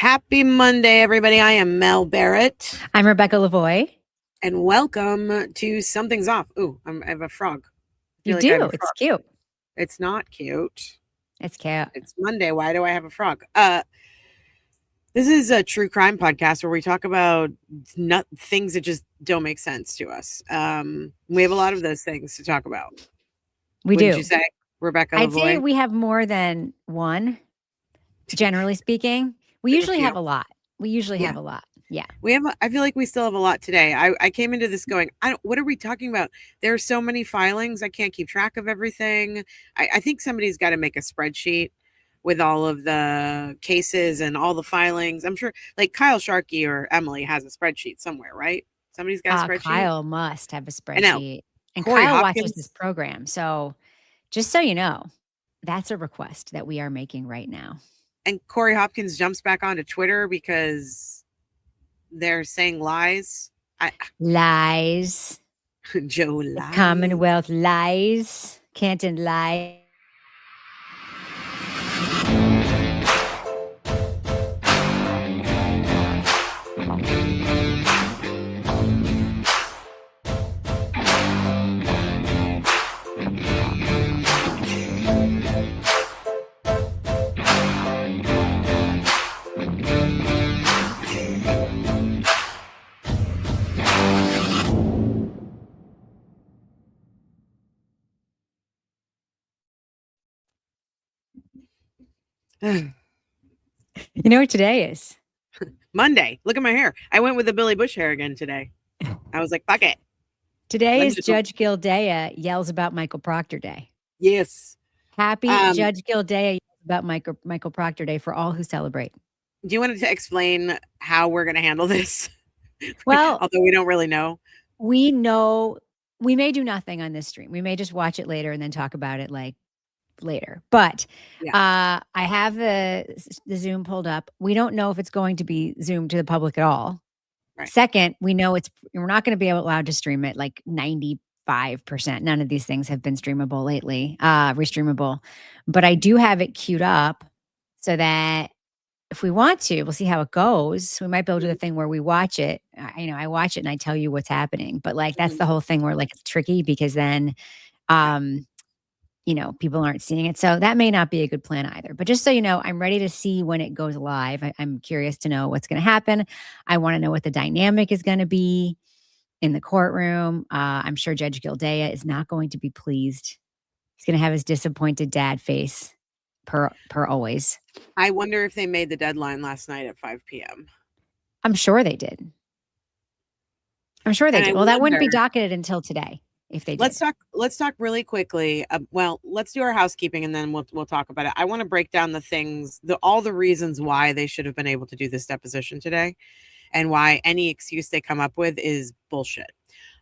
Happy Monday, everybody. I am Mel Barrett. I'm Rebecca Lavoie. And welcome to Something's Off. Ooh, I have a frog. You do. It's cute. It's not cute. It's cute. It's Monday. Why do I have a frog? This is a true crime podcast where we talk about things that just don't make sense to us. We have a lot of those things to talk about. We do. Would you say, Rebecca Lavoie? I'd say we have more than one, generally speaking. We usually have a lot. Yeah. I feel like we still have a lot today. I came into this going, what are we talking about? There are so many filings. I can't keep track of everything. I think somebody's got to make a spreadsheet with all of the cases and all the filings. I'm sure like Kyle Sharkey or Emily has a spreadsheet somewhere, right? Somebody's got a spreadsheet. Kyle must have a spreadsheet. And Kyle watches this program. So just so you know, that's a request that we are making right now. And Corey Hopkins jumps back onto Twitter because they're saying lies. Lies. Joe lies. Commonwealth lies. Canton lies. You know what today is? Monday. Look at my hair. I went with the Billy Bush hair again today. I was like, fuck it. Today is Judge Gildea yells about Michael Proctor Day. Yes. Happy Judge Gildea yells about Michael Proctor Day for all who celebrate. Do you want to explain how we're going to handle this? Well, although we don't really know. We know we may do nothing on this stream. We may just watch it later and then talk about it like later. But I have the Zoom pulled up. We don't know if it's going to be Zoomed to the public at all. Right. Second, we know we're not going to be allowed to stream it like 95%. None of these things have been streamable lately, restreamable. But I do have it queued up so that if we want to, we'll see how it goes. We might be able to do the thing where we watch it. I watch it and I tell you what's happening. But like that's the whole thing where like it's tricky because then people aren't seeing it. So that may not be a good plan either. But just so you know, I'm ready to see when it goes live. I'm curious to know what's going to happen. I want to know what the dynamic is going to be in the courtroom. I'm sure Judge Gildea is not going to be pleased. He's going to have his disappointed dad face per always. I wonder if they made the deadline last night at 5 p.m. I'm sure they did. Well, that wouldn't be docketed until today. If they did. Let's talk really quickly. Let's do our housekeeping and then we'll talk about it. I want to break down the things, all the reasons why they should have been able to do this deposition today and why any excuse they come up with is bullshit.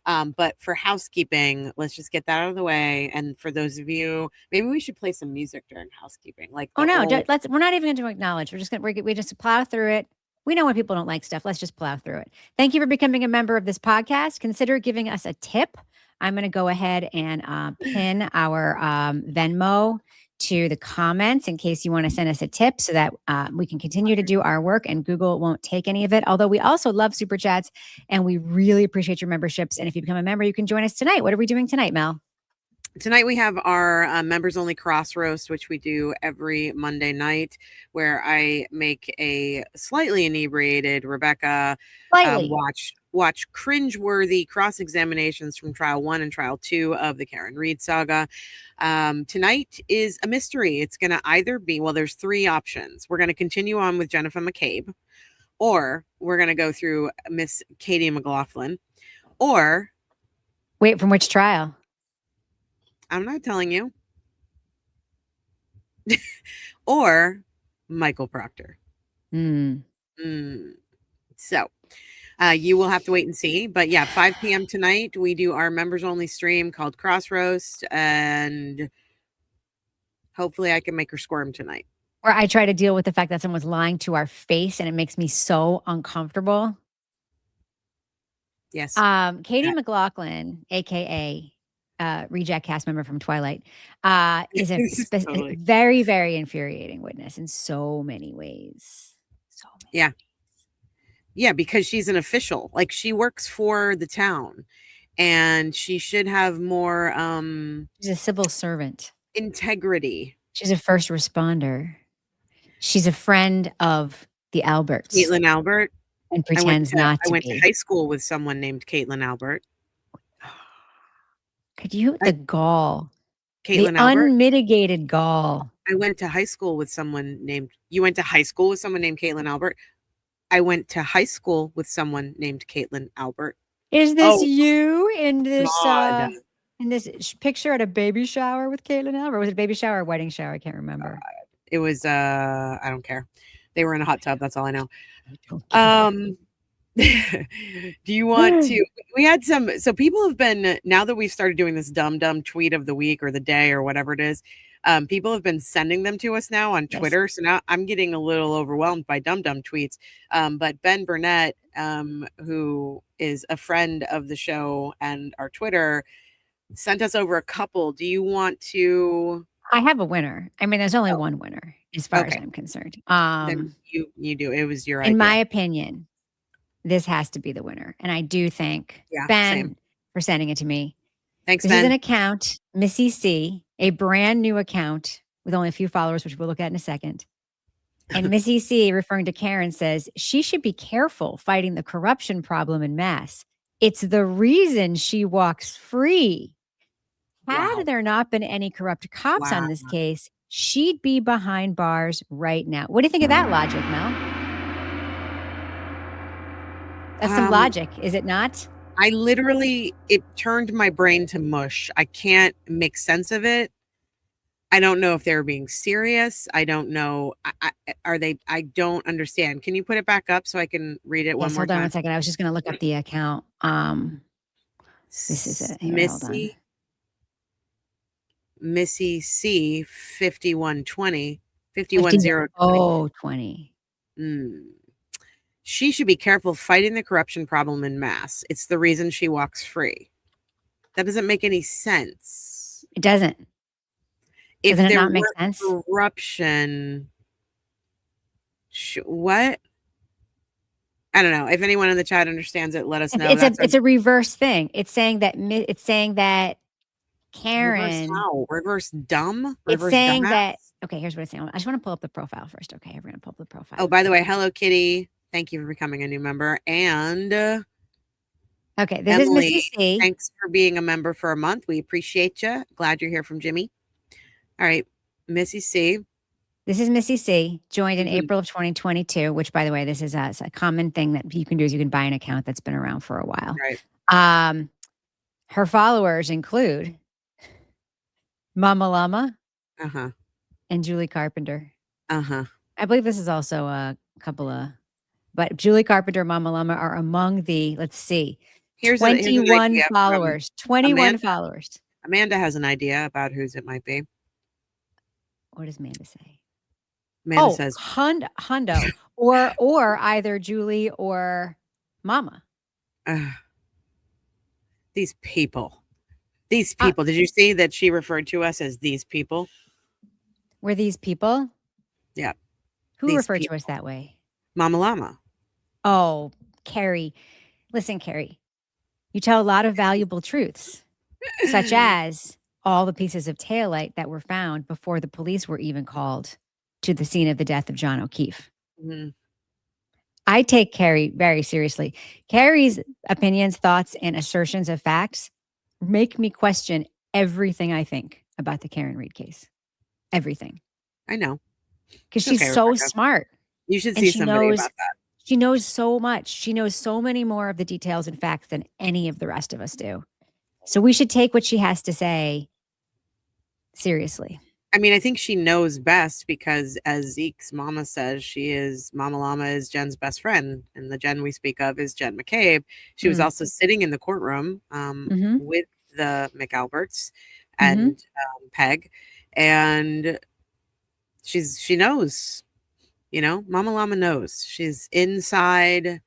But for housekeeping, let's just get that out of the way. And for those of you, maybe we should play some music during housekeeping. Like, we're not even going to acknowledge. We just plow through it. We know when people don't like stuff. Let's just plow through it. Thank you for becoming a member of this podcast. Consider giving us a tip. I'm going to go ahead and pin our Venmo to the comments in case you want to send us a tip so that we can continue to do our work and Google won't take any of it. Although we also love super chats and we really appreciate your memberships. And if you become a member, you can join us tonight. What are we doing tonight, Mel? Tonight we have our members only cross roast, which we do every Monday night, where I make a slightly inebriated Rebecca watch cringeworthy cross examinations from trial 1 and trial 2 of the Karen Read saga. Tonight is a mystery. It's going to either be, there's 3 options. We're going to continue on with Jennifer McCabe, or we're going to go through Miss Katie McLaughlin, or wait, from which trial? I'm not telling you. Or Michael Proctor. So you will have to wait and see. But 5 p.m. tonight, we do our members only stream called Cross Roast. And hopefully I can make her squirm tonight. Or I try to deal with the fact that someone's lying to our face and it makes me so uncomfortable. Yes. Katie McLaughlin, AKA reject cast member from Twilight, is a very, very infuriating witness in so many ways. So many. Yeah. Yeah, because she's an official. Like, she works for the town, and she should have more she's a civil servant. Integrity. She's a first responder. She's a friend of the Alberts. Caitlin Albert. And pretends not to be. I went to high school with someone named Caitlin Albert. Could you, the gall. Caitlin the Albert? Unmitigated gall. I went to high school with someone named, you went to high school with someone named Caitlin Albert? I went to high school with someone named Caitlin Albert. Is this you in this picture at a baby shower with Caitlin Albert? Was it a baby shower or wedding shower? I can't remember. It was I don't care. They were in a hot tub. That's all I know. Do you want to? We had some. So people have been, now that we've started doing this dumb tweet of the week or the day or whatever it is. People have been sending them to us now on Twitter. Yes. So now I'm getting a little overwhelmed by dumb tweets. But Ben Burnett, who is a friend of the show and our Twitter, sent us over a couple. Do you want to? I have a winner. I mean, there's only one winner as far as I'm concerned. Then you do. It was your idea. In my opinion, this has to be the winner. And I do thank Ben for sending it to me. Thanks, Ben. This is an account, Missy C, a brand new account with only a few followers, which we'll look at in a second. And Missy C, referring to Karen, says, she should be careful fighting the corruption problem in mass. It's the reason she walks free. Had there not been any corrupt cops on this case, she'd be behind bars right now. What do you think of that logic, Mel? That's some logic, is it not? I literally, it turned my brain to mush. I can't make sense of it. I don't know if they're being serious. I don't know. I don't understand. Can you put it back up so I can read it one more time? Hold on 1 second. I was just going to look up the account. This is it. Here, Missy C 5120 51020. She should be careful fighting the corruption problem in mass. It's the reason she walks free. That doesn't make any sense. It doesn't. Doesn't it not make sense? Corruption. What? I don't know. If anyone in the chat understands it, let us know. It's a reverse thing. It's saying that Karen. Reverse dumb? It's saying that. Okay, here's what it's saying. I just want to pull up the profile first. Okay, we're going to pull up the profile. Oh, by the way, hello, Kitty. Thank you for becoming a new member. And okay, this is Missy C. Thanks for being a member for a month. We appreciate you. Glad you're here from Jimmy. All right, Missy C. This is Missy C. Joined in April of 2022, which, by the way, this is a common thing that you can do is you can buy an account that's been around for a while. Right. Her followers include Mama Llama and Julie Carpenter. I believe this is also a couple of, but Julie Carpenter, Mama Llama are among the, let's see, 21 followers. 21 followers. Amanda has an idea about whose it might be. What does Amanda say? Amanda says Hundo or either Julie or Mama. These people. Did you see that she referred to us as these people? Were these people? Yeah. Who referred to us that way? Mama Llama. Oh, Carrie. Listen, Carrie, you tell a lot of valuable truths, such as all the pieces of taillight that were found before the police were even called to the scene of the death of John O'Keefe. I take Carrie very seriously. Carrie's opinions, thoughts, and assertions of facts make me question everything I think about the Karen Read case. Everything. I know. Because she's so smart. You should see somebody about that. She knows so much. She knows so many more of the details and facts than any of the rest of us do. So we should take what she has to say seriously. I mean, I think she knows best because, as Zeke's mama says, Mama Llama is Jen's best friend. And the Jen we speak of is Jen McCabe. She was also sitting in the courtroom with the McAlberts and Peg. And she knows, Mama Llama knows. She's inside.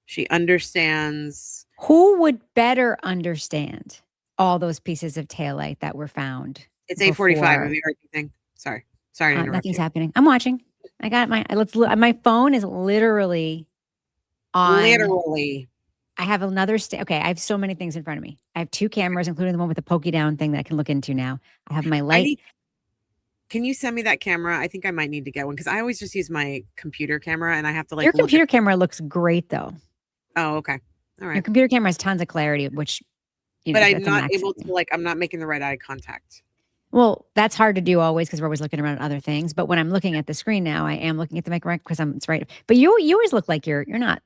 She understands. Who would better understand all those pieces of taillight that were found? It's 8:45. Have you heard anything? Sorry to interrupt nothing's you. happening. I'm watching. I got my phone is literally on. Literally. I have another okay, I have so many things in front of me. I have 2 cameras, including the one with the pokey down thing that I can look into now. I have my light. Can you send me that camera? I think I might need to get one because I always just use my computer camera and I have to Your computer camera looks great though. Oh, okay. All right. Your computer camera has tons of clarity, which, but I'm not able to, I'm not making the right eye contact. Well, that's hard to do always because we're always looking around at other things. But when I'm looking at the screen now, I am looking at the microphone because it's right. But you always look like you're not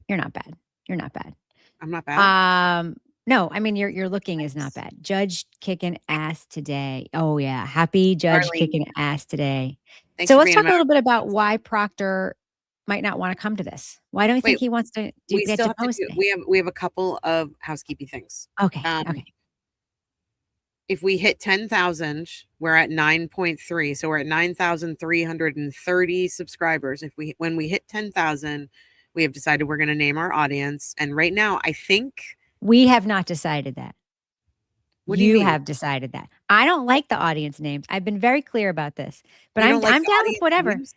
bad. You're not bad. I'm not bad. No, I mean your looking is not bad. Judge kicking ass today. Oh yeah, happy Judge kicking ass today. So let's talk a little bit about why Proctor might not want to come to this. Why don't you think he wants to do? We have a couple of housekeeping things. Okay. Okay. If we hit 10,000, we're at 9.3. So we're at 9,330 subscribers. When we hit 10,000, we have decided we're going to name our audience. And right now, I think we have not decided that. What do you mean? Have decided that. I don't like the audience names. I've been very clear about this, but I'm down with whatever. Names?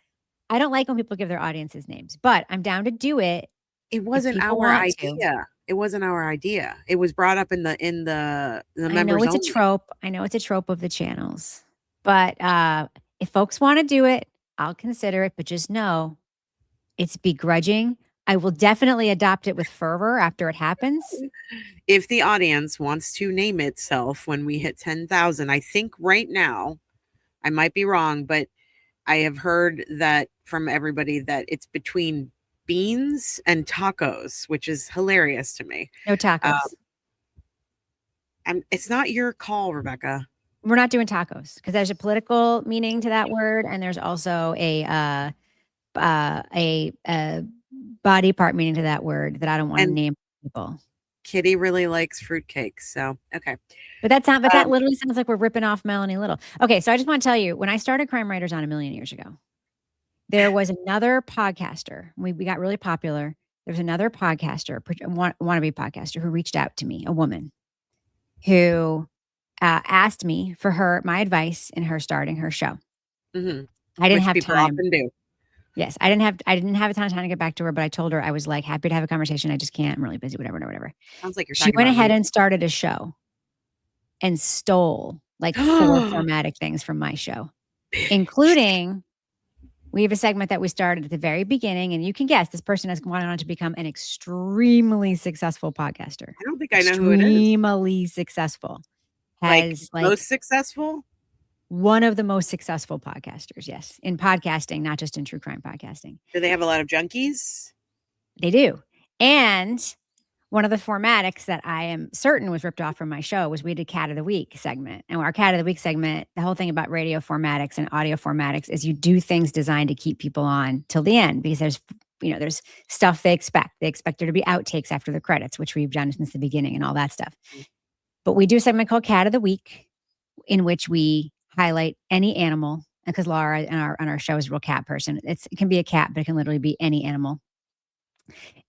I don't like when people give their audiences names, but I'm down to do it. It wasn't our idea. It wasn't our idea. It was brought up in the members. I know it's a trope. I know it's a trope of the channels, but if folks want to do it, I'll consider it. But just know, it's begrudging. I will definitely adopt it with fervor after it happens. If the audience wants to name itself when we hit 10,000, I think right now, I might be wrong, but I have heard that from everybody that it's between beans and tacos, which is hilarious to me. No tacos. It's not your call, Rebecca. We're not doing tacos because there's a political meaning to that word, and there's also a body part meaning to that word that I don't want to name people. Kitty really likes fruitcake, so okay. But that literally sounds like we're ripping off Melanie Little. Okay, so I just want to tell you, when I started Crime Writers on a million years ago, there was another podcaster. We got really popular. There was another podcaster, wannabe podcaster, who reached out to me, a woman, who asked me for my advice in her starting her show. Mm-hmm. I didn't have time. Often do. Yes, I didn't have a ton of time to get back to her, but I told her I was like happy to have a conversation. I just can't. I'm really busy. Whatever. Sounds like she went ahead and started a show, and stole like 4 formatic things from my show, including. We have a segment that we started at the very beginning, and you can guess this person has gone on to become an extremely successful podcaster. I don't think I know who it is. Extremely successful. Most successful? One of the most successful podcasters, yes. In podcasting, not just in true crime podcasting. Do they have a lot of junkies? They do. And one of the formatics that I am certain was ripped off from my show was we did Cat of the Week segment. And our Cat of the Week segment, the whole thing about radio formatics and audio formatics is you do things designed to keep people on till the end because there's stuff they expect. They expect there to be outtakes after the credits, which we've done since the beginning and all that stuff. But we do a segment called Cat of the Week in which we highlight any animal. Because Laura on our show is a real cat person. It can be a cat, but it can literally be any animal.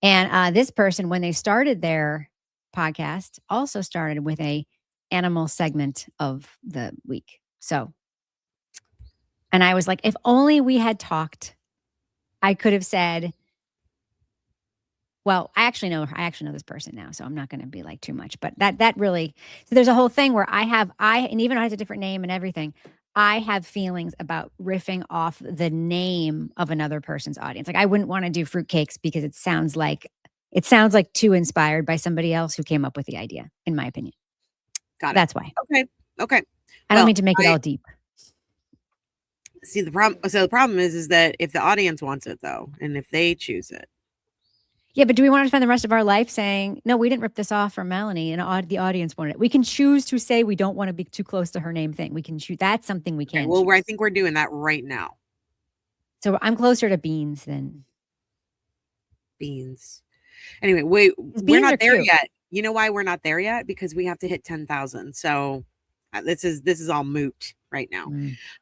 And this person, when they started their podcast, also started with a animal segment of the week. So, and I was like, if only we had talked, I could have said, well, I actually know this person now, so I'm not going to be like too much, but that really, so there's a whole thing where and even though it has a different name and everything, I have feelings about riffing off the name of another person's audience. Like I wouldn't want to do fruitcakes because it sounds like too inspired by somebody else who came up with the idea, in my opinion. Got it. That's why. Okay. I don't mean to make it all deep. See the problem. So the problem is that if the audience wants it though, and if they choose it. Yeah, but do we want to spend the rest of our life saying, no, we didn't rip this off from Melanie and the audience wanted it? We can choose to say we don't want to be too close to her name thing. We can choose. That's something we can. Well, I think we're doing that right now. So I'm closer to beans than beans. Anyway, we're not there yet. You know why we're not there yet? Because we have to hit 10,000. So this is all moot right now.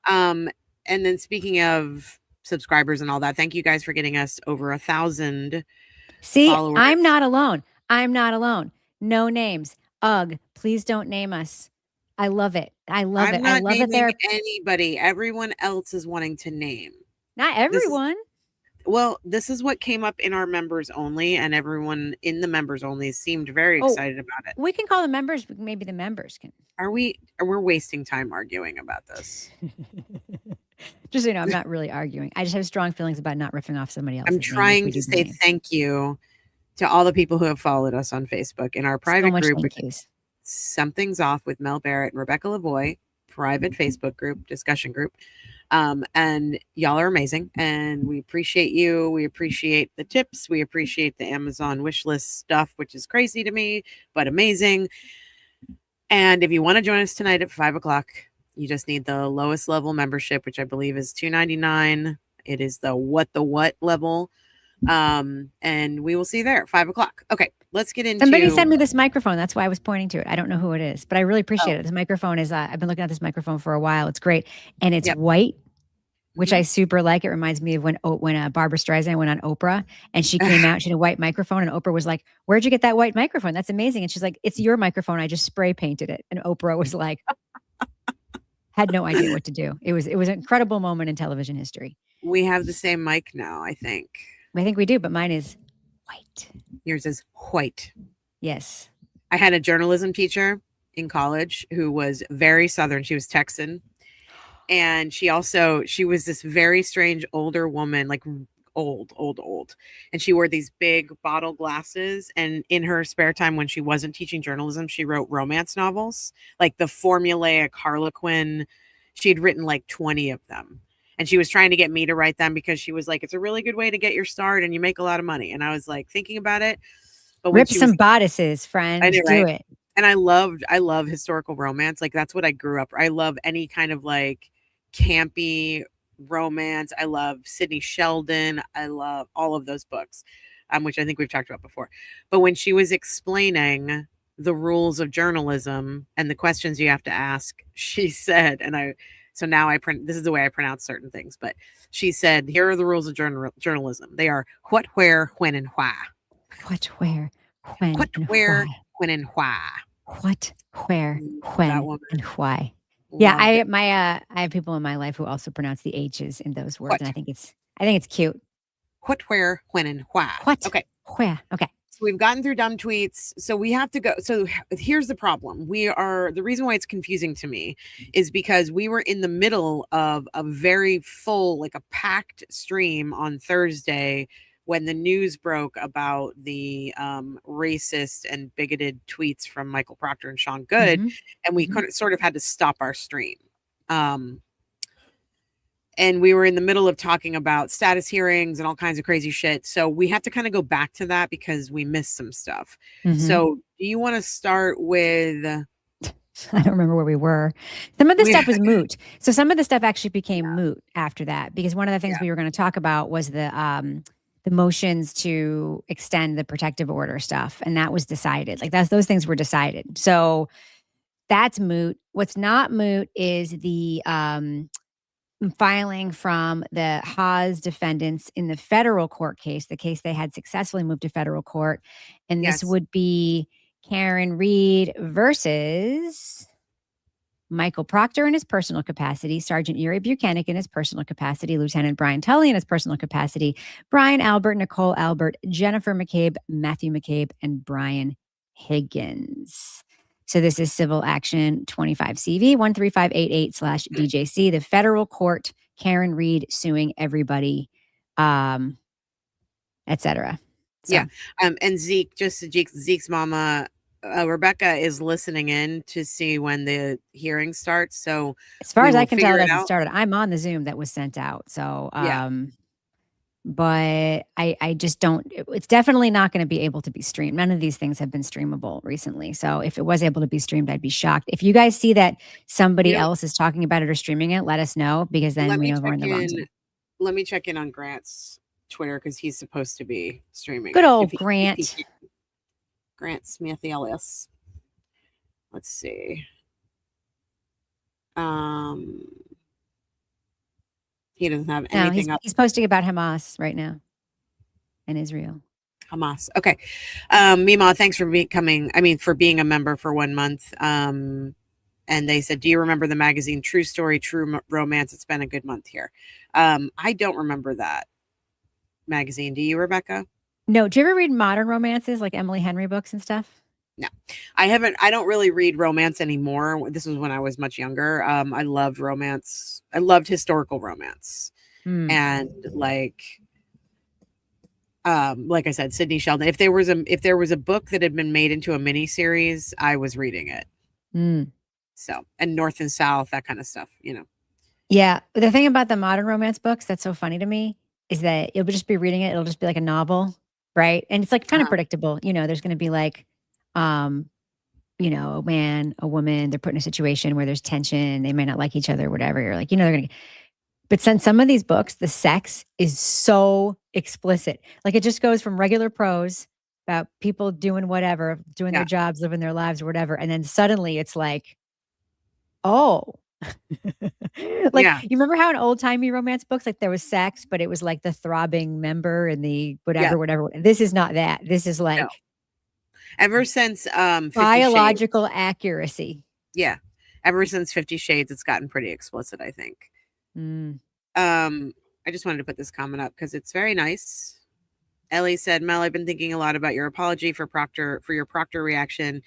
And then speaking of subscribers and all that, thank you guys for getting us over 1,000. See, followers. I'm not alone. No names. Ugh, please don't name us. I love it. I love it. I love it. Anybody. Everyone else is wanting to name. Not everyone. This is what came up in our members only, and everyone in the members only seemed very excited about it. We can call the members, but maybe the members can. We're wasting time arguing about this. Just so you know, I'm not really arguing. I just have strong feelings about not riffing off somebody else's I'm trying to say thank you to all the people who have followed us on Facebook in our private group. Something's Off with Mel Barrett and Rebecca Lavoie, private Facebook group, discussion group. And y'all are amazing, and we appreciate you. We appreciate the tips. We appreciate the Amazon wish list stuff, which is crazy to me, but amazing. And if you want to join us tonight at 5:00, you just need the lowest level membership, which I believe is $2.99. It is the what level. And we will see you there at 5:00. Okay, let's get into. Somebody sent me this microphone. That's why I was pointing to it. I don't know who it is, but I really appreciate it. This microphone is, I've been looking at this microphone for a while. It's great. And it's white, which I super like. It reminds me of when Barbara Streisand went on Oprah and she came out, she had a white microphone, and Oprah was like, "Where'd you get that white microphone? That's amazing." And she's like, "It's your microphone. I just spray painted it." And Oprah was like, had no idea what to do. It was an incredible moment in television history. We have the same mic now, I think. I think we do, but mine is white. Yours is white. Yes. I had a journalism teacher in college who was very Southern. She was Texan. And she was this very strange older woman, like old. And she wore these big bottle glasses. And in her spare time, when she wasn't teaching journalism, she wrote romance novels, like the formulaic Harlequin. She had written like 20 of them. And she was trying to get me to write them because she was like, it's a really good way to get your start and you make a lot of money. And I was like thinking about it. But rip some bodices, friend. I know, do it. And I love historical romance. Like that's what I grew up. I love any kind of like campy romance. I love Sidney Sheldon. I love all of those books, which I think we've talked about before. But when she was explaining the rules of journalism and the questions you have to ask, she said, so now this is the way I pronounce certain things, but she said, here are the rules of journalism. They are what, where, when, and why. What, where, when, what, and where, why. When, and why. What, where, when, and why. Yeah, I have people in my life who also pronounce the H's in those words, and I think it's cute. What, where, when, and why. What? Okay. Where? Okay. So we've gotten through dumb tweets. So we have to go. So here's the problem. The reason why it's confusing to me is because we were in the middle of a very full, like a packed stream on Thursday when the news broke about the racist and bigoted tweets from Michael Proctor and Sean Good. Mm-hmm. And we sort of had to stop our stream. And we were in the middle of talking about status hearings and all kinds of crazy shit. So we have to kind of go back to that because we missed some stuff. Mm-hmm. So do you want to start with... I don't remember where we were. Some of the stuff was moot. So some of the stuff actually became moot after that, because one of the things we were going to talk about was the motions to extend the protective order stuff. And that was decided. Like those things were decided. So that's moot. What's not moot is the... filing from the Haas defendants in the federal court case, the case they had successfully moved to federal court. And this would be Karen Reed versus Michael Proctor in his personal capacity, Sergeant Uri Buchanan in his personal capacity, Lieutenant Brian Tully in his personal capacity, Brian Albert, Nicole Albert, Jennifer McCabe, Matthew McCabe, and Brian Higgins. So this is civil action 25 CV 13588/DJC, the federal court, Karen Reed suing everybody, etc. So. Yeah. And Zeke's mama, Rebecca, is listening in to see when the hearing starts. So as far as I can tell, it hasn't started. I'm on the Zoom that was sent out. So, but I just don't, it's definitely not going to be able to be streamed. None of these things have been streamable recently. So if it was able to be streamed, I'd be shocked. If you guys see that somebody else is talking about it or streaming it, let us know, because then we know we're in the wrong zone. Let me check in on Grant's Twitter, because he's supposed to be streaming. Good old Grant. Grant Smith, LS. Let's see. He doesn't have anything up. He's posting about Hamas right now in Israel. Hamas. Okay. Mima, thanks for for being a member for 1 month. And they said, do you remember the magazine True Story, True Romance? It's been a good month here. I don't remember that magazine. Do you, Rebecca? No. Do you ever read modern romances like Emily Henry books and stuff? No, I haven't. I don't really read romance anymore. This was when I was much younger. I loved romance. I loved historical romance, and like I said, Sidney Sheldon. If there was a book that had been made into a mini series, I was reading it. So, and North and South, that kind of stuff, Yeah. The thing about the modern romance books that's so funny to me is that you'll just be reading it. It'll just be like a novel, right? And it's like kind of predictable. There's going to be like, a man, a woman, they're put in a situation where there's tension. They may not like each other, whatever. You're like, they're going to. But since some of these books, the sex is so explicit. Like it just goes from regular prose about people doing whatever, doing their jobs, living their lives or whatever. And then suddenly it's like, oh, like you remember how in old timey romance books, like there was sex, but it was like the throbbing member and the whatever. This is not that. This is like ever since 50 biological accuracy. Yeah. Ever since 50 Shades, it's gotten pretty explicit, I think. I just wanted to put this comment up because it's very nice. Ellie said, Mel, I've been thinking a lot about your apology for your Proctor reaction.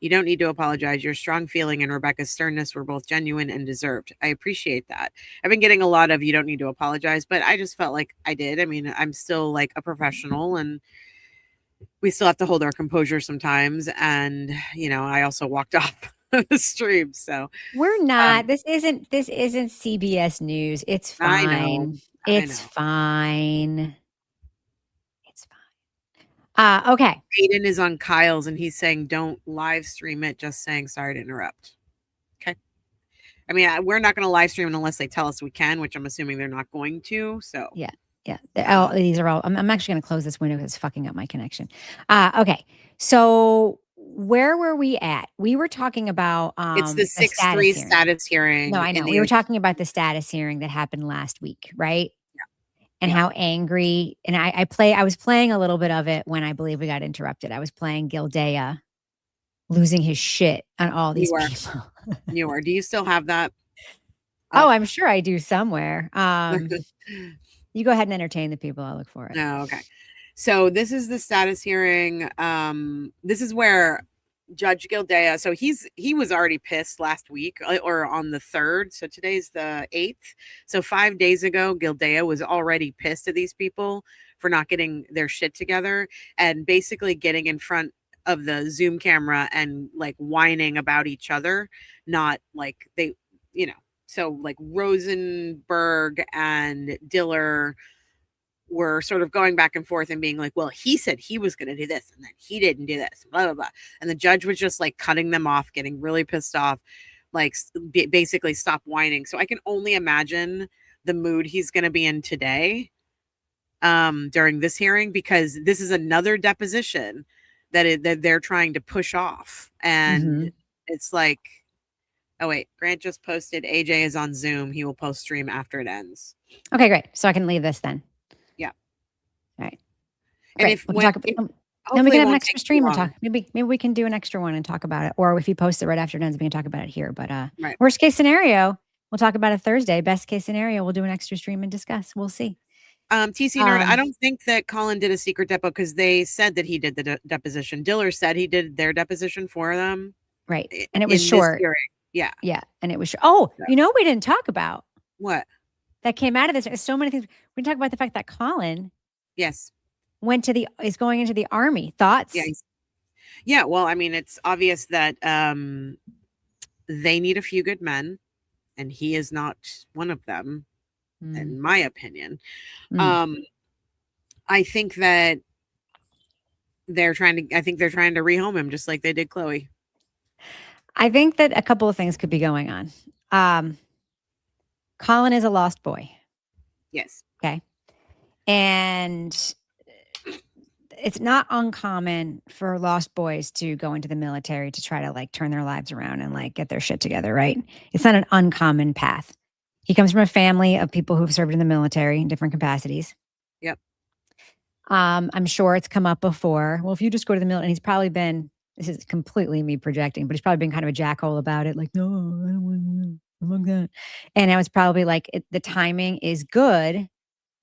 You don't need to apologize. Your strong feeling and Rebecca's sternness were both genuine and deserved. I appreciate that. I've been getting a lot of you don't need to apologize, but I just felt like I did. I mean, I'm still like a professional and we still have to hold our composure sometimes. And, I also walked off the stream. So we're not, this isn't CBS News. It's fine. I know. It's fine. Okay. Aiden is on Kyle's and he's saying, don't live stream it. Just saying, sorry to interrupt. Okay. I mean, we're not going to live stream it unless they tell us we can, which I'm assuming they're not going to. So yeah. These are all, I'm actually going to close this window because it's fucking up my connection. Okay. So where were we at? We were talking about, it's the 6-3 status hearing. No, I know. We were talking about the status hearing that happened last week. Right. And how angry, and I was playing a little bit of it when I believe we got interrupted. I was playing Gildea losing his shit on all these people. You are. Do you still have that? Oh, I'm sure I do somewhere. You go ahead and entertain the people. I'll look for it. Oh, okay. So this is the status hearing. This is where Judge Gildea, so he was already pissed last week or on the 3rd. So today's the 8th. So 5 days ago, Gildea was already pissed at these people for not getting their shit together and basically getting in front of the Zoom camera and like whining about each other. Not like they, so like Rosenberg and Diller were sort of going back and forth and being like, well, he said he was going to do this and then he didn't do this, blah, blah, blah. And the judge was just like cutting them off, getting really pissed off, like basically stop whining. So I can only imagine the mood he's going to be in today during this hearing, because this is another deposition that they're trying to push off. And it's like, oh, wait, Grant just posted AJ is on Zoom. He will post stream after it ends. Okay, great. So I can leave this then. Yeah. All right. And great. Then we can have an extra stream and talk. Maybe we can do an extra one and talk about it. Or if you post it right after it ends, we can talk about it here. But worst case scenario, we'll talk about it Thursday. Best case scenario, we'll do an extra stream and discuss. We'll see. TC Nerd, I don't think that Colin did a secret depo because they said that he did the deposition. Diller said he did their deposition for them. Right. And it was short. Yeah. Yeah. And it was oh, we didn't talk about what that came out of this. So many things. We can talk about the fact that Colin is going into the Army. Thoughts? Yeah. Well, I mean, it's obvious that they need a few good men, and he is not one of them, in my opinion. I think that they're trying to rehome him just like they did Chloe. I think that a couple of things could be going on. Colin is a lost boy. Yes. Okay. And it's not uncommon for lost boys to go into the military to try to like turn their lives around and like get their shit together, right? It's not an uncommon path. He comes from a family of people who've served in the military in different capacities. Yep. I'm sure it's come up before. Well, if you just go to the military, and he's probably been, this is completely me projecting, but he's probably been kind of a jackhole about it. Like, no, I don't want to. And I was probably like, the timing is good,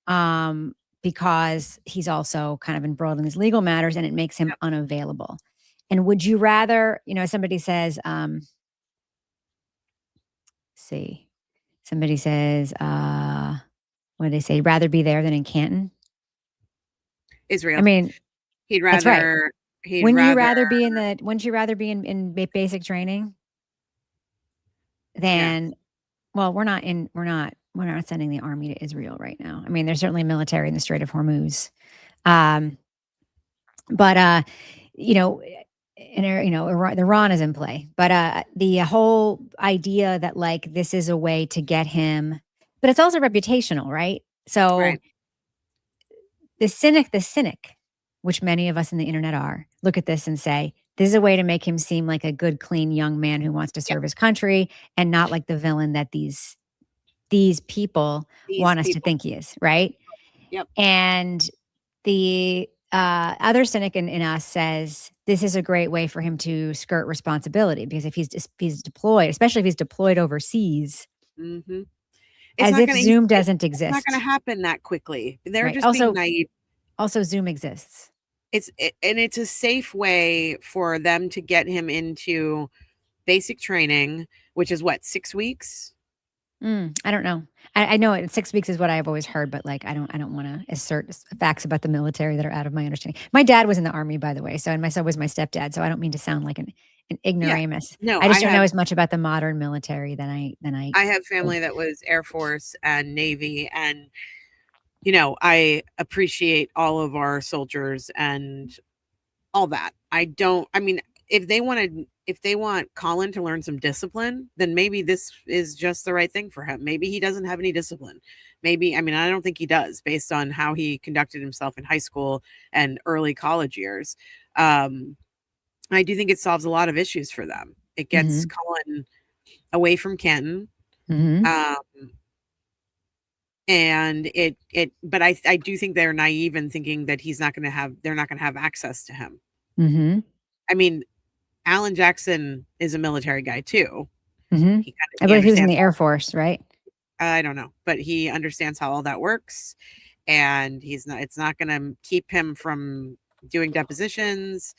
because he's also kind of embroiled in these legal matters and it makes him Yep. unavailable. And would you rather, somebody says, somebody says, what do they say? Rather be there than in Canton. Israel. I mean, he'd that's right. rather. Wouldn't you rather be in basic training than? Yeah. Well, we're not sending the army to Israel right now. I mean, there's certainly military in the Strait of Hormuz. But Iran is in play. But the whole idea that like this is a way to get him, but it's also reputational, right? So Right. the cynic, which many of us in the internet are, look at this and say, this is a way to make him seem like a good, clean young man who wants to serve his country and not like the villain that these people want us to think he is, right? Yep. And the other cynic in us says this is a great way for him to skirt responsibility, because if he's deployed, especially if he's deployed overseas, as if Zoom doesn't exist. It's not going to happen that quickly. They're just being naive. Also, Zoom exists. It's a safe way for them to get him into basic training, which is what, 6 weeks? I don't know. I know 6 weeks is what I've always heard, but like I don't want to assert facts about the military that are out of my understanding. My dad was in the army, by the way, and my son was my stepdad, so I don't mean to sound like an ignoramus. Yeah. No, I just don't know as much about the modern military than I. I have family that was Air Force and Navy, and I appreciate all of our soldiers and all that. If they want Colin to learn some discipline, then maybe this is just the right thing for him. Maybe he doesn't have any discipline. Maybe, I don't think he does, based on how he conducted himself in high school and early college years. I do think it solves a lot of issues for them. It gets Colin away from Canton. And but I do think they're naive in thinking that they're not going to have access to him. Alan Jackson is a military guy too. I believe he was in the Air Force, right? I don't know, but he understands how all that works, and it's not going to keep him from doing depositions.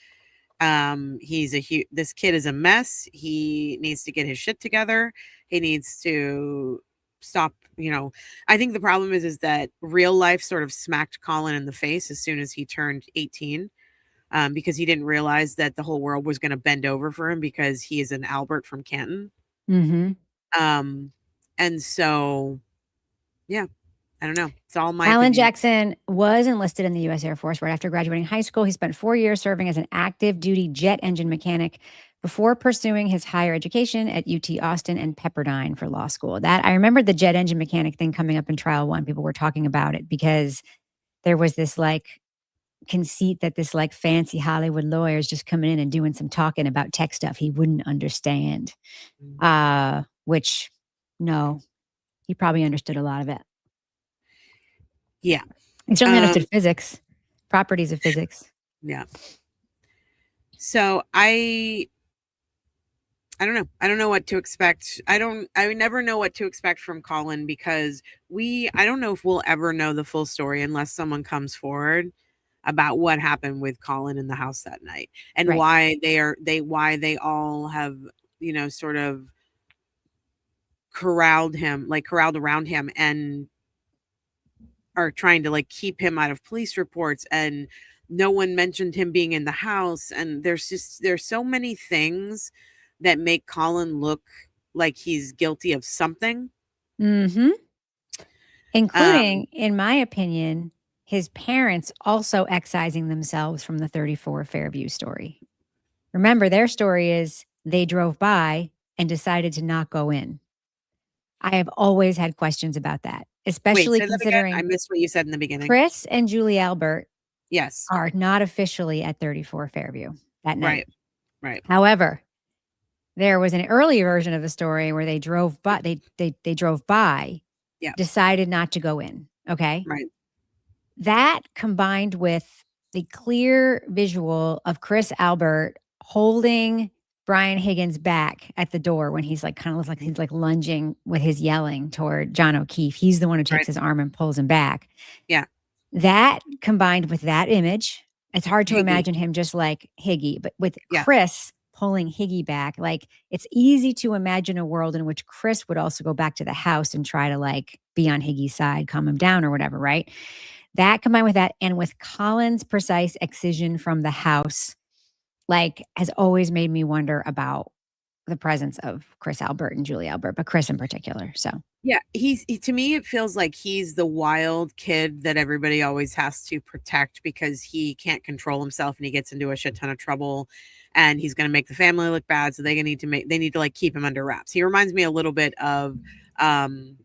This kid is a mess. He needs to get his shit together. He needs to stop. I think the problem is that real life sort of smacked Colin in the face as soon as he turned 18. Because he didn't realize that the whole world was going to bend over for him because he is an Albert from Canton. And so, yeah, I don't know. It's all my Alan opinion. Jackson was enlisted in the U.S. Air Force right after graduating high school. He spent 4 years serving as an active duty jet engine mechanic before pursuing his higher education at UT Austin and Pepperdine for law school. That I remember the jet engine mechanic thing coming up in trial one. People were talking about it because there was this like conceit that this like fancy Hollywood lawyer is just coming in and doing some talking about tech stuff he wouldn't understand. Which no, he probably understood a lot of it. Yeah. He certainly understood physics, properties of physics. Yeah. So I don't know. I don't know what to expect. I never know what to expect from Colin, because I don't know if we'll ever know the full story unless someone comes forward about what happened with Colin in the house that night, and why they all have, sort of corralled around him and are trying to like keep him out of police reports, and no one mentioned him being in the house. And there's so many things that make Colin look like he's guilty of something. Including, in my opinion, his parents also excising themselves from the 34 Fairview story. Remember, their story is they drove by and decided to not go in. I have always had questions about that, especially considering I missed what you said in the beginning. Chris and Julie Albert, yes, are not officially at 34 Fairview that night. Right. However, there was an early version of the story where they drove by. They drove by, decided not to go in. Okay, right. That combined with the clear visual of Chris Albert holding Brian Higgins' back at the door when he's like, kind of looks like he's like lunging with his yelling toward John O'Keefe. He's the one who takes his arm and pulls him back. Yeah. That combined with that image, it's hard to Higgy. imagine him just like Higgy, but with Chris pulling Higgy back, like it's easy to imagine a world in which Chris would also go back to the house and try to like be on Higgy's side, calm him down or whatever, right? That combined with that and with Colin's precise excision from the house, like has always made me wonder about the presence of Chris Albert and Julie Albert, but Chris in particular. So yeah, to me, it feels like he's the wild kid that everybody always has to protect because he can't control himself and he gets into a shit ton of trouble and he's going to make the family look bad. So they need to like keep him under wraps. He reminds me a little bit of Paul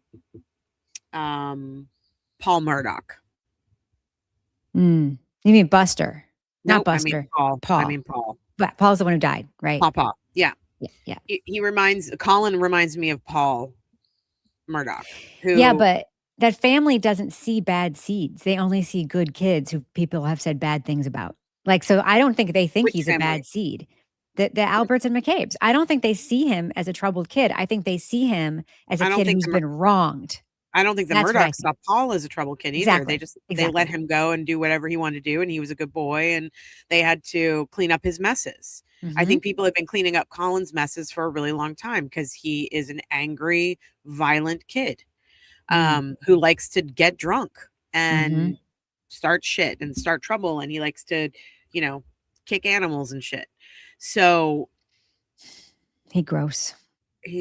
Murdoch. You mean Buster? Nope, Not Buster. I mean Paul. Paul. I mean Paul. But Paul's the one who died, right? Paul. Yeah. Yeah. Colin reminds me of Paul Murdoch. Yeah, but that family doesn't see bad seeds. They only see good kids who people have said bad things about. Like, so I don't think they think he's a bad seed. The Alberts and McCabe's. I don't think they see him as a troubled kid. I think they see him as a kid who's been wronged. I don't think the Murdochs saw Paul as a troubled kid either. Exactly. They let him go and do whatever he wanted to do, and he was a good boy, and they had to clean up his messes. I think people have been cleaning up Colin's messes for a really long time because he is an angry, violent kid who likes to get drunk and start shit and start trouble, and he likes to, kick animals and shit. So He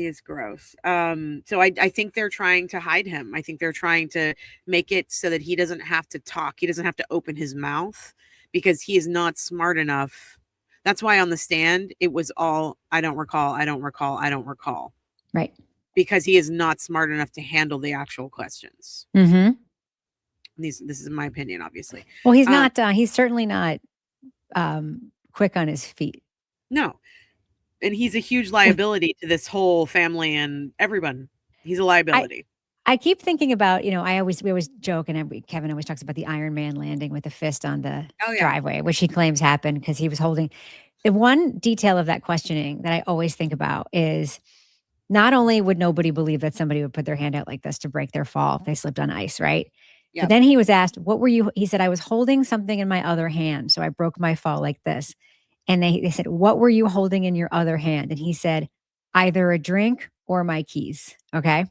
is gross. So I think they're trying to hide him. I think they're trying to make it so that he doesn't have to talk. He doesn't have to open his mouth because he is not smart enough. That's why on the stand, it was all, I don't recall. Right. Because he is not smart enough to handle the actual questions. This is my opinion, obviously. Well, he's not, he's certainly not quick on his feet. No. And he's a huge liability to this whole family and everyone. He's a liability. I keep thinking about, we always joke, and Kevin always talks about the Iron Man landing with the fist on the driveway, which he claims happened because he was holding. The one detail of that questioning that I always think about is not only would nobody believe that somebody would put their hand out like this to break their fall if they slipped on ice, right? Yep. But then he was asked, what were you? He said, I was holding something in my other hand, so I broke my fall like this. And they said, what were you holding in your other hand? And he said, either a drink or my keys. Okay.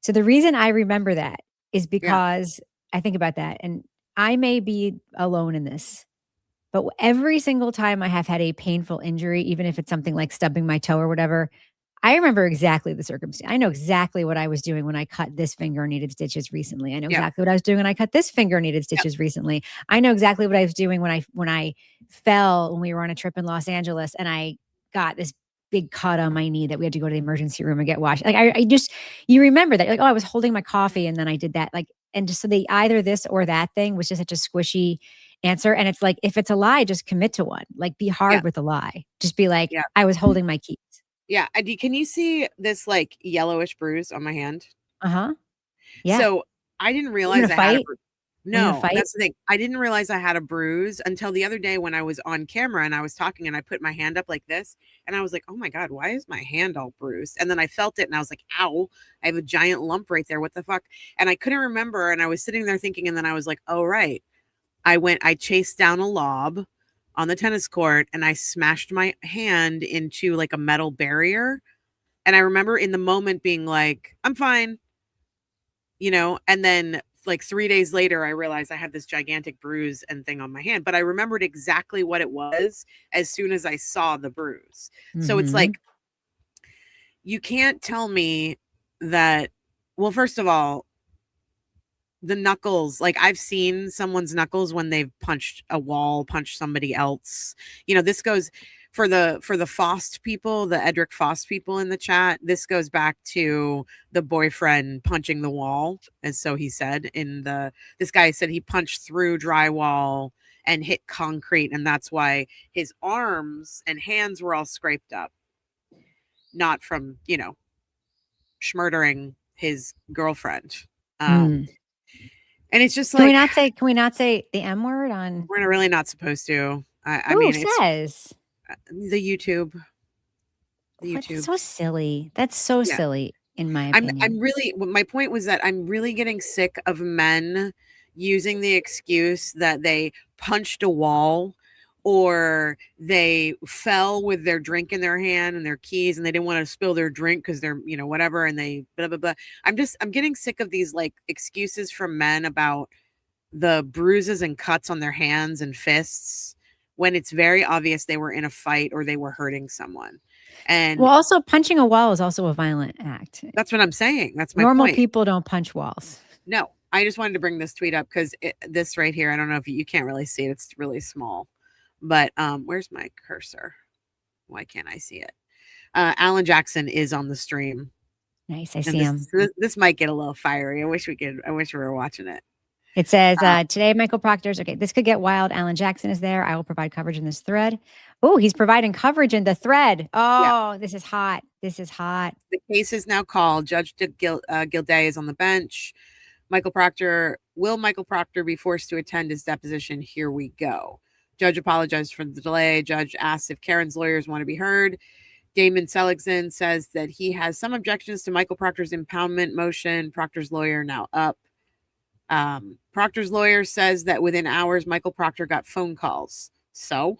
So the reason I remember that is because I think about that, and I may be alone in this, but every single time I have had a painful injury, even if it's something like stubbing my toe or whatever, I remember exactly the circumstance. I know exactly what I was doing when I cut this finger and needed stitches recently. I know exactly what I was doing when I cut this finger and needed stitches recently. I know exactly what I was doing when I fell when we were on a trip in Los Angeles and I got this big cut on my knee that we had to go to the emergency room and get washed. Like I just, you remember that, like, oh, I was holding my coffee and then I did that. Like, and just so they either this or that thing was just such a squishy answer. And it's like, if it's a lie, just commit to one. Like, be hard with a lie. Just be like, I was holding my keys. Yeah. Can you see this like yellowish bruise on my hand? Yeah. So I didn't realize I had a bruise. No, that's the thing. I didn't realize I had a bruise until the other day when I was on camera and I was talking and I put my hand up like this and I was like, oh my God, why is my hand all bruised? And then I felt it and I was like, ow, I have a giant lump right there. What the fuck? And I couldn't remember. And I was sitting there thinking, and then I was like, oh, right. I chased down a lob on the tennis court and I smashed my hand into like a metal barrier. And I remember in the moment being like, I'm fine, and then like 3 days later, I realized I had this gigantic bruise and thing on my hand, but I remembered exactly what it was as soon as I saw the bruise. So it's like, you can't tell me that, well, first of all, the knuckles, like I've seen someone's knuckles when they've punched a wall, punched somebody else. This goes for the Fost people, the Edric Fost people in the chat. This goes back to the boyfriend punching the wall. And so he said this guy said he punched through drywall and hit concrete. And that's why his arms and hands were all scraped up. Not from, schmurdering his girlfriend. And it's just like, can we not say the M word on? We're really not supposed to. Who says? The YouTube. YouTube. That's so silly. That's so silly, in my opinion. I'm really, my point was that I'm really getting sick of men using the excuse that they punched a wall or they fell with their drink in their hand and their keys and they didn't want to spill their drink because they're, you know, whatever. And they blah, blah, blah. I'm getting sick of these like excuses from men about the bruises and cuts on their hands and fists when it's very obvious they were in a fight or they were hurting someone. And well, also punching a wall is also a violent act. That's what I'm saying. That's my Normal point. people don't punch walls. No, I just wanted to bring this tweet up because this right here, I don't know if you can't really see it. It's really small, but where's my cursor? Why can't I see it? Alan Jackson is on the stream. Nice. I see him. This might get a little fiery. I wish we were watching it. It says, today, Michael Proctor's, okay, this could get wild. Alan Jackson is there. I will provide coverage in this thread. Oh, he's providing coverage in the thread. Oh, yeah. This is hot. This is hot. The case is now called. Judge Gildea is on the bench. Will Michael Proctor be forced to attend his deposition? Here we go. Judge apologized for the delay. Judge asked if Karen's lawyers want to be heard. Damon Seligson says that he has some objections to Michael Proctor's impoundment motion. Proctor's lawyer now up. Proctor's lawyer says that within hours, Michael Proctor got phone calls. So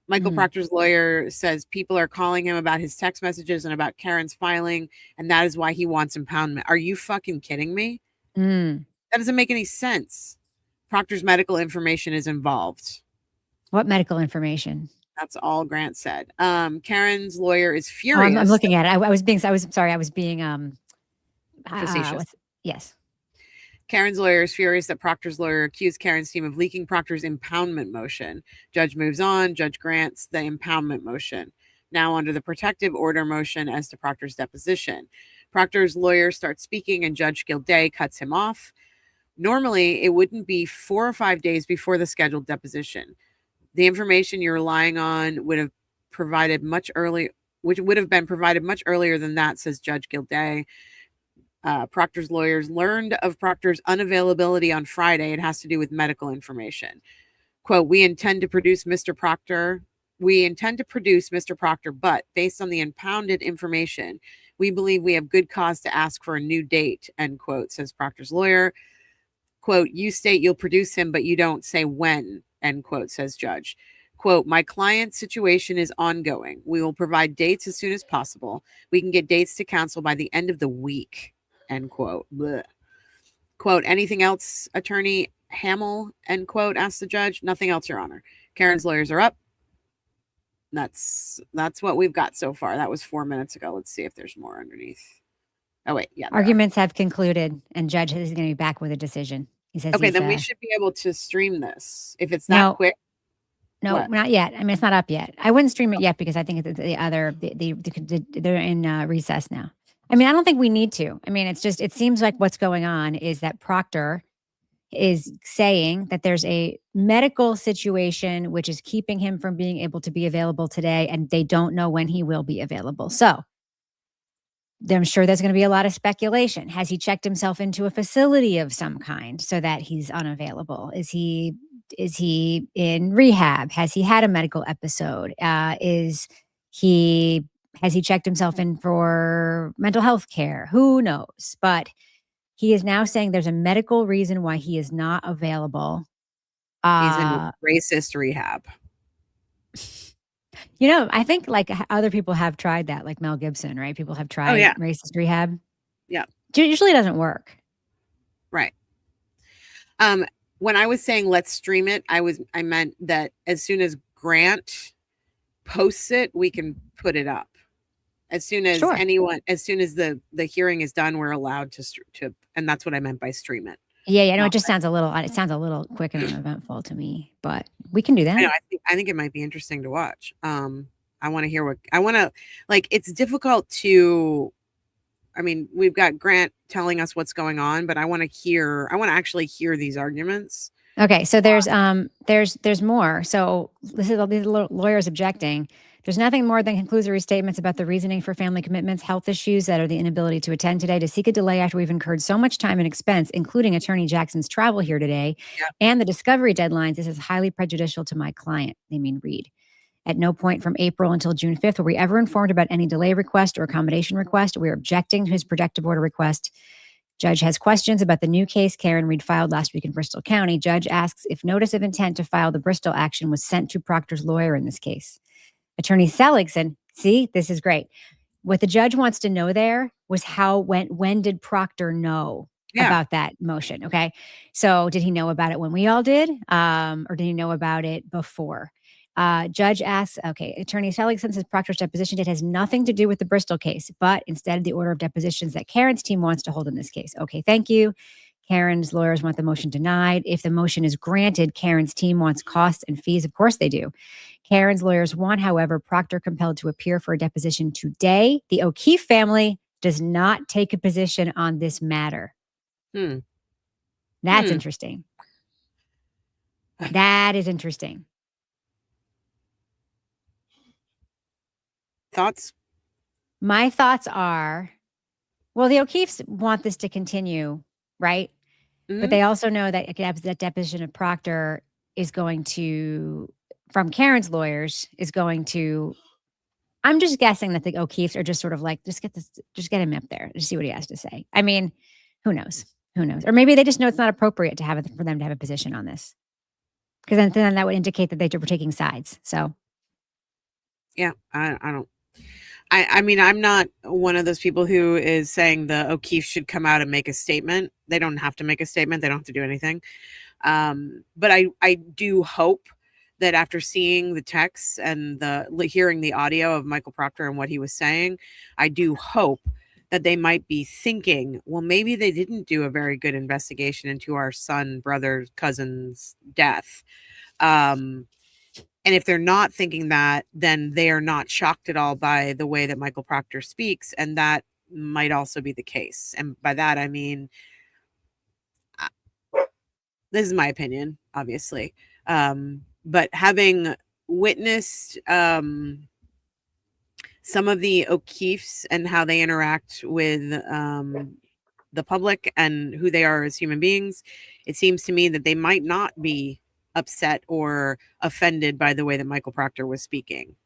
Michael Proctor's lawyer says people are calling him about his text messages and about Karen's filing, and that is why he wants impoundment. Are you fucking kidding me? That doesn't make any sense. Proctor's medical information is involved. What medical information? That's all Grant said. Karen's lawyer is furious. I'm looking at it. I was being facetious. Yes. Karen's lawyer is furious that Proctor's lawyer accused Karen's team of leaking Proctor's impoundment motion. Judge moves on. Judge grants the impoundment motion. Now under the protective order motion as to Proctor's deposition. Proctor's lawyer starts speaking and Judge Gildea cuts him off. Normally, it wouldn't be 4 or 5 days before the scheduled deposition. The information you're relying on would have provided much early, which would have been provided much earlier than that, says Judge Gildea. Proctor's lawyers learned of Proctor's unavailability on Friday. It has to do with medical information. Quote, we intend to produce Mr. Proctor, but based on the impounded information, we believe we have good cause to ask for a new date, end quote, says Proctor's lawyer. Quote, you state you'll produce him, but you don't say when, end quote, says Judge. Quote, my client's situation is ongoing. We will provide dates as soon as possible. We can get dates to counsel by the end of the week. End quote. Blech. Quote, anything else, Attorney Hamill, end quote, asked the judge. Nothing else, Your Honor. Karen's lawyers are up. That's what we've got so far. That was 4 minutes ago. Let's see if there's more underneath. Oh, wait. Yeah. Arguments have concluded, and judge is going to be back with a decision. He says, okay, then we should be able to stream this. If it's that quick. No, what? Not yet. I mean, it's not up yet. I wouldn't stream it yet because I think they're in recess now. I mean, I don't think we need to. I mean, it seems like what's going on is that Proctor is saying that there's a medical situation which is keeping him from being able to be available today, and they don't know when he will be available. So I'm sure there's going to be a lot of speculation. Has he checked himself into a facility of some kind so that he's unavailable? Is he in rehab? Has he had a medical episode? Has he checked himself in for mental health care? Who knows? But he is now saying there's a medical reason why he is not available. He's in racist rehab. You know, I think like other people have tried that, like Mel Gibson, right? People have tried racist rehab. Yeah. It usually doesn't work. Right. When I was saying let's stream it, I meant that as soon as Grant posts it, we can put it up. As soon as as soon as the hearing is done, we're allowed to, and that's what I meant by stream it. Yeah. No, it just sounds a little quick and uneventful to me, but we can do that. I think it might be interesting to watch. I want to hear it's difficult to, I mean, we've got Grant telling us what's going on, but I want to actually hear these arguments. Okay. So there's more. So this is all these lawyers objecting. There's nothing more than conclusory statements about the reasoning for family commitments, health issues that are the inability to attend today, to seek a delay after we've incurred so much time and expense, including Attorney Jackson's travel here today, and the discovery deadlines. This is highly prejudicial to my client. They mean Reed. At no point from April until June 5th were we ever informed about any delay request or accommodation request. We are objecting to his protective order request. Judge has questions about the new case Karen Reed filed last week in Bristol County. Judge asks if notice of intent to file the Bristol action was sent to Proctor's lawyer in this case. Attorney Seligson, see, this is great. What the judge wants to know there was when did Proctor know about that motion? Okay. So did he know about it when we all did? Or did he know about it before? Judge asks, okay, Attorney Seligson says Proctor's deposition date has nothing to do with the Bristol case, but instead the order of depositions that Karen's team wants to hold in this case. Okay, thank you. Karen's lawyers want the motion denied. If the motion is granted, Karen's team wants costs and fees. Of course they do. Karen's lawyers want, however, Proctor compelled to appear for a deposition today. The O'Keefe family does not take a position on this matter. That's interesting. That is interesting. Thoughts? My thoughts are, well, the O'Keefes want this to continue, right? But they also know that that deposition of Proctor is going to, from Karen's lawyers, is going to, I'm just guessing that the O'Keefes are just sort of like, just get him up there, just see what he has to say. I mean, who knows? Who knows? Or maybe they just know it's not appropriate to have it for them to have a position on this. Because then that would indicate that they were taking sides. So. Yeah, I mean, I'm not one of those people who is saying the O'Keefe should come out and make a statement. They don't have to make a statement. They don't have to do anything. But I do hope that after seeing the texts and hearing the audio of Michael Proctor and what he was saying, I do hope that they might be thinking, well, maybe they didn't do a very good investigation into our son, brother, cousin's death. And if they're not thinking that, then they are not shocked at all by the way that Michael Proctor speaks. And that might also be the case. And by that, I mean, this is my opinion, obviously. But having witnessed some of the O'Keefes and how they interact with the public and who they are as human beings, it seems to me that they might not be upset or offended by the way that Michael Proctor was speaking,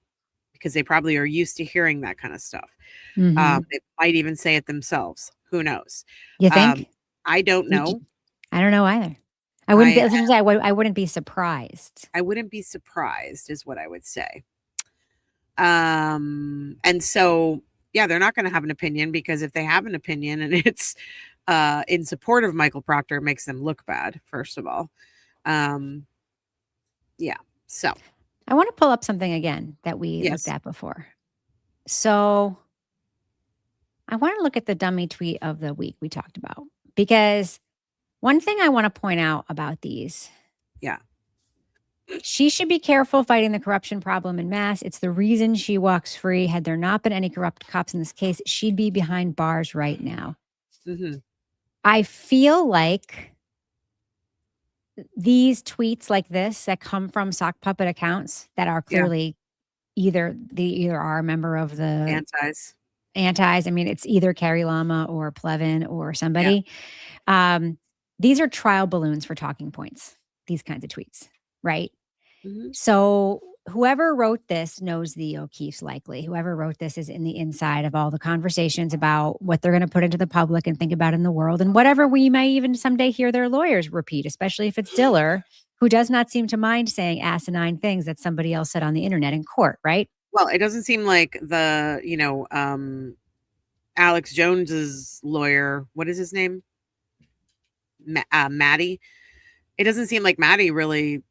because they probably are used to hearing that kind of stuff. They might even say it themselves. Who knows? You think? I don't know. I don't know either. I wouldn't be surprised. I wouldn't be surprised is what I would say. And so, yeah, they're not going to have an opinion, because if they have an opinion and it's in support of Michael Proctor, it makes them look bad, first of all. Yeah. So I want to pull up something again that we looked at before. So I want to look at the dummy tweet of the week we talked about, because one thing I want to point out about these. Yeah. She should be careful fighting the corruption problem in mass. It's the reason she walks free. Had there not been any corrupt cops in this case, she'd be behind bars right now. I feel like these tweets like this that come from sock puppet accounts that are clearly either are a member of the antis. I mean, it's either Carrie Lama or Plevin or somebody. These are trial balloons for talking points, these kinds of tweets, right? So whoever wrote this knows the O'Keefes likely. Whoever wrote this is in the inside of all the conversations about what they're going to put into the public and think about in the world, and whatever we may even someday hear their lawyers repeat, especially if it's Diller, who does not seem to mind saying asinine things that somebody else said on the internet in court, right? Well, it doesn't seem like the, Alex Jones's lawyer, what is his name? Maddie. It doesn't seem like Maddie really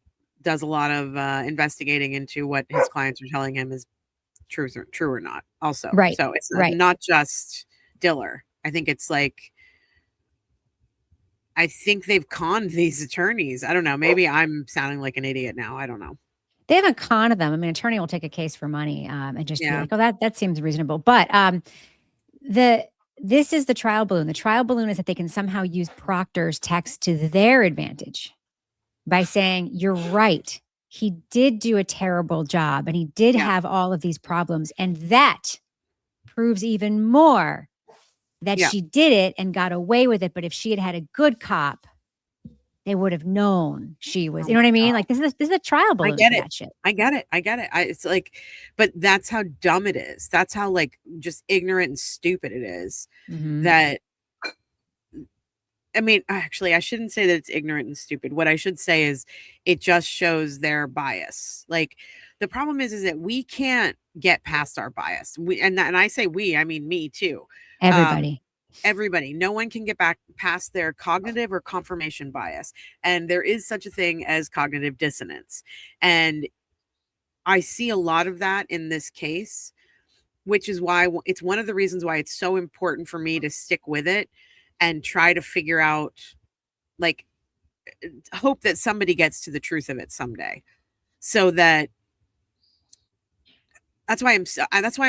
does a lot of investigating into what his clients are telling him is true or not also. Right. So it's not just Diller. I think it's like, I think they've conned these attorneys. I don't know. Maybe I'm sounding like an idiot now. I don't know. They haven't conned them. I mean, an attorney will take a case for money and just be like, oh, that seems reasonable. But this is the trial balloon. The trial balloon is that they can somehow use Proctor's text to their advantage by saying, you're right. He did do a terrible job and he did have all of these problems. And that proves even more that she did it and got away with it. But if she had had a good cop, they would have known she was, you know what I mean? Like this is a trial balloon for that shit. I get it. It's like, but that's how dumb it is. That's how like just ignorant and stupid it is. That, I mean, actually, I shouldn't say that it's ignorant and stupid. What I should say is it just shows their bias. Like the problem is that we can't get past our bias. And I say we, I mean me too. Everybody. No one can get back past their cognitive or confirmation bias. And there is such a thing as cognitive dissonance. And I see a lot of that in this case, which is why it's one of the reasons why it's so important for me to stick with it and try to figure out, like, hope that somebody gets to the truth of it someday. So that's why I'm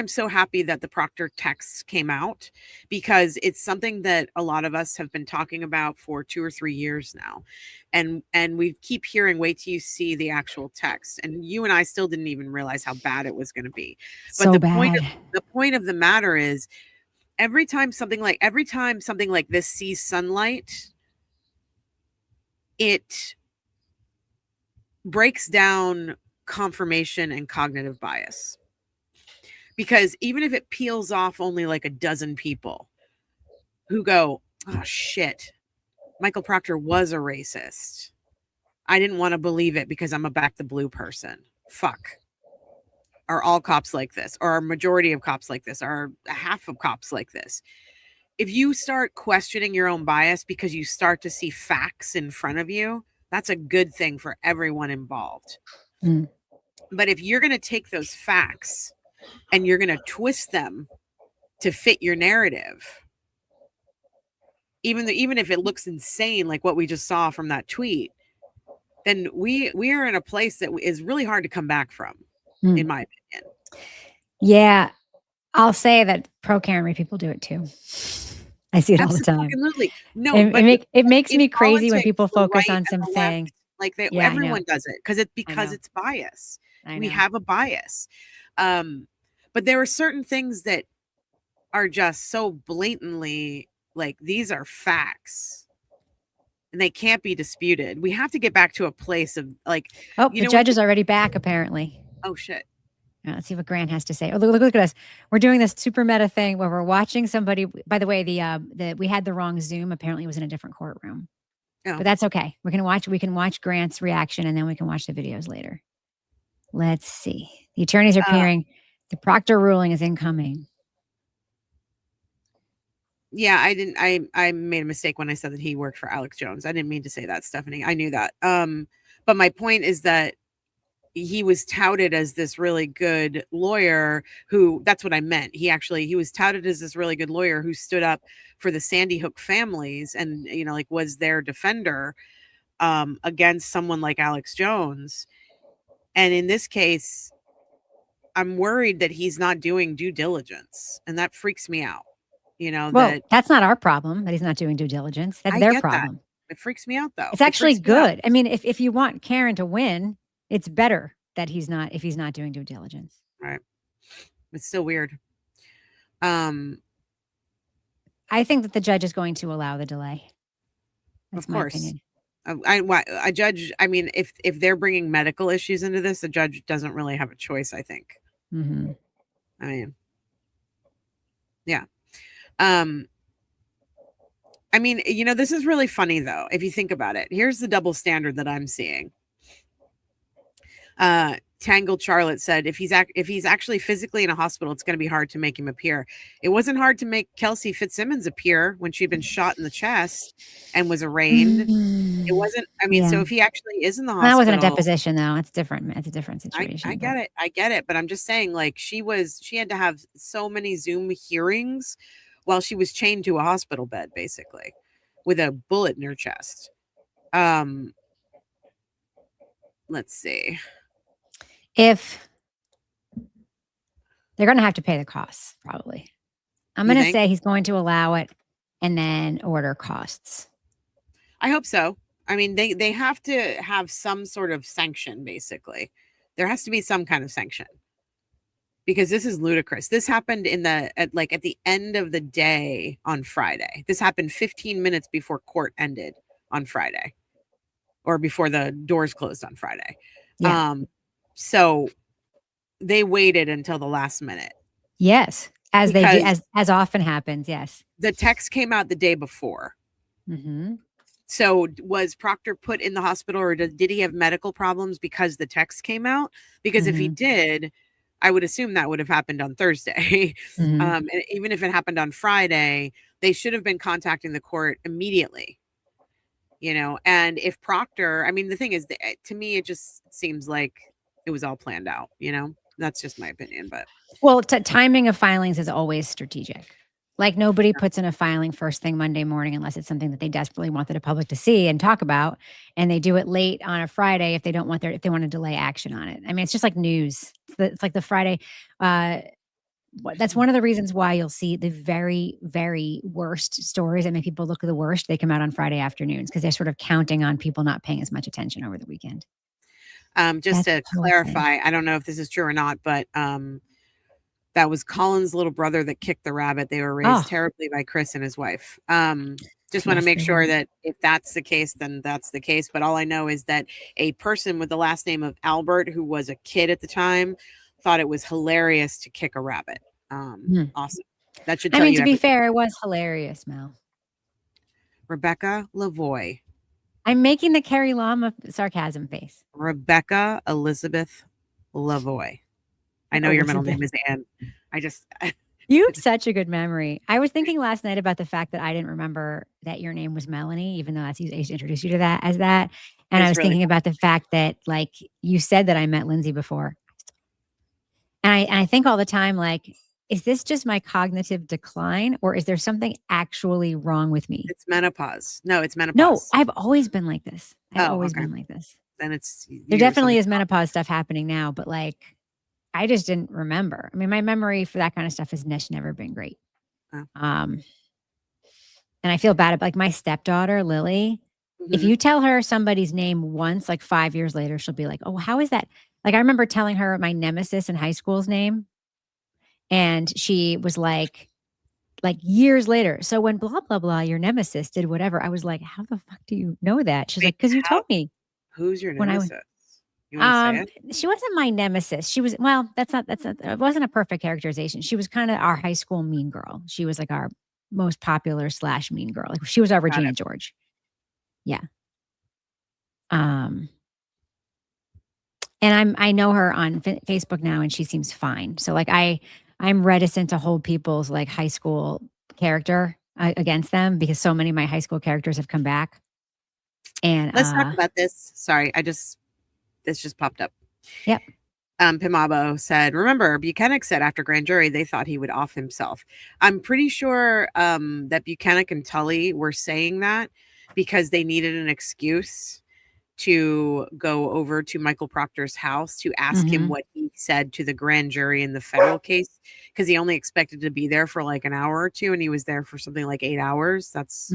so happy that the Proctor text came out, because it's something that a lot of us have been talking about for 2 or 3 years now. And we keep hearing, wait till you see the actual text. And you and I still didn't even realize how bad it was going to be. But the point of the matter is, every time something like this sees sunlight, it breaks down confirmation and cognitive bias. Because even if it peels off only like a dozen people who go, oh shit, Michael Proctor was a racist. I didn't want to believe it because I'm a back the blue person. Fuck. Are all cops like this? Or are a majority of cops like this? Or a half of cops like this? If you start questioning your own bias because you start to see facts in front of you, that's a good thing for everyone involved. But if you're going to take those facts and you're going to twist them to fit your narrative, even if it looks insane, like what we just saw from that tweet, then we are in a place that is really hard to come back from, in my opinion. Yeah, I'll say that pro-Karen people do it too. I see it all the time. Absolutely. No, it makes me crazy when people focus on something. Like everyone does it because it's bias. We have a bias. But there are certain things that are just so blatantly, like, these are facts and they can't be disputed. We have to get back to a place of like, the judge is already back, apparently. Oh shit. Now, let's see what Grant has to say. Oh, look at us. We're doing this super meta thing where we're watching somebody. By the way, we had the wrong Zoom. Apparently it was in a different courtroom. Oh. But that's okay. We can watch Grant's reaction, and then we can watch the videos later. Let's see. The attorneys are appearing. The Proctor ruling is incoming. Yeah, I made a mistake when I said that he worked for Alex Jones. I didn't mean to say that, Stephanie. I knew that. But my point is that he was touted as this really good lawyer that's what I meant. He was touted as this really good lawyer who stood up for the Sandy Hook families and, was their defender against someone like Alex Jones. And in this case, I'm worried that he's not doing due diligence, and that freaks me out. That's not our problem that he's not doing due diligence. That's their problem. It freaks me out, though. It's actually good. I mean, if you want Karen to win, it's better that if he's not doing due diligence. Right. It's still weird. I think that the judge is going to allow the delay. That's of course. My opinion. A judge, I mean, if they're bringing medical issues into this, the judge doesn't really have a choice, I think. Mm-hmm. I mean, yeah. I mean, this is really funny, though, if you think about it. Here's the double standard that I'm seeing. Tangled Charlotte said, if he's actually physically in a hospital, it's going to be hard to make him appear. It wasn't hard to make Kelsey Fitzsimmons appear when she'd been shot in the chest and was arraigned. It wasn't. I mean, so if he actually is in the hospital, that wasn't a deposition, though. It's different. It's a different situation. I get it. But I'm just saying, like, she had to have so many Zoom hearings while she was chained to a hospital bed, basically, with a bullet in her chest. Let's see. If they're going to have to pay the costs, probably. I'm going to say he's going to allow it and then order costs. I hope so. I mean, they have to have some sort of sanction, basically. There has to be some kind of sanction. Because this is ludicrous. This happened at the end of the day on Friday. This happened 15 minutes before court ended on Friday. or before the doors closed on Friday. Yeah. So they waited until the last minute. Yes. As they do, as often happens. Yes. The text came out the day before. Mm-hmm. So was Proctor put in the hospital, or did he have medical problems because the text came out? Because if he did, I would assume that would have happened on Thursday. And even if it happened on Friday, they should have been contacting the court immediately. And if Proctor, I mean, the thing is, to me, it just seems like it was all planned out, That's just my opinion, but. Well, timing of filings is always strategic. Like nobody puts in a filing first thing Monday morning unless it's something that they desperately want the public to see and talk about, and they do it late on a Friday if they want to delay action on it. I mean, it's just like news. It's like the Friday. That's one of the reasons why you'll see the very, very worst stories that make people look the worst. They come out on Friday afternoons because they're sort of counting on people not paying as much attention over the weekend. Just to clarify, I don't know if this is true or not, but that was Colin's little brother that kicked the rabbit. They were raised terribly by Chris and his wife. Just want to make sure that if that's the case, then that's the case. But all I know is that a person with the last name of Albert, who was a kid at the time, thought it was hilarious to kick a rabbit. Awesome. That should tell you. To be fair, it was hilarious, Mel. Rebecca Lavoie. I'm making the Carrie Lama sarcasm face. Rebecca Elizabeth Lavoie. I know your middle name is Anne. You have such a good memory. I was thinking last night about the fact that I didn't remember that your name was Melanie, even though I used to introduce you to that as that. And I was thinking about the fact that, like, you said that I met Lindsay before. And I think all the time, like, is this just my cognitive decline, or is there something actually wrong with me? It's menopause. No, it's menopause. No, I've always been like this. I've always been like this. Then there definitely is menopause stuff happening now, but like, I just didn't remember. I mean, my memory for that kind of stuff has never been great. And I feel bad about, like, my stepdaughter, Lily. If you tell her somebody's name once, like 5 years later, she'll be like, oh, how is that? Like, I remember telling her my nemesis in high school's name. And she was like years later. So when blah, blah, blah, your nemesis did whatever, I was like, how the fuck do you know that? She's like, because you told me. Who's your nemesis? You want to say it? She wasn't my nemesis. She was, well, it wasn't a perfect characterization. She was kind of our high school mean girl. She was like our most popular / mean girl. Like, she was our Regina George. Yeah. And I know her on Facebook now, and she seems fine. So like, I'm reticent to hold people's like high school character against them, because so many of my high school characters have come back. And let's talk about this. Sorry, this just popped up. Yep. Pimabo said, remember, Buchanan said after grand jury, they thought he would off himself. I'm pretty sure that Buchanan and Tully were saying that because they needed an excuse to go over to Michael Proctor's house to ask him what he said to the grand jury in the federal case, because he only expected to be there for like an hour or two, and he was there for something like 8 hours. That's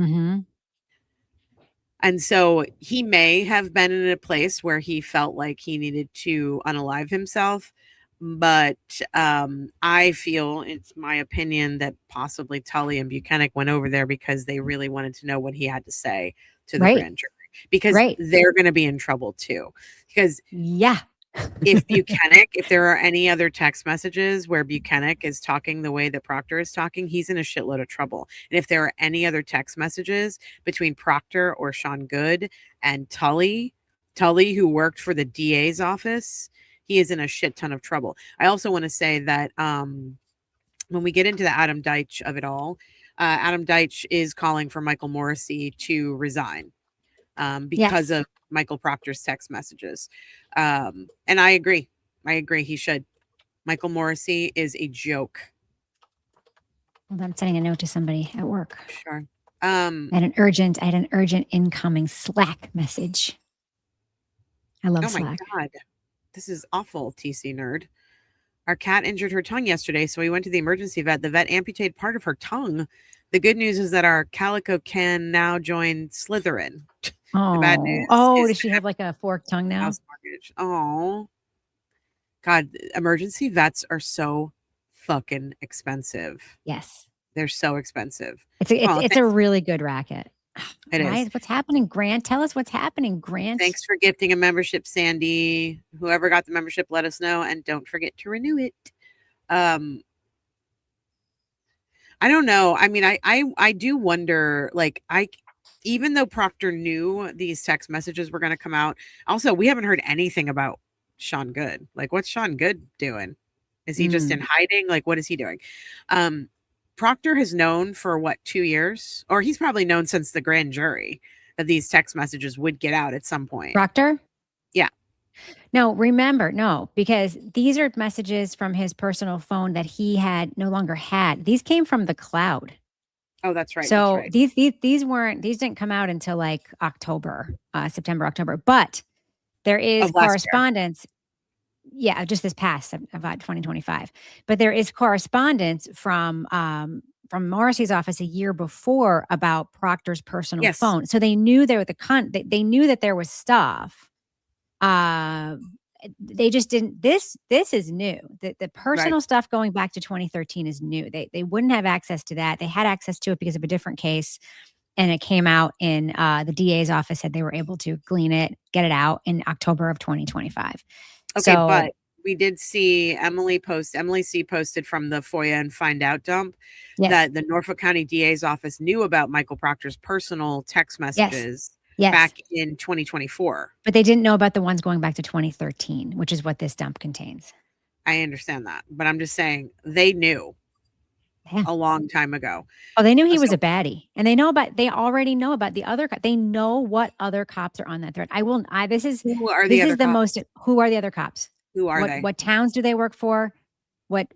and so he may have been in a place where he felt like he needed to unalive himself. But I feel, it's my opinion, that possibly Tully and Buchanan went over there because they really wanted to know what he had to say to the grand jury. Because they're going to be in trouble too. Because if there are any other text messages where Buchanan is talking the way that Proctor is talking, he's in a shitload of trouble. And if there are any other text messages between Proctor or Sean Good and Tully, who worked for the DA's office, he is in a shit ton of trouble. I also want to say that when we get into the Adam Deitch of it all, Adam Deitch is calling for Michael Morrissey to resign. Because of Michael Proctor's text messages. And I agree. He should. Michael Morrissey is a joke. Well, I'm sending a note to somebody at work. Sure. I had an urgent incoming Slack message. I love Slack. Oh my God. This is awful, TC nerd. Our cat injured her tongue yesterday, so we went to the emergency vet. The vet amputated part of her tongue. The good news is that our calico can now join Slytherin. The bad news. Oh, does she have like a forked tongue now? House mortgage. Oh, God. Emergency vets are so fucking expensive. Yes. They're so expensive. It's a really good racket. It is. What's happening, Grant? Tell us what's happening, Grant. Thanks for gifting a membership, Sandy. Whoever got the membership, let us know, and don't forget to renew it. I don't know. I mean, I do wonder, like, even though Proctor knew these text messages were going to come out, also, we haven't heard anything about Sean Good. Like, what's Sean Good doing? Is he just in hiding? Like, what is he doing? Proctor has known for 2 years, or he's probably known since the grand jury that these text messages would get out at some point. Proctor? Yeah. No, because these are messages from his personal phone that he no longer had. These came from the cloud. Oh, that's right. So that's right. these didn't come out until like September, October. But there is correspondence. Yeah, just this past about 2025. But there is correspondence from Morrissey's office a year before about Proctor's personal phone. So they knew there was they knew that there was stuff. They just didn't. This is new. The personal stuff going back to 2013 is new. They wouldn't have access to that. They had access to it because of a different case, and it came out in the DA's office. Said they were able to glean it, get it out in October of 2025. Okay, but we did see Emily C posted from the FOIA and Find Out dump that the Norfolk County DA's office knew about Michael Proctor's personal text messages. Yes. Back in 2024. But they didn't know about the ones going back to 2013, which is what this dump contains. I understand that. But I'm just saying they knew a long time ago. Oh, they knew he was a baddie. And they already know about the other they know what other cops are on that thread. Who are the other cops? Who are they? What towns do they work for? What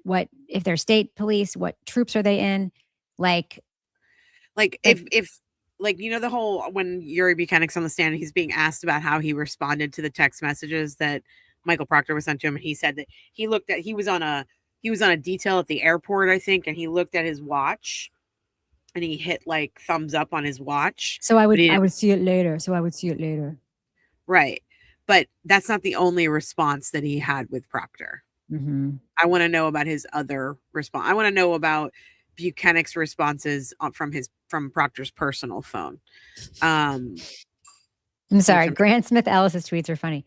if they're state police, what troops are they in? Like if you know, the whole, when Yuri Buchanan's on the stand, he's being asked about how he responded to the text messages that Michael Proctor was sent to him. And he said that he was on a detail at the airport, I think. And he looked at his watch and he hit like thumbs up on his watch. So I would see it later. Right. But that's not the only response that he had with Proctor. Mm-hmm. I want to know about his other response. I want to know about Buchanan's responses from Proctor's personal phone. I'm sorry. Grant Smith Ellis's tweets are funny.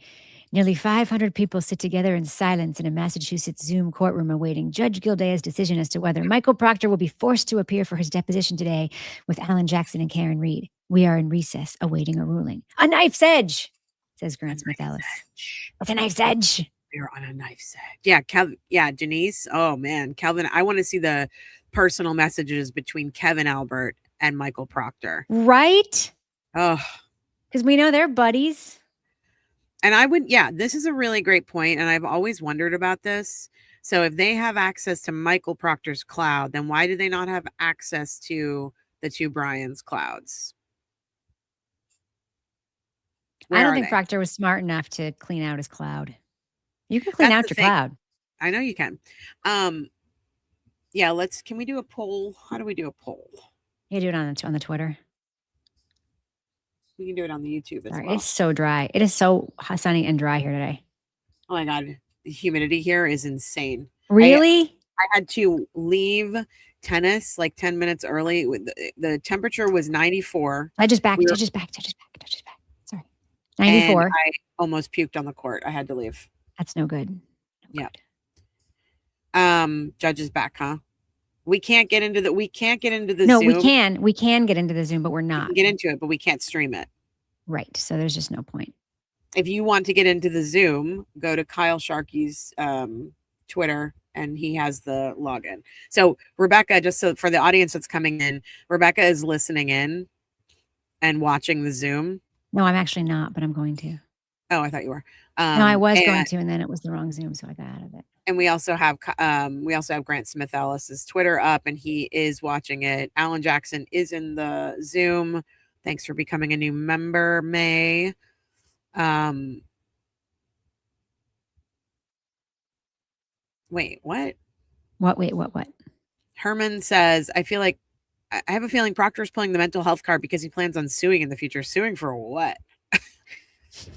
Nearly 500 people sit together in silence in a Massachusetts Zoom courtroom awaiting Judge Gildea's decision as to whether Michael Proctor will be forced to appear for his deposition today with Alan Jackson and Karen Reed. We are in recess awaiting a ruling. A knife's edge, says Grant Smith Ellis. What's a knife's edge? We're on a knife's edge. Yeah, Denise. Oh man, Kelvin. I want to see the personal messages between Kevin Albert and Michael Proctor. Right? Oh, because we know they're buddies. And this is a really great point, and I've always wondered about this. So if they have access to Michael Proctor's cloud, then why do they not have access to the two Brian's clouds? I don't think Proctor was smart enough to clean out his cloud. You can clean out your cloud. I know you can. Yeah, can we do a poll? How do we do a poll? You do it on the Twitter. We can do it on the YouTube as well. It's so dry. It is so sunny and dry here today. Oh my God. The humidity here is insane. Really? I had to leave tennis like 10 minutes early. The temperature was 94. I just backed. Sorry. 94. And I almost puked on the court. I had to leave. That's no good. Yeah. Judge is back, huh? We can't get into the Zoom. No, we can get into the Zoom, but we're not. We can get into it, but we can't stream it. Right. So there's just no point. If you want to get into the Zoom, go to Kyle Sharkey's Twitter and he has the login. So Rebecca, just so for the audience that's coming in, Rebecca is listening in and watching the Zoom. No, I'm actually not, but I'm going to. Oh, I thought you were. No, I was going to, and then it was the wrong Zoom, so I got out of it. And we also have Grant Smith Ellis's Twitter up, and he is watching it. Alan Jackson is in the Zoom. Thanks for becoming a new member, May. Wait, what? What? Wait, what? Herman says, I have a feeling Proctor's pulling the mental health card because he plans on suing in the future. Suing for what?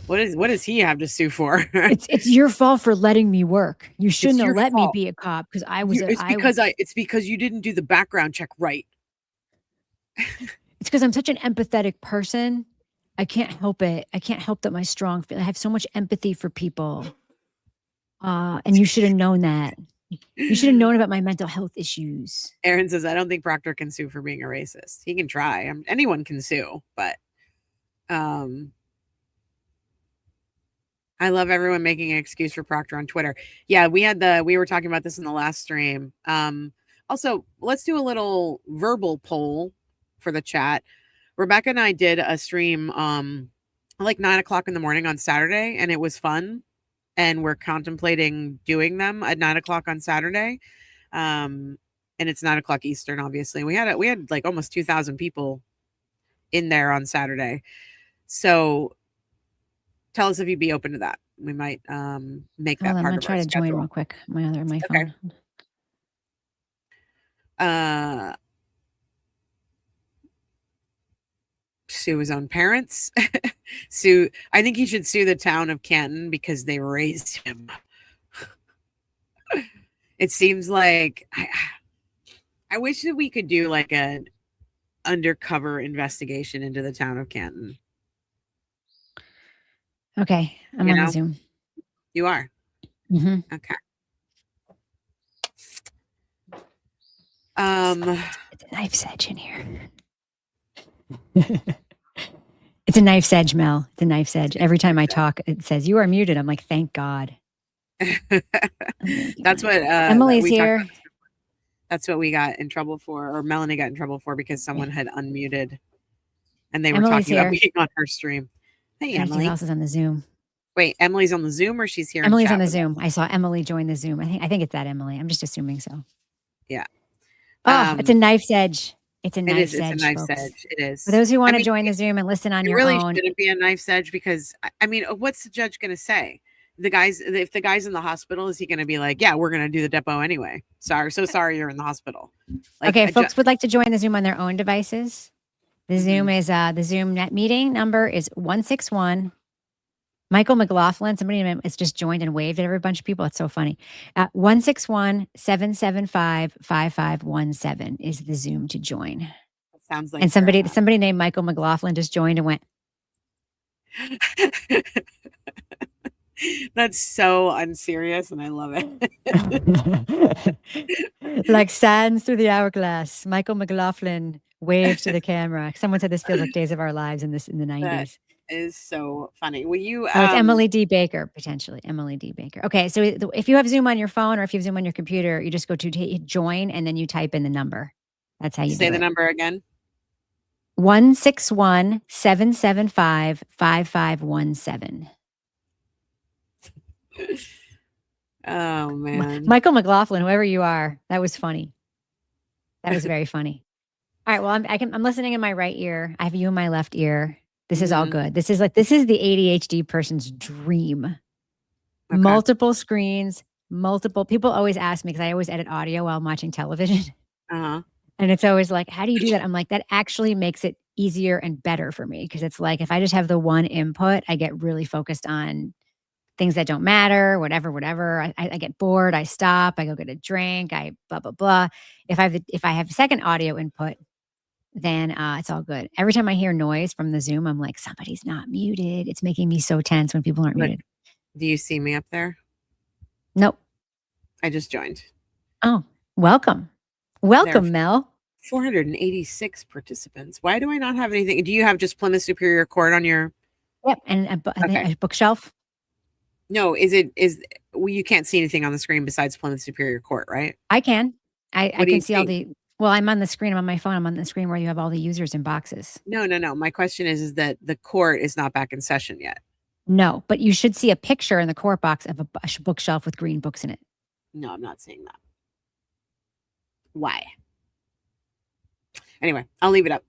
What does he have to sue for? It's your fault for letting me work. You shouldn't have let me be a cop because I was. It's because you didn't do the background check right. It's because I'm such an empathetic person. I can't help it. I can't help that my strong feel. I have so much empathy for people. And you should have known that. You should have known about my mental health issues. Aaron says, I don't think Proctor can sue for being a racist. He can try. Anyone can sue, but I love everyone making an excuse for Proctor on Twitter. Yeah, we were talking about this in the last stream. Also, let's do a little verbal poll for the chat. Rebecca and I did a stream like 9 o'clock in the morning on Saturday, and it was fun. And we're contemplating doing them at 9 o'clock on Saturday. And it's 9 o'clock Eastern, obviously. We had like almost 2,000 people in there on Saturday. So tell us if you'd be open to that. We might make that part of our schedule. I'm gonna try to join real quick. My phone. Okay. Sue his own parents. I think he should sue the town of Canton because they raised him. It seems like I wish that we could do like an undercover investigation into the town of Canton. Okay, I'm on Zoom. You are? Mm-hmm. Okay. It's a knife's edge in here. It's a knife's edge, Mel. It's a knife's edge. Every time I talk, it says, you are muted. I'm like, thank God. That's what Emily's here. That's what we got in trouble for, or Melanie got in trouble for, because someone had unmuted and they were talking about being on her stream. Hey, Emily. Who else is on the Zoom? Wait, Emily's on the Zoom, or she's here? Emily's on the Zoom. I saw Emily join the Zoom. I think it's that Emily. I'm just assuming so. Yeah. Oh, it's a knife's edge. It's a knife's edge. It's a knife's edge. It is. For those who want to join the Zoom and listen on your own. It really shouldn't be a knife's edge, because I mean, what's the judge going to say? If the guy's in the hospital, is he going to be like, yeah, we're going to do the depo anyway? Sorry you're in the hospital. Like, okay, folks would like to join the Zoom on their own devices. The Zoom is the Zoom net meeting number is 161. Michael McLaughlin, somebody has just joined and waved at every bunch of people. It's so funny. 161-775-5517 is the Zoom to join. That sounds like. And somebody named Michael McLaughlin just joined and went. That's so unserious, and I love it. Like sands through the hourglass. Michael McLaughlin waved to the camera. Someone said this feels like Days of Our Lives in the 90s. That is so funny. Will you? It's Emily D. Baker, potentially. Emily D. Baker. Okay, so if you have Zoom on your phone or if you have Zoom on your computer, you just go to join and then you type in the number. That's how you say the number again. 161-775-5517. Oh man, Michael McLaughlin, whoever you are, that was funny. That was very funny. All right, well, I'm listening in my right ear. I have you in my left ear. This is all good. This is the ADHD person's dream. Okay. Multiple screens, multiple people always ask me, because I always edit audio while I'm watching television. And it's always like, how do you do that? I'm like, that actually makes it easier and better for me, because it's like if I just have the one input, I get really focused on things that don't matter, whatever. I get bored. I stop. I go get a drink. I blah, blah, blah. If I have second audio input, then it's all good. Every time I hear noise from the Zoom, I'm like, somebody's not muted. It's making me so tense when people aren't muted. Do you see me up there? Nope. I just joined. Oh, welcome. Welcome, Mel. 486 participants. Why do I not have anything? Do you have just Plymouth Superior Court on your? Yep, and a bookshelf. No, you can't see anything on the screen besides Plymouth Superior Court, right? I can. I can see all the. Well, I'm on the screen. I'm on my phone. I'm on the screen where you have all the users and boxes. No. My question is that the court is not back in session yet. No, but you should see a picture in the court box of a bookshelf with green books in it. No, I'm not seeing that. Why? Anyway, I'll leave it up.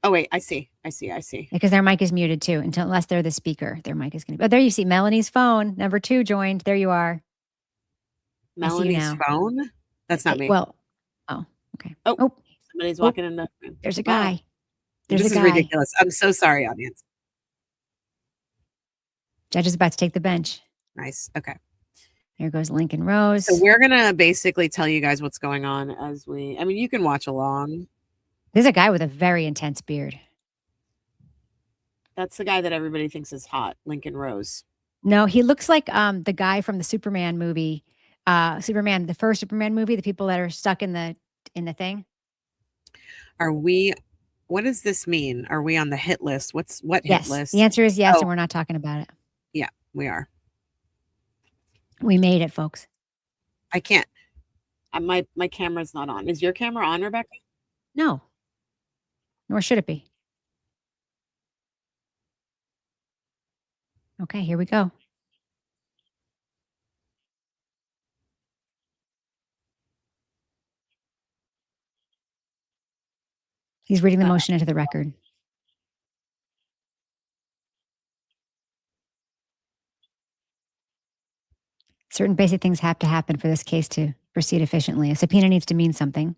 Oh, wait, I see. Because their mic is muted too, unless they're the speaker. Their mic is going to be. Oh, there you see Melanie's phone. Number 2 joined. There you are. Melanie's phone? That's not me. Well, oh, okay. Oh, somebody's walking in the room. There's a guy. This is ridiculous. I'm so sorry, audience. Judge is about to take the bench. Nice. Okay. There goes Lincoln Rose. So we're going to basically tell you guys what's going on you can watch along. There's a guy with a very intense beard. That's the guy that everybody thinks is hot, Lincoln Rose. No, he looks like the guy from the Superman movie. Superman, the first Superman movie, the people that are stuck in the thing. What does this mean? Are we on the hit list? What yes. hit list? The answer is yes, and we're not talking about it. Yeah, we are. We made it, folks. I can't. My camera's not on. Is your camera on, Rebecca? No. Nor should it be. Okay, here we go. He's reading the motion into the record. Certain basic things have to happen for this case to proceed efficiently. A subpoena needs to mean something.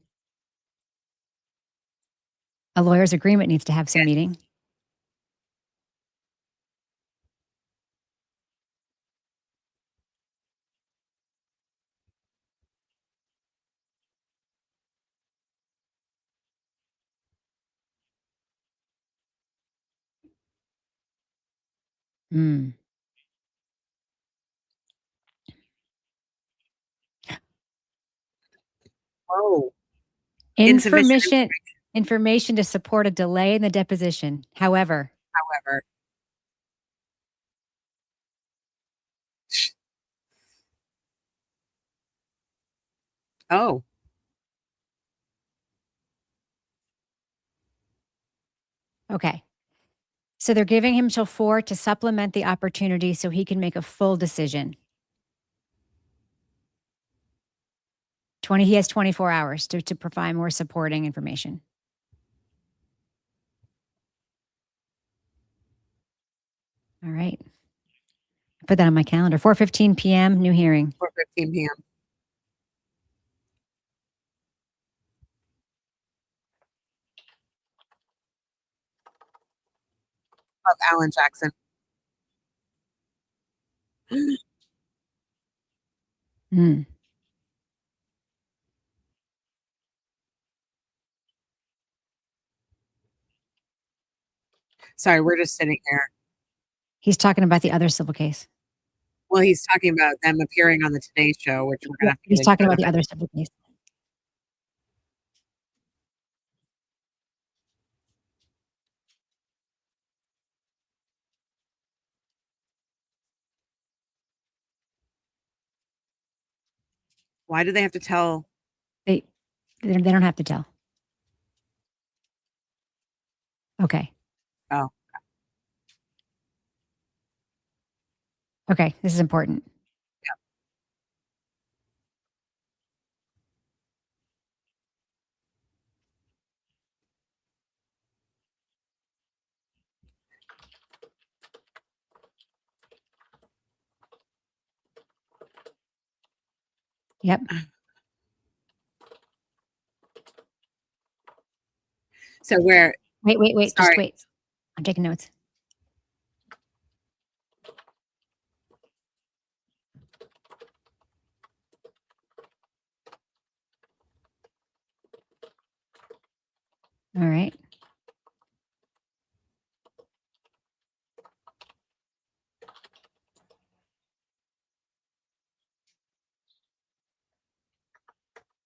A lawyer's agreement needs to have some meaning. Mm. Oh. Information to support a delay in the deposition. However. Oh. Okay. So they're giving him till 4 to supplement the opportunity so he can make a full decision. He has 24 hours to provide more supporting information. All right. Put that on my calendar. 4:15 p.m. New hearing. 4:15 p.m. Of Alan Jackson. Mm. Sorry, we're just sitting here. He's talking about the other civil case. Well, he's talking about them appearing on the Today Show, which we're going to have to He's talking about the other civil case. Why do they have to tell? They don't have to tell. Okay. Oh. Okay, this is important. Yep. So where? Wait. Sorry. Just wait. I'm taking notes. All right.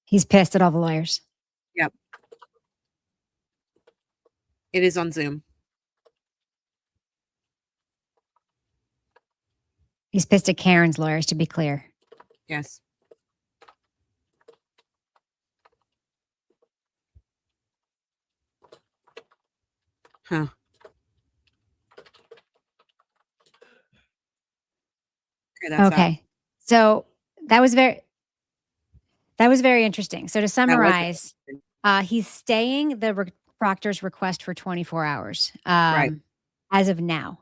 He's pissed at all the lawyers. Yep. It is on Zoom. He's pissed at Karen's lawyers, to be clear. Yes. Huh. Okay. So that was very interesting. So to summarize, he's staying the Proctor's request for 24 hours right. As of now.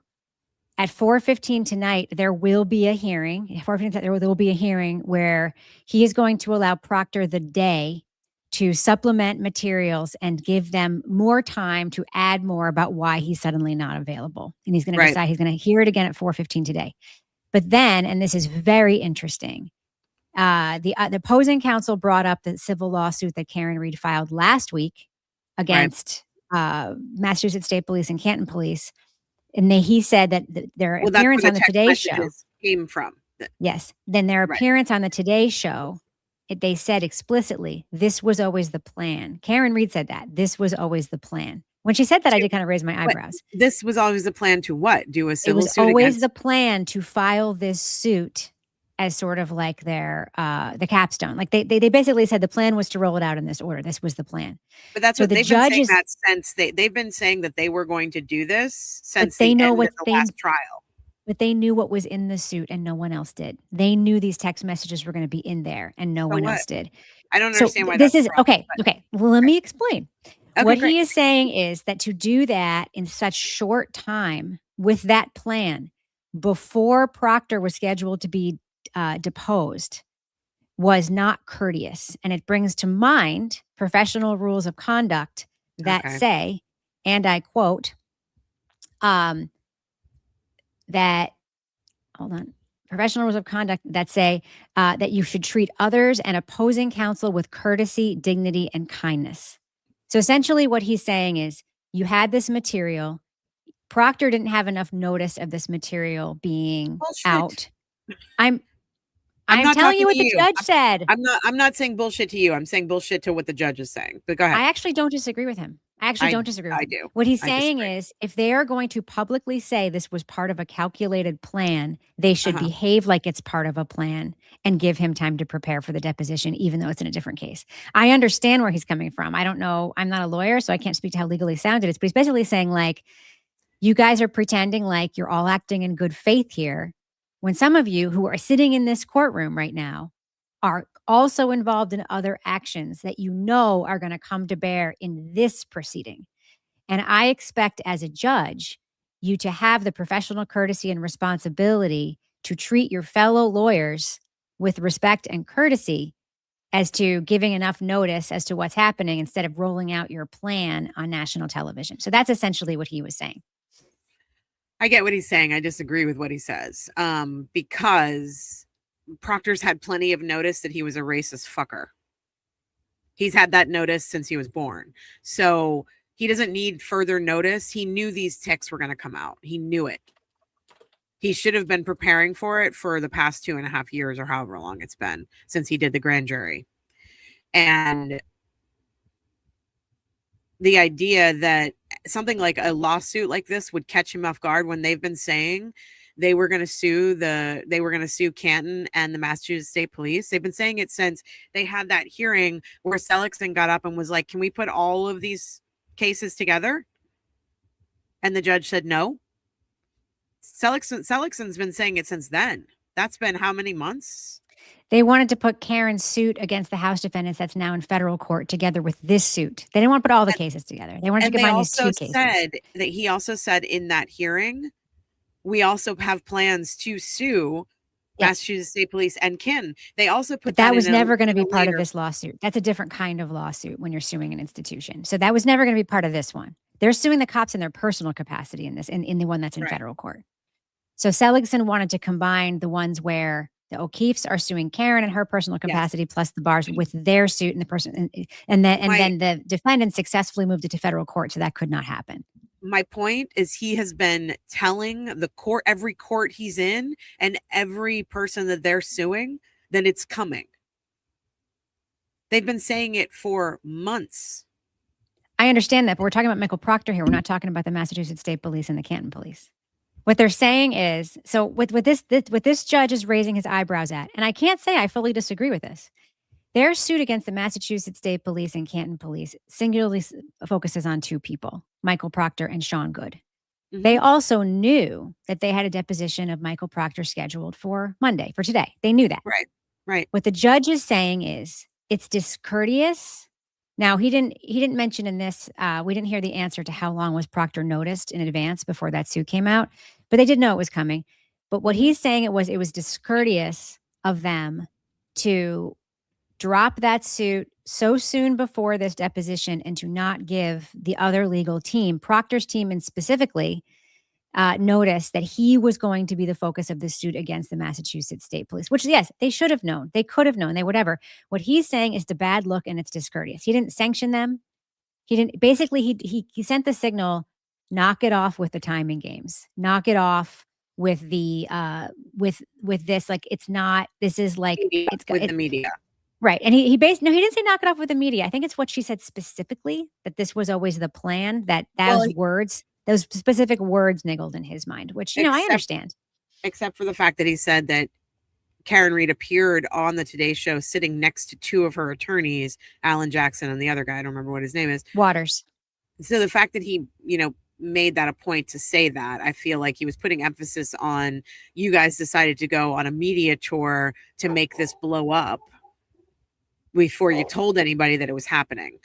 At 4:15 tonight, there will be a hearing. 4:15, there will be a hearing where he is going to allow Proctor the day to supplement materials and give them more time to add more about why he's suddenly not available. And he's going to decide, he's going to hear it again at 4:15 today. But then, and this is very interesting, the opposing counsel brought up the civil lawsuit that Karen Reed filed last week against Massachusetts State Police and Canton Police. And he said that their appearance on the Today Show came from. Yes. Then their appearance on the Today Show, they said explicitly, this was always the plan. Karen Reed said that. This was always the plan. When she said that, I did kind of raise my eyebrows. This was always the plan to what? Do a civil suit? It was always the plan to file this suit as sort of like their the capstone. Like they basically said the plan was to roll it out in this order. This was the plan. But that's what they've been saying that since they've been saying that they were going to do this since the end of the last trial. But they knew what was in the suit and no one else did. They knew these text messages were going to be in there and no one else did. I don't understand why this is okay. Okay. Well, let me explain. What he is saying is that to do that in such short time with that plan before Proctor was scheduled to be deposed was not courteous. And it brings to mind professional rules of conduct that say, and I quote, professional rules of conduct that say that you should treat others and opposing counsel with courtesy, dignity, and kindness. So essentially what he's saying is you had this material. Proctor didn't have enough notice of this material being out. I'm telling you what the judge said. I'm not saying bullshit to you. I'm saying bullshit to what the judge is saying. But go ahead. I actually don't disagree with him. I do. What he's saying is if they are going to publicly say this was part of a calculated plan, they should behave like it's part of a plan and give him time to prepare for the deposition, even though it's in a different case. I understand where he's coming from. I don't know. I'm not a lawyer, so I can't speak to how legally sound it is. But he's basically saying, like, you guys are pretending like you're all acting in good faith here when some of you who are sitting in this courtroom right now are also involved in other actions that you know are going to come to bear in this proceeding. And I expect as a judge, you to have the professional courtesy and responsibility to treat your fellow lawyers with respect and courtesy as to giving enough notice as to what's happening instead of rolling out your plan on national television. So that's essentially what he was saying. I get what he's saying. I disagree with what he says because Proctor's had plenty of notice that he was a racist fucker. He's had that notice since he was born. So he doesn't need further notice. He knew these texts were going to come out. He knew it. He should have been preparing for it for the past 2.5 years or however long it's been since he did the grand jury. And the idea that something like a lawsuit like this would catch him off guard when they've been saying they were going to sue Canton and the Massachusetts State Police. They've been saying it since they had that hearing where Seligson got up and was like, can we put all of these cases together? And the judge said no. Seligson's been saying it since then. That's been how many months? They wanted to put Karen's suit against the House defendants that's now in federal court together with this suit. They didn't want to put all the cases together. They wanted to combine these two cases. He also said in that hearing, we also have plans to sue Massachusetts State Police and Kin. They also put that was never going to be part of this lawsuit. That's a different kind of lawsuit when you're suing an institution. So that was never going to be part of this one. They're suing the cops in their personal capacity in this, in the one that's in federal court. So Seligson wanted to combine the ones where the O'Keefes are suing Karen in her personal capacity, plus the bars with their suit and the person, and then the defendant successfully moved it to federal court, so that could not happen. My point is he has been telling the court, every court he's in, and every person that they're suing, that it's coming. They've been saying it for months. I understand that, but we're talking about Michael Proctor here. We're not talking about the Massachusetts State Police and the Canton Police. What they're saying is, so what this judge is raising his eyebrows at, and I can't say I fully disagree with this. Their suit against the Massachusetts State Police and Canton Police singularly focuses on two people, Michael Proctor and Sean Good. Mm-hmm. They also knew that they had a deposition of Michael Proctor scheduled for Monday, for today. They knew that. Right. What the judge is saying is it's discourteous. Now, he didn't mention in this, we didn't hear the answer to how long was Proctor noticed in advance before that suit came out, but they did know it was coming. But what he's saying it was discourteous of them to drop that suit so soon before this deposition and to not give the other legal team, Proctor's team and specifically, notice that he was going to be the focus of this suit against the Massachusetts State Police, which, yes, they should have known. They could have known. They whatever. What he's saying is the bad look and it's discourteous. He didn't sanction them. He didn't. Basically, he sent the signal, knock it off with the timing games. Knock it off with the with this. Like, it's not. This is like Media, it's with the media. Right. And he didn't say knock it off with the media. I think it's what she said specifically, that this was always the plan, that those specific words niggled in his mind, which, I understand. Except for the fact that he said that Karen Reed appeared on the Today Show sitting next to two of her attorneys, Alan Jackson and the other guy, I don't remember what his name is. Waters. So the fact that he, made that a point to say that, I feel like he was putting emphasis on, you guys decided to go on a media tour to make this blow up before you told anybody that it was happening.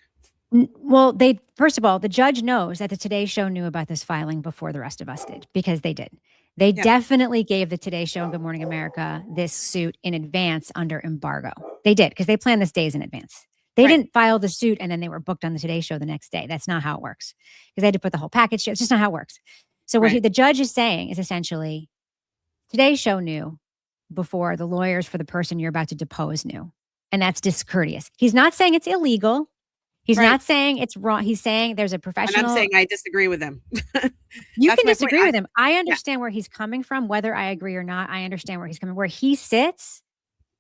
Well, first of all, the judge knows that the Today Show knew about this filing before the rest of us did, because they did. They definitely gave the Today Show and Good Morning America this suit in advance under embargo. They did, because they planned this days in advance. They didn't file the suit and then they were booked on the Today Show the next day. That's not how it works, because they had to put the whole package. It's just not how it works. So what the judge is saying is essentially, Today Show knew before the lawyers for the person you're about to depose knew. And that's discourteous. He's not saying it's illegal. He's not saying it's wrong. He's saying there's a professional. And I'm saying I disagree with him. You can disagree with him. I understand where he's coming from, whether I agree or not. I understand where he's coming. Where he sits,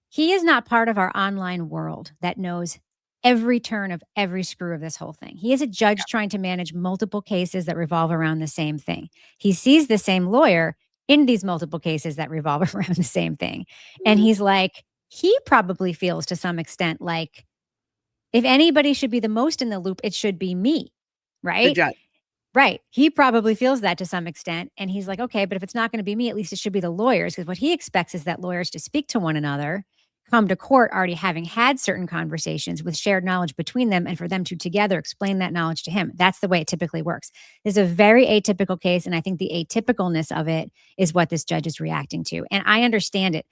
he is not part of our online world that knows every turn of every screw of this whole thing. He is a judge trying to manage multiple cases that revolve around the same thing. He sees the same lawyer in these multiple cases that revolve around the same thing. And he's like, he probably feels to some extent like, if anybody should be the most in the loop, it should be me, right? The judge. Right. He probably feels that to some extent. And he's like, okay, but if it's not going to be me, at least it should be the lawyers. Because what he expects is that lawyers to speak to one another, come to court already having had certain conversations with shared knowledge between them, and for them to together explain that knowledge to him. That's the way it typically works. This is a very atypical case. And I think the atypicalness of it is what this judge is reacting to. And I understand it.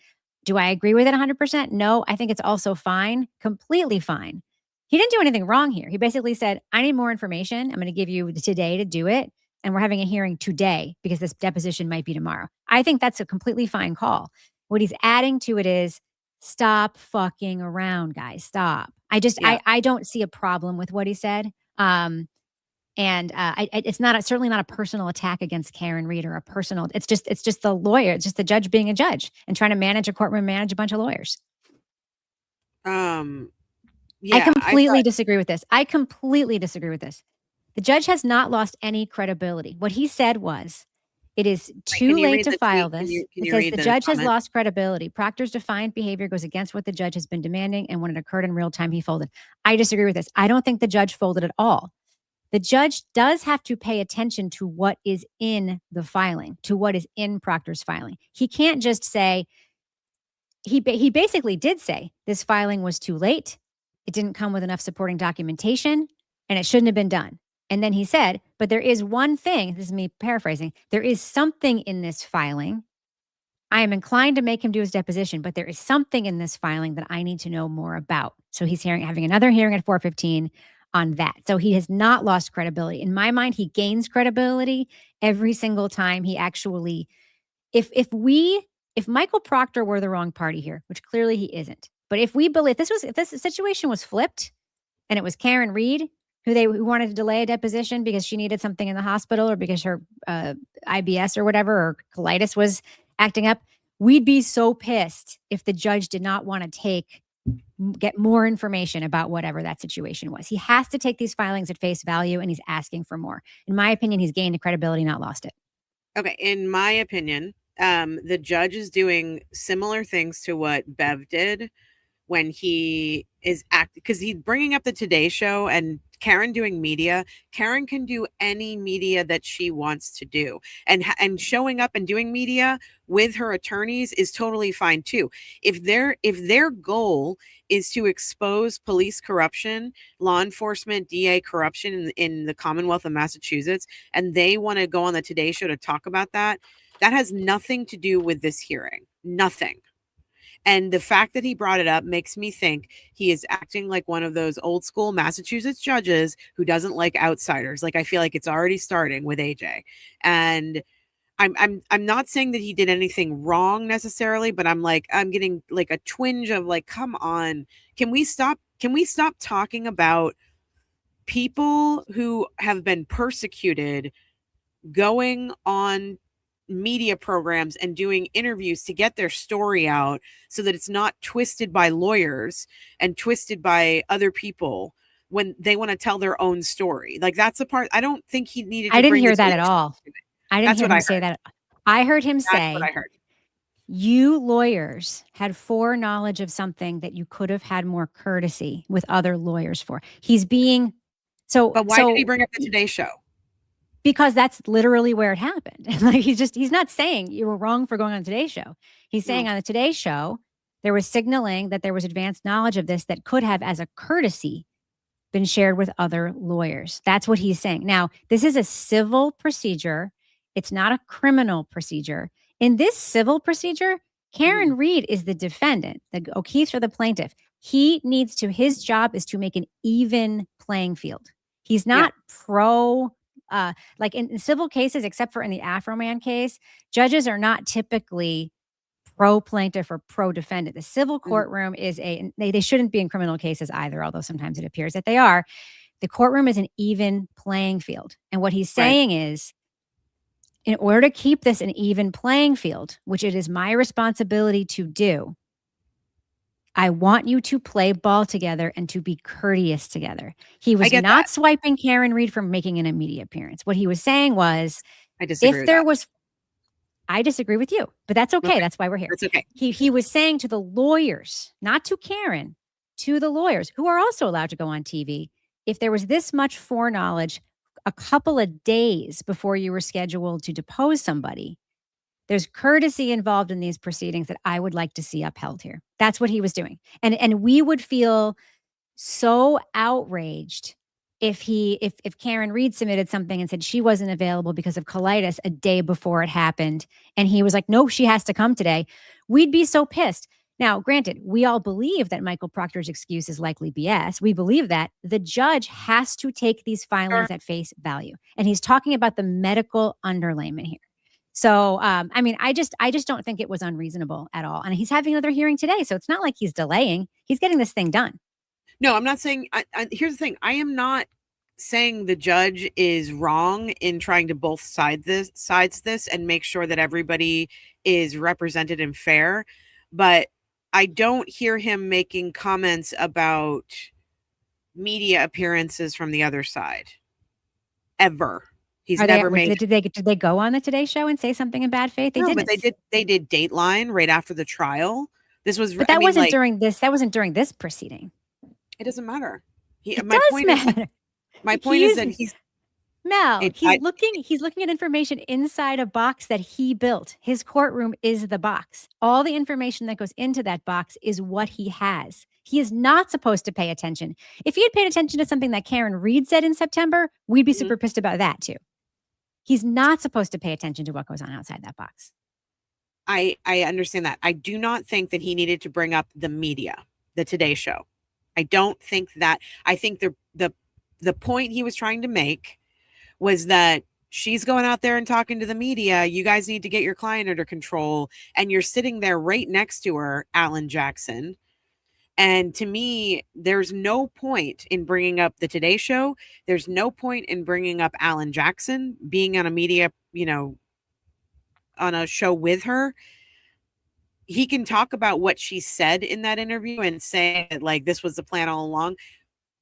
Do I agree with it 100%? No, I think it's also fine, completely fine. He didn't do anything wrong here. He basically said, I need more information. I'm going to give you today to do it. And we're having a hearing today because this deposition might be tomorrow. I think that's a completely fine call. What he's adding to it is, stop fucking around, guys. Stop. I don't see a problem with what he said. It's certainly not a personal attack against Karen Reed or it's just the lawyer. It's just the judge being a judge and trying to manage a courtroom, manage a bunch of lawyers. I completely disagree with this. The judge has not lost any credibility. What he said was, it is too late to file this. It says the judge has lost credibility. Proctor's defiant behavior goes against what the judge has been demanding, and when it occurred in real time, he folded. I disagree with this. I don't think the judge folded at all. The judge does have to pay attention to what is in the filing, to what is in Proctor's filing. He can't just say, he basically did say this filing was too late. It didn't come with enough supporting documentation, and it shouldn't have been done. And then he said, but there is one thing, this is me paraphrasing, there is something in this filing. I am inclined to make him do his deposition, but there is something in this filing that I need to know more about. So he's having another hearing at 4:15 on that. So he has not lost credibility. In my mind, he gains credibility every single time he actually, if Michael Proctor were the wrong party here, which clearly he isn't, but if this situation was flipped and it was Karen Reed who wanted to delay a deposition because she needed something in the hospital or because her IBS or whatever, or colitis was acting up, we'd be so pissed if the judge did not want to get more information about whatever that situation was. He has to take these filings at face value, and he's asking for more. In my opinion, he's gained credibility, not lost it. Okay. In my opinion, the judge is doing similar things to what Bev did when he is acting, because he's bringing up the Today Show and Karen doing media. Karen can do any media that she wants to do, and showing up and doing media with her attorneys is totally fine too. If their goal is to expose police corruption, law enforcement, DA corruption in the Commonwealth of Massachusetts, and they want to go on the Today Show to talk about that, that has nothing to do with this hearing. Nothing. And the fact that he brought it up makes me think he is acting like one of those old school Massachusetts judges who doesn't like outsiders. Like, I feel like it's already starting with AJ. And I'm not saying that he did anything wrong necessarily, but I'm getting like a twinge of like, come on, can we stop talking about people who have been persecuted going on media programs and doing interviews to get their story out so that it's not twisted by lawyers and twisted by other people when they want to tell their own story. Like, that's the part I don't think he needed to I didn't bring hear the that Today at Show all. into it. I didn't That's hear what him I say heard. that. I heard him That's say, what I heard. You lawyers had foreknowledge of something that you could have had more courtesy with other lawyers for. He's being But why did he bring up the Today Show? Because that's literally where it happened. Like, he's not saying you were wrong for going on Today's Show. He's saying on the Today Show, there was signaling that there was advanced knowledge of this that could have, as a courtesy, been shared with other lawyers. That's what he's saying. Now, this is a civil procedure. It's not a criminal procedure. In this civil procedure, Karen Reed is the defendant. The O'Keefes are the plaintiff. His job is to make an even playing field. He's not like in civil cases, except for in the Afro Man case, judges are not typically pro-plaintiff or pro-defendant. The civil courtroom is they shouldn't be in criminal cases either, although sometimes it appears that they are. The courtroom is an even playing field. And what he's saying is, in order to keep this an even playing field, which it is my responsibility to do, I want you to play ball together and to be courteous together. He was not swiping Karen Reed from making an immediate appearance. What he was saying was, I disagree with you, but that's okay. That's why we're here. That's okay. He was saying to the lawyers, not to Karen, to the lawyers who are also allowed to go on TV, if there was this much foreknowledge a couple of days before you were scheduled to depose somebody, there's courtesy involved in these proceedings that I would like to see upheld here. That's what he was doing. And we would feel so outraged if Karen Reed submitted something and said she wasn't available because of colitis a day before it happened, and he was like, no, she has to come today. We'd be so pissed. Now, granted, we all believe that Michael Proctor's excuse is likely BS. We believe that. The judge has to take these filings at face value. And he's talking about the medical underlayment here. So, I mean, I just don't think it was unreasonable at all. And he's having another hearing today. So it's not like he's delaying. He's getting this thing done. No, I'm not saying, here's the thing. I am not saying the judge is wrong in trying to both sides this and make sure that everybody is represented and fair. But I don't hear him making comments about media appearances from the other side. Ever. He's never made. Did they go on the Today Show and say something in bad faith? No, but they did Dateline right after the trial. But that wasn't during this. That wasn't during this proceeding. It doesn't matter. My point is that he's looking at information inside a box that he built. His courtroom is the box. All the information that goes into that box is what he has. He is not supposed to pay attention. If he had paid attention to something that Karen Reed said in September, we'd be super pissed about that too. He's not supposed to pay attention to what goes on outside that box. I understand that. I do not think that he needed to bring up the media, the Today Show. I don't think that. I think the point he was trying to make was that she's going out there and talking to the media. You guys need to get your client under control. And you're sitting there right next to her, Alan Jackson. And to me, there's no point in bringing up the Today Show. There's no point in bringing up Alan Jackson being on a media, on a show with her. He can talk about what she said in that interview and say that, like, this was the plan all along.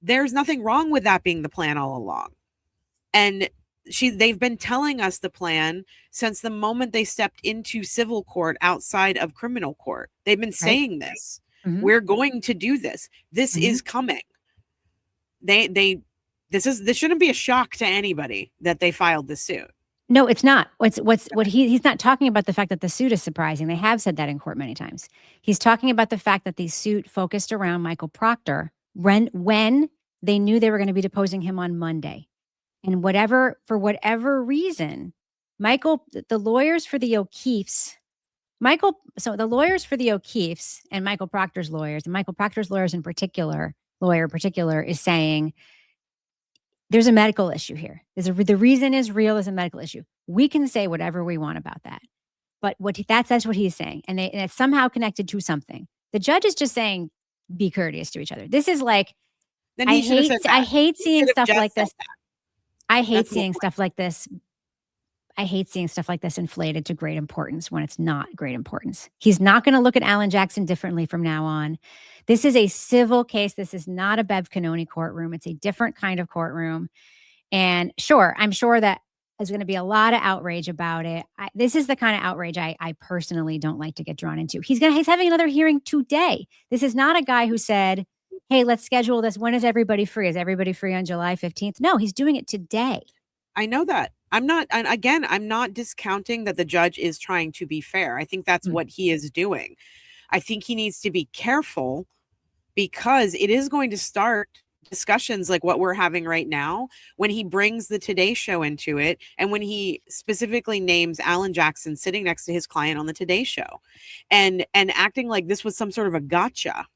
There's nothing wrong with that being the plan all along. And they've been telling us the plan since the moment they stepped into civil court outside of criminal court. They've been saying this. Mm-hmm. We're going to do this. This is coming. This shouldn't be a shock to anybody that they filed this suit. No, it's not. He's not talking about the fact that the suit is surprising. They have said that in court many times. He's talking about the fact that the suit focused around Michael Proctor when they knew they were going to be deposing him on Monday. And for whatever reason, the lawyers for the O'Keefes and Michael Proctor's lawyers, and Michael Proctor's lawyers in particular, is saying, there's a medical issue here. The reason is real as a medical issue. We can say whatever we want about that. But that's what he's saying. And it's somehow connected to something. The judge is just saying, be courteous to each other. This is like Then he should have said that. I hate seeing stuff like this. I hate That's seeing stuff like this. I hate seeing stuff like this inflated to great importance when it's not great importance. He's not going to look at Alan Jackson differently from now on. This is a civil case. This is not a Bev Canoni courtroom. It's a different kind of courtroom. And sure, I'm sure that there's going to be a lot of outrage about it. This is the kind of outrage I personally don't like to get drawn into. He's having another hearing today. This is not a guy who said, hey, let's schedule this. When is everybody free? Is everybody free on July 15th? No, he's doing it today. I know that. I'm not discounting that the judge is trying to be fair. I think that's what he is doing. I think he needs to be careful because it is going to start discussions like what we're having right now when he brings the Today Show into it and when he specifically names Alan Jackson sitting next to his client on the Today Show and acting like this was some sort of a gotcha.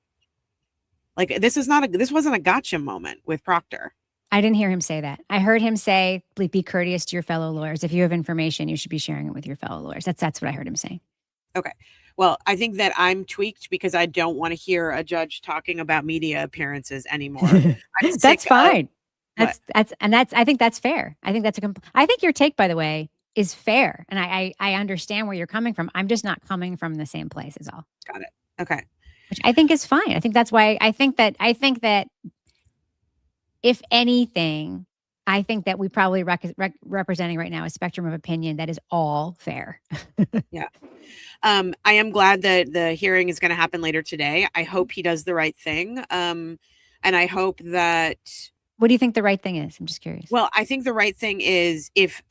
Like this wasn't a gotcha moment with Proctor. I didn't hear him say that. I heard him say, be courteous to your fellow lawyers. If you have information, you should be sharing it with your fellow lawyers. That's what I heard him say. Okay. Well, I think that I'm tweaked because I don't want to hear a judge talking about media appearances anymore. That's fine. I think that's fair. I think I think your take, by the way, is fair. And I understand where you're coming from. I'm just not coming from the same place is all. Got it. Okay. Which I think is fine. I think that's why I think that if anything, I think that we probably representing right now a spectrum of opinion that is all fair. Yeah. I am glad that the hearing is going to happen later today. I hope he does the right thing. And I hope that... What do you think the right thing is? I'm just curious. Well, I think the right thing is if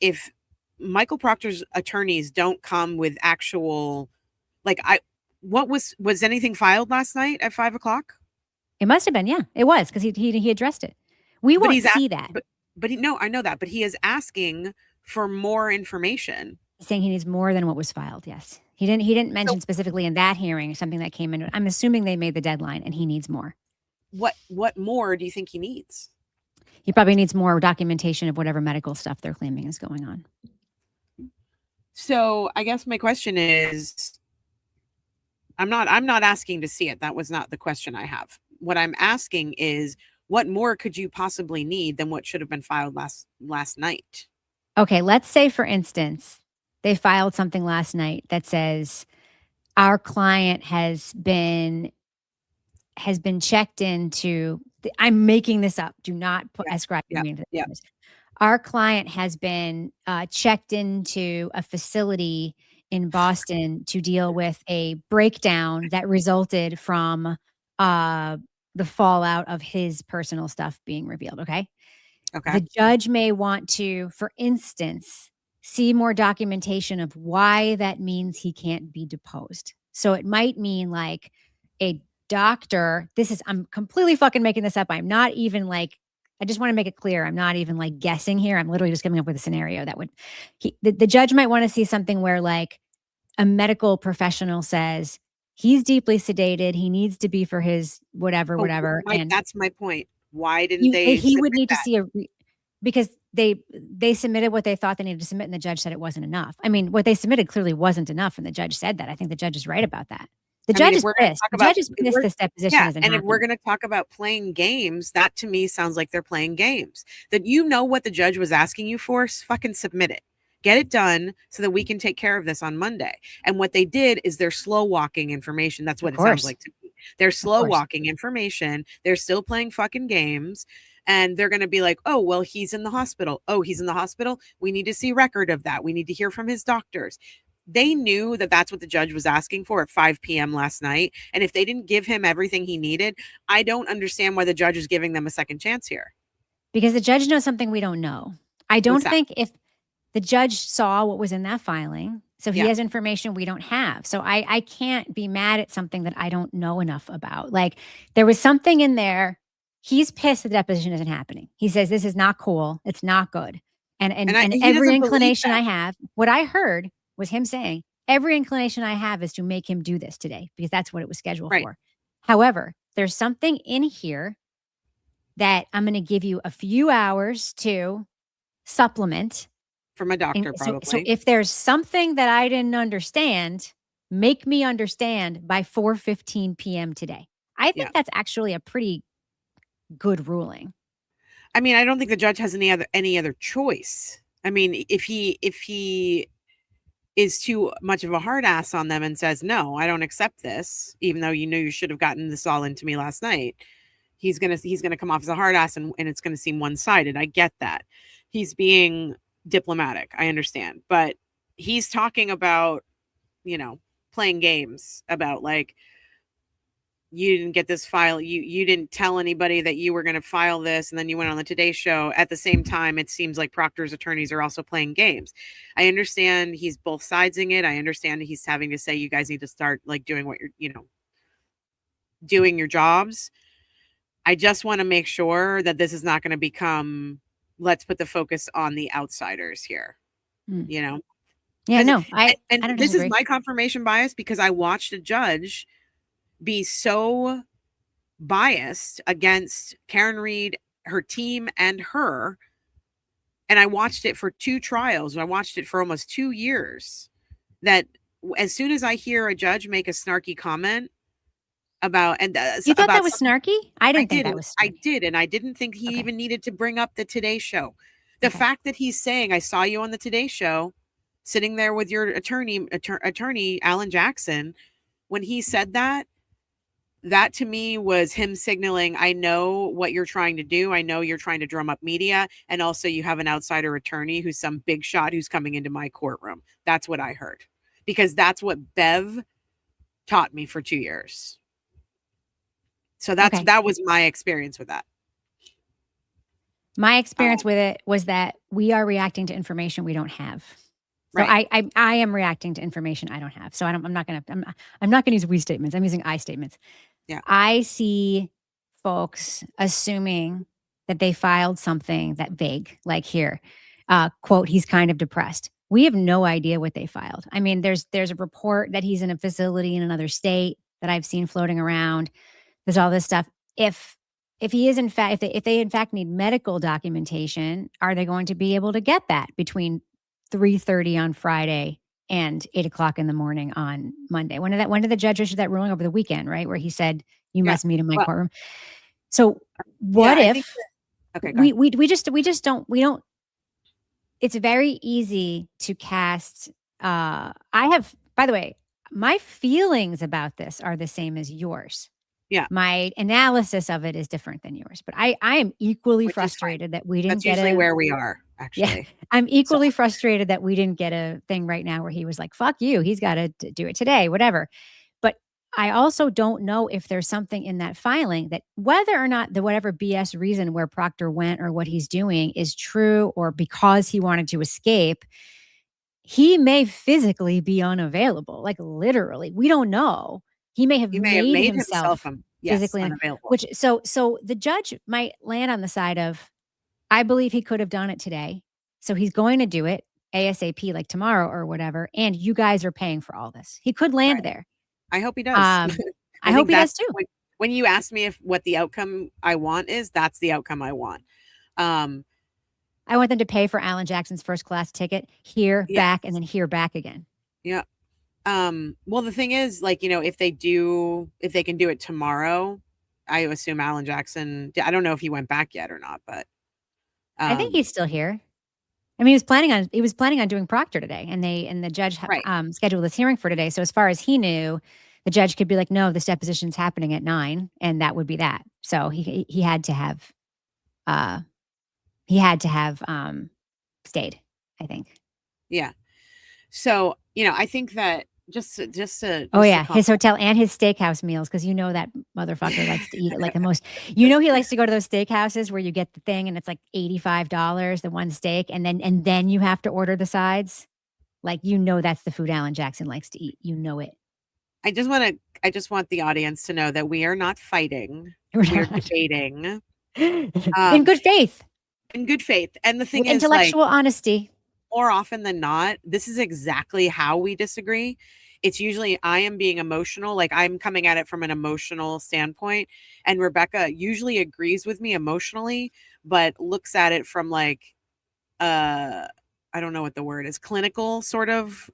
Michael Proctor's attorneys don't come with actual, was anything filed last night at 5:00? It must have been. Yeah, it was because he addressed it. We won't see that. But I know that, but he is asking for more information. He's saying he needs more than what was filed. Yes. He didn't mention specifically in that hearing something that came in. I'm assuming they made the deadline and he needs more. What more do you think he needs? He probably needs more documentation of whatever medical stuff they're claiming is going on. So I guess my question is, I'm not asking to see it. That was not the question I have. What I'm asking is, what more could you possibly need than what should have been filed last night? Okay, let's say, for instance, they filed something last night that says our client has been checked into. I'm making this up. Do not ascribe me to this. Our client has been checked into a facility in Boston to deal with a breakdown that resulted from the fallout of his personal stuff being revealed. Okay. The judge may want to, for instance, see more documentation of why that means he can't be deposed. So it might mean like a doctor. I'm completely fucking making this up. I'm not even like, I just want to make it clear. I'm not even like guessing here. I'm literally just coming up with a scenario that would, the judge might want to see something where like a medical professional says, he's deeply sedated. He needs to be for his whatever. And that's my point. Why didn't they? He would need to see because they submitted what they thought they needed to submit, and the judge said it wasn't enough. I mean, what they submitted clearly wasn't enough, and the judge said that. I think the judge is right about that. The judge is pissed. The judge is pissed this deposition isn't happening. And if we're going to talk about playing games, that to me sounds like they're playing games. That you know what the judge was asking you for, fucking submit it. Get it done so that we can take care of this on Monday. And what they did is they're slow walking information. That's what it sounds like to me. They're slow walking information. They're still playing fucking games. And they're going to be like, oh, well, he's in the hospital. Oh, he's in the hospital. We need to see record of that. We need to hear from his doctors. They knew that that's what the judge was asking for at 5 p.m. last night. And if they didn't give him everything he needed, I don't understand why the judge is giving them a second chance here. Because the judge knows something we don't know. I don't think if the judge saw what was in that filing, so he has information we don't have. So I can't be mad at something that I don't know enough about. Like there was something in there. He's pissed the deposition isn't happening. He says, this is not cool. It's not good. And every inclination I have, what I heard was him saying, every inclination I have is to make him do this today because that's what it was scheduled for. However, there's something in here that I'm going to give you a few hours to supplement. From a doctor, probably. So if there's something that I didn't understand, make me understand by 4:15 p.m. today. I think that's actually a pretty good ruling. I mean, I don't think the judge has any other choice. I mean, if he is too much of a hard ass on them and says, no, I don't accept this, even though you knew you should have gotten this all into me last night, he's gonna come off as a hard ass, and it's gonna seem one-sided. I get that. He's being diplomatic. I understand. But he's talking about, playing games about, like, you didn't get this file. You didn't tell anybody that you were going to file this. And then you went on the Today Show. At the same time, it seems like Proctor's attorneys are also playing games. I understand he's both sidesing it. I understand he's having to say, you guys need to start, like, doing what you're, doing your jobs. I just want to make sure that this is not going to become, let's put the focus on the outsiders here, Yeah, no, I don't this disagree. is my confirmation bias, because I watched a judge be so biased against Karen Reed, her team, and her. And I watched it for 2 trials. I watched it for almost 2 years. That as soon as I hear a judge make a snarky comment about, and you thought that was snarky? I didn't think that was snarky. I did, and I didn't think he even needed to bring up the Today Show. The fact that he's saying, I saw you on the Today Show, sitting there with your attorney Alan Jackson, when he said that to me was him signaling, I know what you're trying to do. I know you're trying to drum up media. And also you have an outsider attorney who's some big shot who's coming into my courtroom. That's what I heard, because that's what Bev taught me for 2 years. So that was my experience with that. My experience with it was that we are reacting to information we don't have. So right. I am reacting to information I don't have. So I'm not gonna use we statements. I'm using I statements. Yeah. I see folks assuming that they filed something that vague, like here, quote, he's kind of depressed. We have no idea what they filed. I mean, there's a report that he's in a facility in another state that I've seen floating around. There's all this stuff. If he is in fact, if they in fact need medical documentation, are they going to be able to get that between 3:30 on Friday and 8:00 in the morning on Monday? When did the judge issue that ruling over the weekend, right? Where he said, you must meet in my courtroom. So what if we just don't, it's very easy to cast, I have, by the way, my feelings about this are the same as yours. Yeah. My analysis of it is different than yours, but I am equally frustrated that we didn't get usually where we are, actually. Yeah, I'm equally frustrated that we didn't get a thing right now where he was like, fuck you, he's got to do it today, whatever. But I also don't know if there's something in that filing that, whether or not the whatever BS reason where Proctor went or what he's doing is true, or because he wanted to escape, he may physically be unavailable, like literally. We don't know. He may have made himself physically unavailable. Which so the judge might land on the side of, I believe he could have done it today, so he's going to do it ASAP, like tomorrow or whatever. And you guys are paying for all this. He could land there. I hope he does. I hope he does too. When you ask me what the outcome I want is, that's the outcome I want. I want them to pay for Alan Jackson's first class ticket here, back, and then here, back again. Yeah. Well, the thing is, like, if they can do it tomorrow, I assume Alan Jackson, I don't know if he went back yet or not, but I think he's still here. I mean, he was planning on doing Proctor today, and the judge scheduled this hearing for today. So as far as he knew, the judge could be like, no, this deposition's happening at 9, and that would be that. So he had to have stayed, I think. Yeah. So, I think that just to his hotel and his steakhouse meals, because that motherfucker likes to eat it like the most. He likes to go to those steakhouses where you get the thing and it's like $85 the one steak, and then you have to order the sides. Like, that's the food Alan Jackson likes to eat. It. I just want the audience to know that we are not fighting. We're debating in good faith. In good faith. And the thing is, intellectual honesty. More often than not, this is exactly how we disagree. It's usually I am being emotional, like I'm coming at it from an emotional standpoint, and Rebecca usually agrees with me emotionally, but looks at it from like, I don't know what the word is, clinical sort of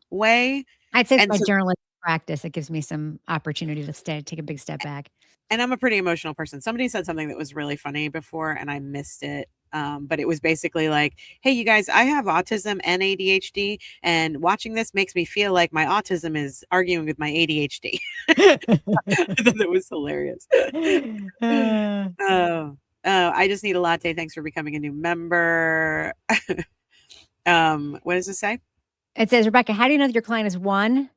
way. I'd say it's my journalism practice. It gives me some opportunity to take a big step back. And I'm a pretty emotional person. Somebody said something that was really funny before and I missed it. But it was basically like, hey, you guys, I have autism and ADHD, and watching this makes me feel like my autism is arguing with my ADHD. That was hilarious. I just need a latte. Thanks for becoming a new member. What does it say? It says, Rebecca, how do you know that your client is one?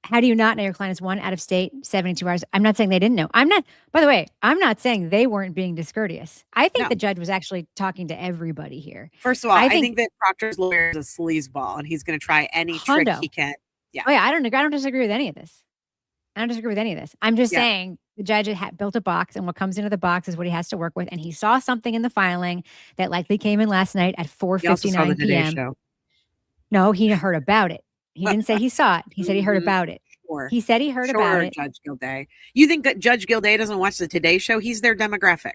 How do you not know your client is one out of state, 72 hours? I'm not saying they didn't know. By the way, I'm not saying they weren't being discourteous. I think the judge was actually talking to everybody here. First of all, I think that Proctor's lawyer is a sleazeball and he's going to try any trick he can. Yeah. Oh, yeah. I don't disagree with any of this. I'm just saying the judge had built a box, and what comes into the box is what he has to work with. And he saw something in the filing that likely came in last night at 4:59 p.m. No, he heard about it. He didn't say he saw it. He said he heard about it. Sure. He said he heard about it. Judge Gildea. You think that Judge Gildea doesn't watch the Today Show? He's their demographic.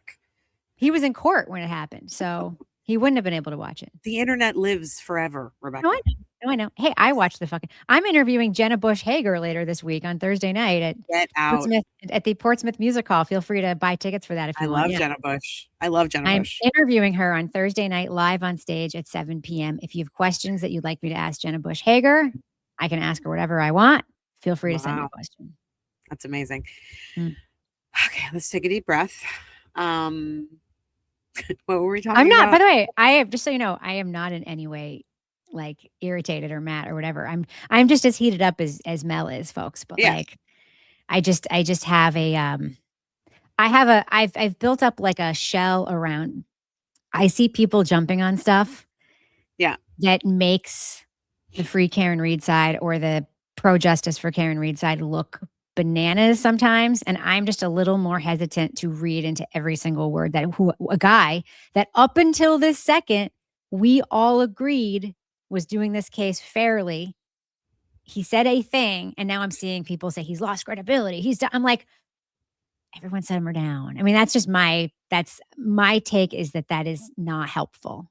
He was in court when it happened, so he wouldn't have been able to watch it. The internet lives forever, Rebecca. No, I know. Hey, I watched I'm interviewing Jenna Bush Hager later this week on Thursday night at the Portsmouth Music Hall. Feel free to buy tickets for that if you want. I love Jenna Bush. I'm interviewing her on Thursday night live on stage at 7 p.m. If you have questions that you'd like me to ask Jenna Bush Hager, I can ask her whatever I want. Feel free to send me a question. That's amazing. Okay, let's take a deep breath. What were we talking about? I'm not, by the way, I have, just so you know, I am not in any way like irritated or mad or whatever. I'm just as heated up as Mel is, folks. But like, I just have I've built up like a shell around. I see people jumping on stuff. Yeah. That makes the Free Karen Read side or the pro justice for Karen Read side look bananas sometimes. And I'm just a little more hesitant to read into every single word that a guy that up until this second, we all agreed was doing this case fairly. He said a thing, and now I'm seeing people say he's lost credibility. I'm like, everyone simmer down. I mean, that's my take, is that is not helpful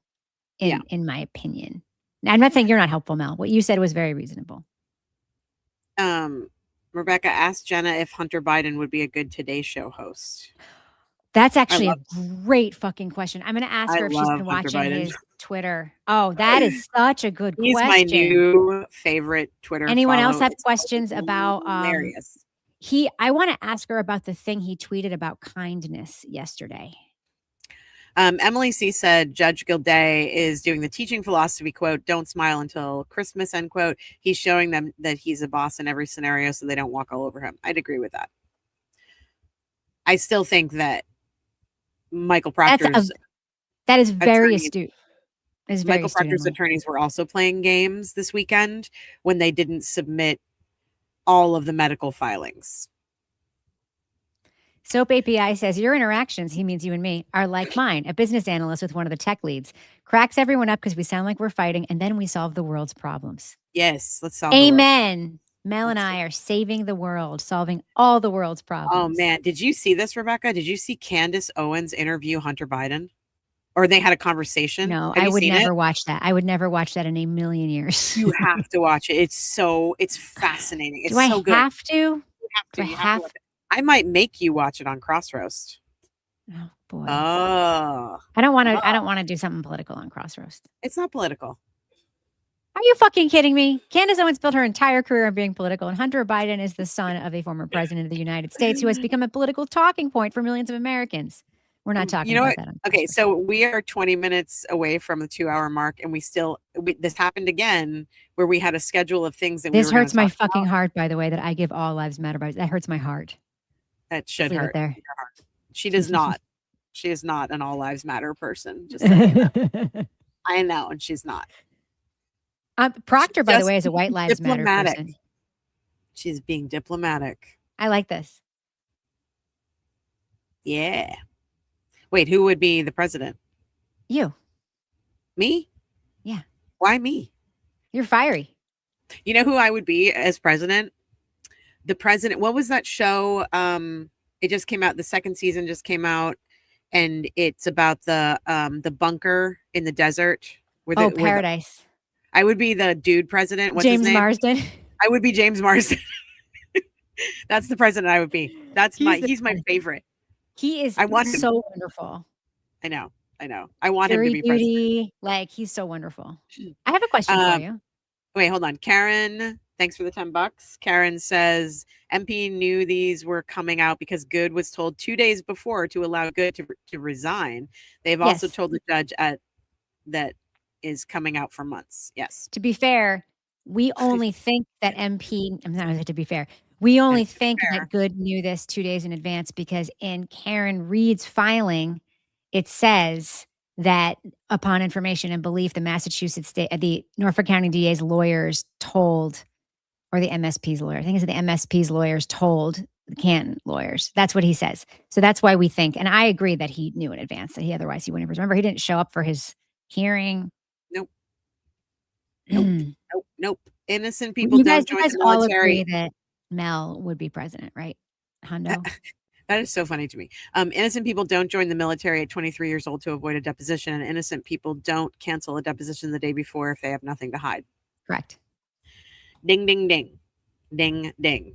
in my opinion. Now, I'm not saying you're not helpful, Mel. What you said was very reasonable. Rebecca asked Jenna if Hunter Biden would be a good Today Show host. That's actually a great fucking question. I'm going to ask her if she's been watching his Twitter. Oh, that is such a good question. He's my new favorite Twitter. Anyone else have questions about hilarious? I want to ask her about the thing he tweeted about kindness yesterday. Emily C. said Judge Gildea is doing the teaching philosophy, quote, don't smile until Christmas, end quote. He's showing them that he's a boss in every scenario so they don't walk all over him. I'd agree with that. I still think that Michael Proctor's that is very astute. Michael Proctor's attorneys were also playing games this weekend when they didn't submit all of the medical filings. Soap API says your interactions, he means you and me, are like mine, a business analyst with one of the tech leads. Cracks everyone up because we sound like we're fighting, and then we solve the world's problems. Yes, let's solve Amen. Mel and I are saving the world, solving all the world's problems. Oh, man. Did you see this, Rebecca? Did you see Candace Owens interview Hunter Biden? Or they had a conversation? No, I would never watch that. I would never watch that in a million years. You have to watch it. It's fascinating. It's so good. Do I have to? You have to. I might make you watch it on Cross Roast. Oh boy. Oh. I don't want to do something political on Cross Roast. It's not political. Are you fucking kidding me? Candace Owens built her entire career on being political, and Hunter Biden is the son of a former president of the United States who has become a political talking point for millions of Americans. We're not talking about that. Okay, so we are 20 minutes away from the 2-hour mark, and this happened again where we had a schedule of things. This hurts my fucking heart, by the way, that I give all lives matter. That hurts my heart. That should hurt your heart. She does not. She is not an all lives matter person. Just I know, and she's not. Proctor, by the way, is a white lives matter person. She's being diplomatic. I like this. Yeah. Wait, who would be the president? You. Me? Yeah. Why me? You're fiery. You know who I would be as president? The president. What was that show? It just came out. The second season just came out, and it's about the bunker in the desert. Paradise. I would be the dude president. What's James his name? Marsden. I would be James Marsden. That's the president I would be. He's my favorite. He is so wonderful. I know. I want him to be president. Like, he's so wonderful. I have a question for you. Wait, hold on. Karen, thanks for the $10. Karen says MP knew these were coming out because Good was told 2 days before to allow Good to resign. They've also told the judge that is coming out for months. Yes. To be fair, we only think that MP, I'm not to be fair. We only think that Good knew this 2 days in advance because in Karen Reed's filing, it says that upon information and belief, the Norfolk County DA's lawyers told, or the MSP's lawyer, I think it's the MSP's lawyers told the Canton lawyers. That's what he says. So that's why we think, and I agree that he knew in advance that otherwise he wouldn't have. Remember, he didn't show up for his hearing. Nope. Nope. Innocent people don't join the military. All agree that Mel would be president, right? Hondo. That is so funny to me. Innocent people don't join the military at 23 years old to avoid a deposition, and innocent people don't cancel a deposition the day before if they have nothing to hide. Correct. Ding, ding, ding. Ding, ding.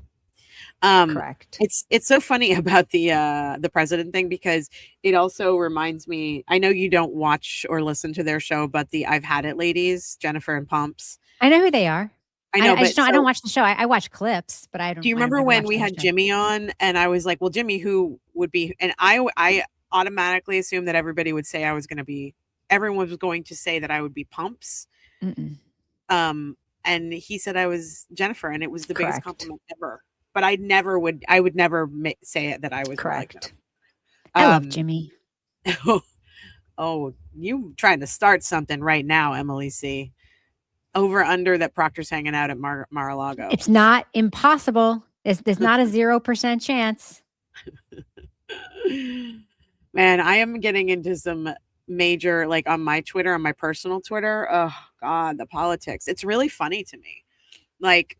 Correct. It's so funny about the president thing because it also reminds me, I know you don't watch or listen to their show, but the I've Had It ladies, Jennifer and Pomps. I know who they are. I know, I don't watch the show. I watch clips, but I don't. Do you remember when we had Jimmy on and I was like, well, Jimmy, who would be, and I automatically assumed that everybody would say everyone was going to say that I would be Pumps. And he said I was Jennifer, and it was the biggest compliment ever. But I would never say it that I was correct. Like, I love Jimmy. Oh, you trying to start something right now, Emily C. Over under that Proctor's hanging out at Mar-a-Lago. It's not impossible. There's not a 0% chance. Man, I am getting into some major, like on my Twitter, on my personal Twitter. Oh God, the politics. It's really funny to me. Like,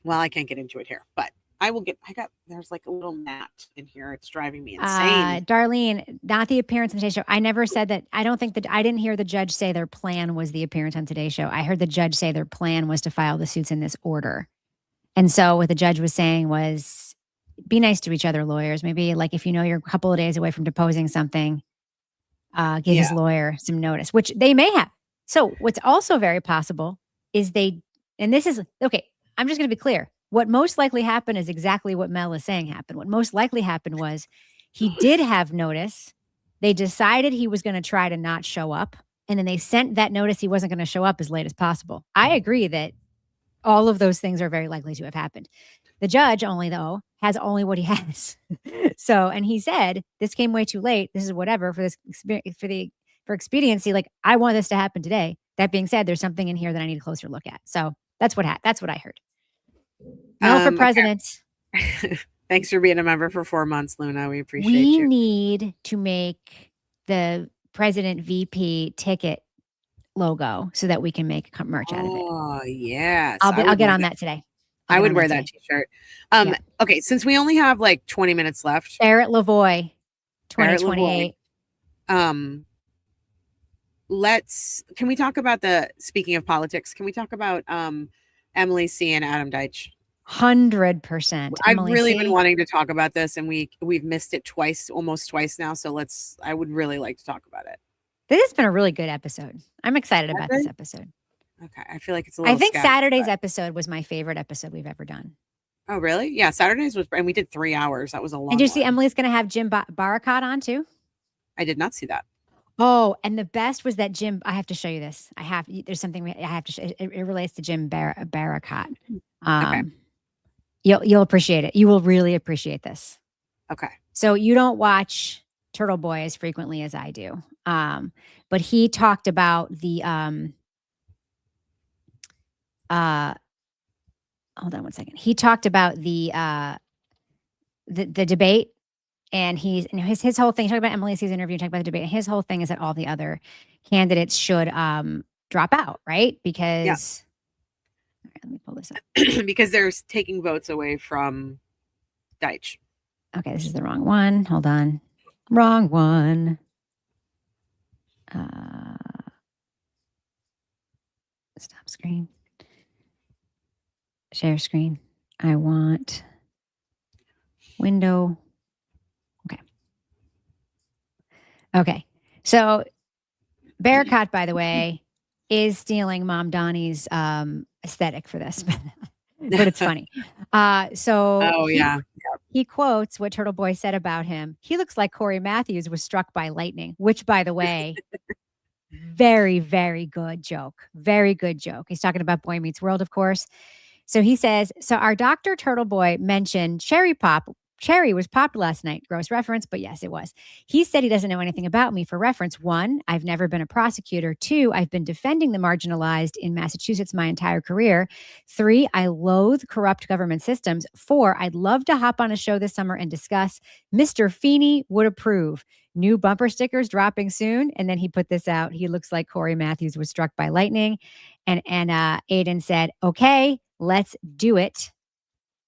well, I can't get into it here, but there's like a little gnat in here. It's driving me insane. Darlene, not the appearance on Today's Show. I never said that. I didn't hear the judge say their plan was the appearance on Today's Show. I heard the judge say their plan was to file the suits in this order. And so what the judge was saying was, be nice to each other, lawyers. Maybe like if you know you're a couple of days away from deposing something, give his lawyer some notice, which they may have. So what's also very possible is and this is, okay, I'm just going to be clear. What most likely happened is exactly what Mel is saying happened. What most likely happened was he did have notice. They decided he was going to try to not show up. And then they sent that notice he wasn't going to show up as late as possible. I agree that all of those things are very likely to have happened. The judge has only what he has. So, and he said, this came way too late. This is whatever for expediency. Like, I want this to happen today. That being said, there's something in here that I need a closer look at. So that's what I heard. No, for president. Okay. Thanks for being a member for 4 months, Luna. We appreciate you. We need to make the president VP ticket logo so that we can make merch out of it. Oh, yes. I'll get on that today. I would wear that t-shirt. Okay, since we only have like 20 minutes left. Barrett Lavoie, 2028. Can we talk about speaking of politics, can we talk about Emily C. and Adam Deitch? 100%. I've really been wanting to talk about this, and we've missed it almost twice now. So I would really like to talk about it. This has been a really good episode. I'm excited about this episode. Okay. I feel like it's a little, I think Saturday's episode was my favorite episode we've ever done. Oh, really? Yeah. Saturday's and we did 3 hours. That was a long one. And did you see Emily's going to have Jim Barakat on too? I did not see that. Oh, and the best was that Jim, I have to show you this. There's something I have to show. It relates to Jim Barakat. Okay. You'll appreciate it. You will really appreciate this. Okay. So you don't watch Turtle Boy as frequently as I do. But he talked about the hold on one second. He talked about the debate, and his whole thing, he talked about Emily's interview, talked about the debate, and his whole thing is that all the other candidates should drop out, right? Because all right, let me pull this up. Because they're taking votes away from Deitch. Okay, this is the wrong one. Hold on. Wrong one. Stop screen. Share screen. I want window. Okay. Okay. So Barricott, by the way, is stealing Mom Donnie's aesthetic for this, but it's funny. He quotes what Turtle Boy said about him. He looks like Corey Matthews was struck by lightning, which, by the way, very, very good joke. Very good joke. He's talking about Boy Meets World, of course. So he says, so our Dr. Turtle Boy mentioned cherry pop. Cherry was popped last night. Gross reference, but yes, it was. He said he doesn't know anything about me. For reference, 1, I've never been a prosecutor. 2, I've been defending the marginalized in Massachusetts my entire career. 3, I loathe corrupt government systems. 4, I'd love to hop on a show this summer and discuss. Mr. Feeney would approve. New bumper stickers dropping soon. And then he put this out. He looks like Corey Matthews was struck by lightning. And Aiden said, okay, let's do it.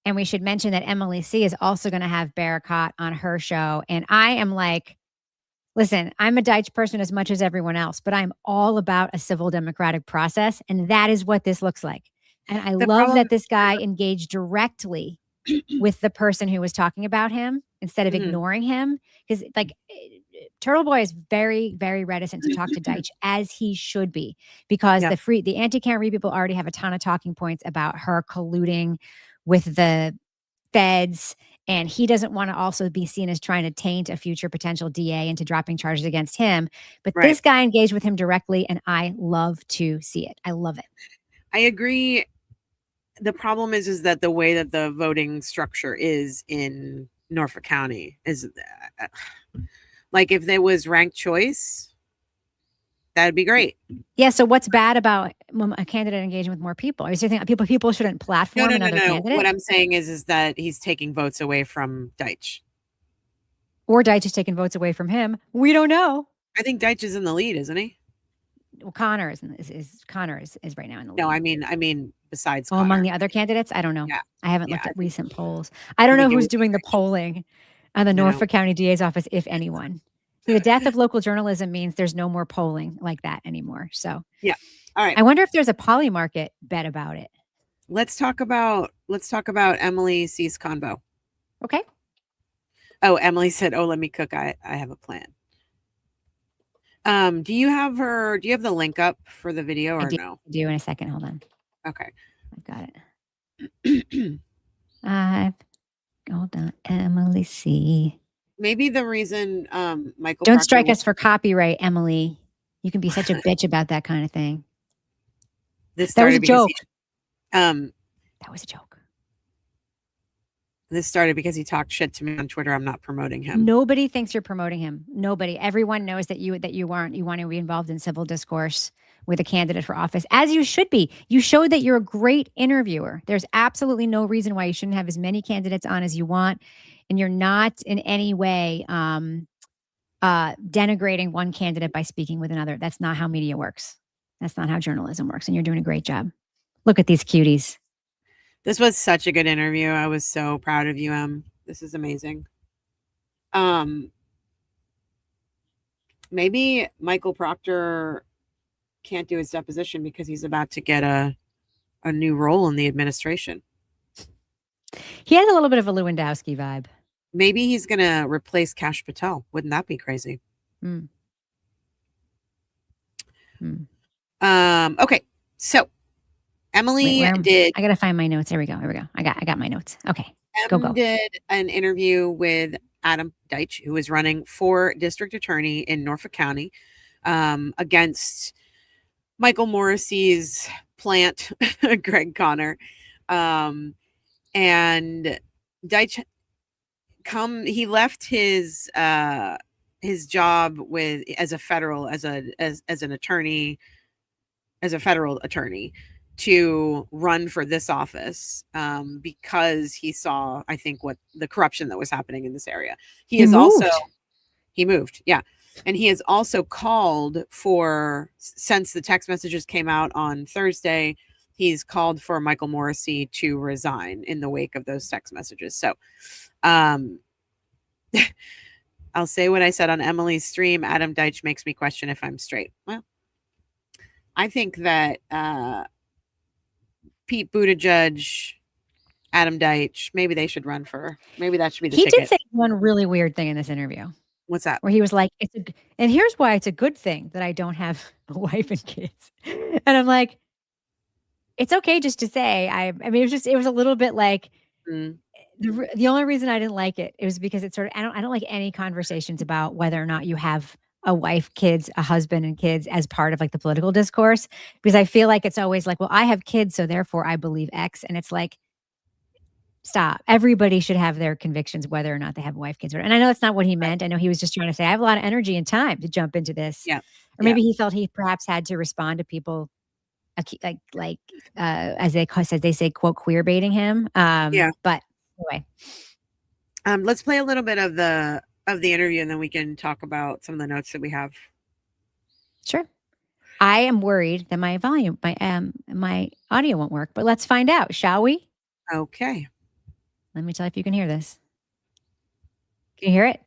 And we should mention that Emily C is also going to have Barricott on her show. And I am like, listen, I'm a Deitch person as much as everyone else, but I'm all about a civil democratic process. And that is what this looks like. And I love that this guy engaged directly with the person who was talking about him instead of ignoring him. Because like Turtle Boy is very, very reticent to talk to Deitch, as he should be, because the anti-Karen Reed people already have a ton of talking points about her colluding with the feds, and he doesn't want to also be seen as trying to taint a future potential DA into dropping charges against him. But this guy engaged with him directly, and I love to see it. I love it. I agree. The problem is that the way that the voting structure is in Norfolk County is like, if there was ranked choice, that'd be great. Yeah. So what's bad about a candidate engaging with more people? Are you saying people shouldn't platform another candidate? What I'm saying is that he's taking votes away from Deitch. Or Deitch is taking votes away from him. We don't know. I think Deitch is in the lead, isn't he? Well, Connor is right now in the lead. No, I mean besides Connor. Among the other candidates, I don't know. Yeah. I haven't looked at recent polls. I don't know who's doing the polling on the Norfolk County DA's office, if anyone. The death of local journalism means there's no more polling like that anymore. So yeah. All right. I wonder if there's a poly market bet about it. Let's talk about Emily C's convo. Okay. Oh, Emily said, "Oh, let me cook. I have a plan." Do you have the link up for the video or no? I do in a second. Hold on. Okay. I've got it. Hold on. Emily C. Maybe the reason Michael Don't strike us for copyright, Emily. You can be such a bitch about that kind of thing. That was a joke. That was a joke. This started because he talked shit to me on Twitter. I'm not promoting him. Nobody thinks you're promoting him. Nobody. Everyone knows that you aren't. You want to be involved in civil discourse with a candidate for office, as you should be. You showed that you're a great interviewer. There's absolutely no reason why you shouldn't have as many candidates on as you want. And you're not in any way denigrating one candidate by speaking with another. That's not how media works. That's not how journalism works. And you're doing a great job. Look at these cuties. This was such a good interview. I was so proud of you, Em. This is amazing. Maybe Michael Proctor can't do his deposition because he's about to get a new role in the administration. He has a little bit of a Lewandowski vibe. Maybe he's going to replace Kash Patel. Wouldn't that be crazy? Okay. So Emily did. I got to find my notes. Here we go. I got my notes. Okay. Go. Did an interview with Adam Deitch, who is running for district attorney in Norfolk County, against Michael Morrissey's plant, Greg Connor. And Deitch he left his job as a federal attorney to run for this office because he saw, I think, what the corruption that was happening in this area. He moved. Yeah. And he has also called for, since the text messages came out on Thursday, he's called for Michael Morrissey to resign in the wake of those text messages. So I'll say what I said on Emily's stream. Adam Deitch makes me question if I'm straight. Well, I think that Pete Buttigieg, Adam Deitch, maybe they should run for. Maybe that should be the He ticket. did say one really weird thing in this interview. What's that? Where he was like, and here's why it's a good thing that I don't have a wife and kids. And I'm like, it's okay just to say. I mean, it was a little bit like the only reason I didn't like it was because it's sort of I don't like any conversations about whether or not you have a wife, kids, a husband, and kids as part of like the political discourse, because I feel like it's always like, well, I have kids, so therefore I believe X, and it's like, stop. Everybody should have their convictions, whether or not they have a wife, kids, and I know that's not what he meant. I know he was just trying to say I have a lot of energy and time to jump into this, Yeah, or maybe he felt he perhaps had to respond to people as they say, quote, queer baiting him. But anyway, let's play a little bit of the interview, and then we can talk about some of the notes that we have. Sure. I am worried that my volume, my audio won't work, but let's find out, shall we? Okay. Let me tell you if you can hear this. Can you hear it?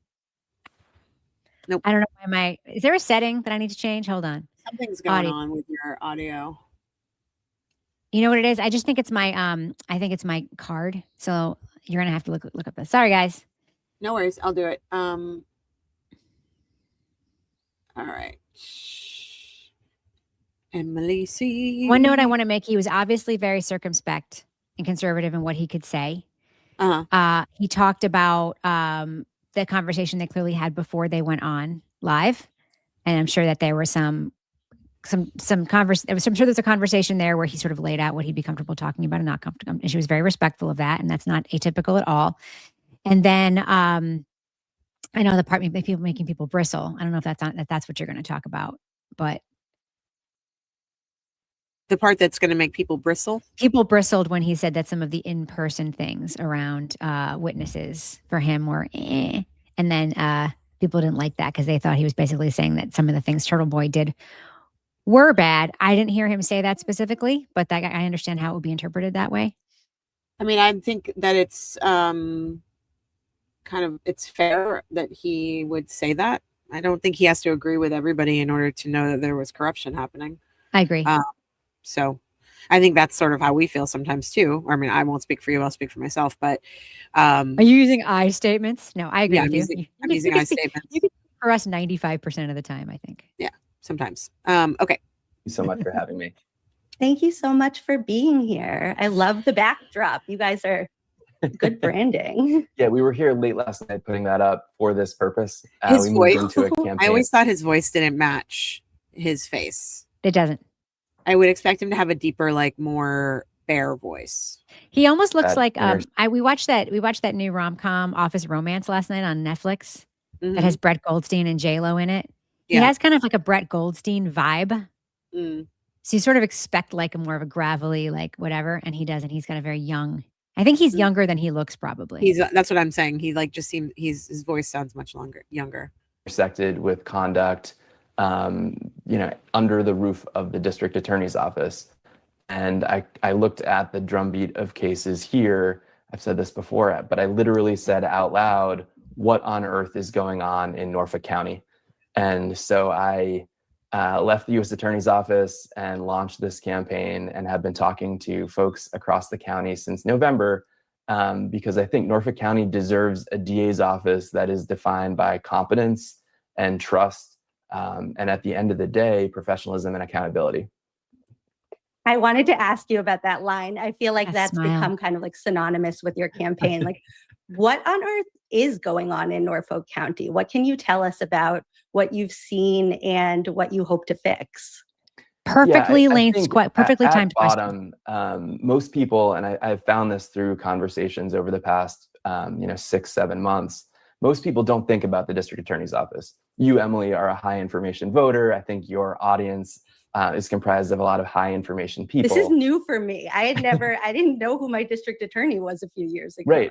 Nope. I don't know. Is there a setting that I need to change? Hold on. Something's going on with your audio. You know what it is? I just think it's I think it's my card. So you're gonna have to look up this. Sorry, guys. No worries. I'll do it. All right. Emily C. One note I want to make: he was obviously very circumspect and conservative in what he could say. He talked about the conversation they clearly had before they went on live, and I'm sure that there were some conversation. I'm sure there's a conversation there where he sort of laid out what he'd be comfortable talking about and not comfortable. And she was very respectful of that, and that's not atypical at all. And then I know the part making people bristle. I don't know if that's what you're going to talk about, but the part that's going to make people bristle. People bristled when he said that some of the in-person things around witnesses for him were, and then people didn't like that because they thought he was basically saying that some of the things Turtle Boy did were bad. I didn't hear him say that specifically, but I understand how it would be interpreted that way. I mean, I think that it's it's fair that he would say that. I don't think he has to agree with everybody in order to know that there was corruption happening. I agree. So I think that's sort of how we feel sometimes too. I mean, I won't speak for you, I'll speak for myself, but are you using I statements? No, I agree with you. I'm using I statements. You can speak for us 95% of the time, I think. Yeah, sometimes. Okay. Thank you so much for having me. Thank you so much for being here. I love the backdrop. You guys are good branding. Yeah, we were here late last night putting that up for this purpose. His voice, moved into a campaign. I always thought his voice didn't match his face. It doesn't. I would expect him to have a deeper, like more bare voice. He almost looks like we watched that new rom-com Office Romance last night on Netflix that has Brett Goldstein and J-Lo in it. He has kind of like a Brett Goldstein vibe. So you sort of expect like a more of a gravelly, like whatever, and he doesn't. He's got a very young. I think he's younger than he looks, probably. That's what I'm saying. He like just seems his voice sounds much younger. Intersected with conduct, under the roof of the district attorney's office. And I looked at the drumbeat of cases here. I've said this before, but I literally said out loud, what on earth is going on in Norfolk County? And so I left the U.S. Attorney's Office and launched this campaign and have been talking to folks across the county since November because I think Norfolk County deserves a DA's office that is defined by competence and trust, and at the end of the day, professionalism and accountability. I wanted to ask you about that line. I feel like that's become kind of like synonymous with your campaign. Like, what on earth is going on in Norfolk County? What can you tell us about what you've seen and what you hope to fix? Perfectly perfectly timed bottom, most people, and I've found this through conversations over the past 6-7 months, most people don't think about the district attorney's office. You, Emily, are a high information voter. I think your audience is comprised of a lot of high information people. This is new for me. I didn't know who my district attorney was a few years ago. Right.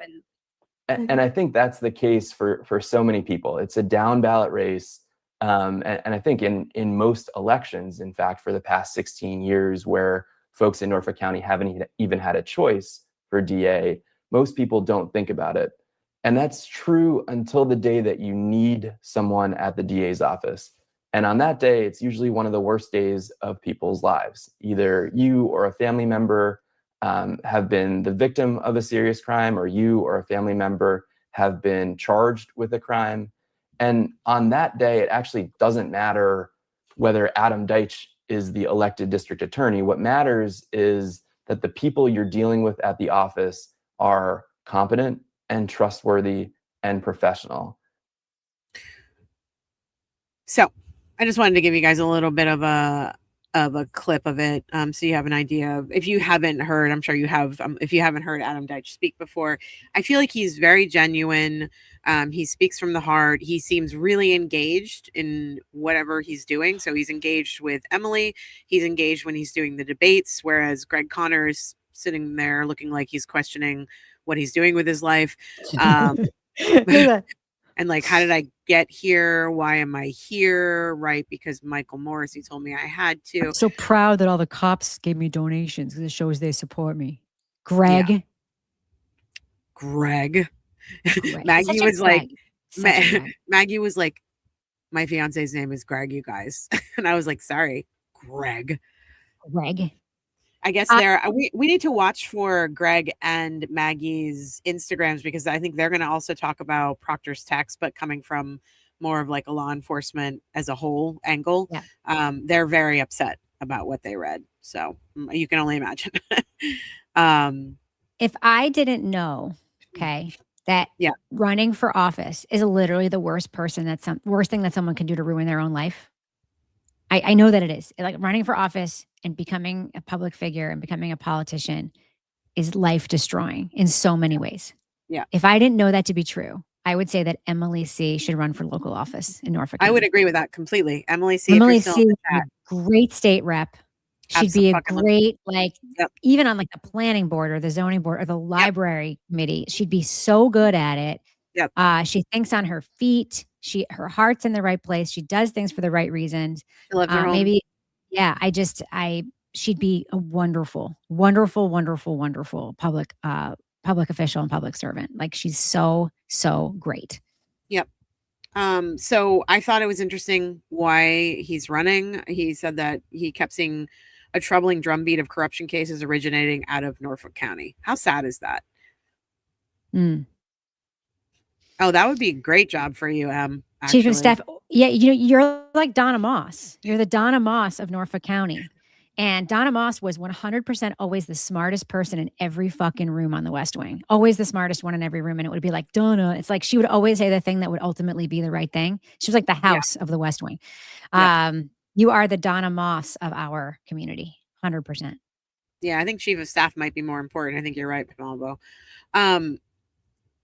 And I think that's the case for so many people. It's a down ballot race. And I think in most elections, in fact, for the past 16 years, where folks in Norfolk County haven't even had a choice for DA, most people don't think about it. And that's true until the day that you need someone at the DA's office. And on that day, it's usually one of the worst days of people's lives. Either you or a family member have been the victim of a serious crime, or you or a family member have been charged with a crime. And on that day, it actually doesn't matter whether Adam Deitch is the elected district attorney. What matters is that the people you're dealing with at the office are competent and trustworthy and professional. So I just wanted to give you guys a little bit of a clip of it, so you have an idea of, if you haven't heard, I'm sure you have, if you haven't heard Adam Deitch speak before, I feel like he's very genuine. He speaks from the heart. He seems really engaged in whatever he's doing. So he's engaged with Emily. He's engaged when he's doing the debates, whereas Greg Connor is sitting there looking like he's questioning what he's doing with his life. And like, how did I get here? Why am I here? Right? Because Michael Morrissey told me I had to. I'm so proud that all the cops gave me donations because it shows they support me. Greg. Yeah. Greg. Maggie was like, Maggie was like, my fiance's name is Greg, you guys. And I was like, sorry, Greg. I guess we need to watch for Greg and Maggie's Instagrams, because I think they're going to also talk about Proctor's text, but coming from more of like a law enforcement as a whole angle. Yeah. They're very upset about what they read. So you can only imagine. If I didn't know, that running for office is literally the worst thing that someone can do to ruin their own life. I know that it is. Like, running for office and becoming a public figure and becoming a politician is life destroying in so many ways. Yeah. If I didn't know that to be true, I would say that Emily C. should run for local office in Norfolk County. I would agree with that completely. Emily C. Great state rep. She'd be a great, even on like the planning board or the zoning board or the library committee. She'd be so good at it. Yep. She thinks on her feet. Her heart's in the right place. She does things for the right reasons. She loves her home. She'd be a wonderful, wonderful, wonderful, wonderful public official and public servant. Like, she's so great. Yep. So I thought it was interesting why he's running. He said that he kept seeing a troubling drumbeat of corruption cases originating out of Norfolk County. How sad is that? Oh, that would be a great job for you, Chief of Staff. Yeah, you're like Donna Moss. You're the Donna Moss of Norfolk County. And Donna Moss was 100% always the smartest person in every fucking room on the West Wing. Always the smartest one in every room. And it would be like, Donna. It's like she would always say the thing that would ultimately be the right thing. She was like the house of the West Wing. You are the Donna Moss of our community. 100%. Yeah, I think Chief of Staff might be more important. I think you're right, Malvo.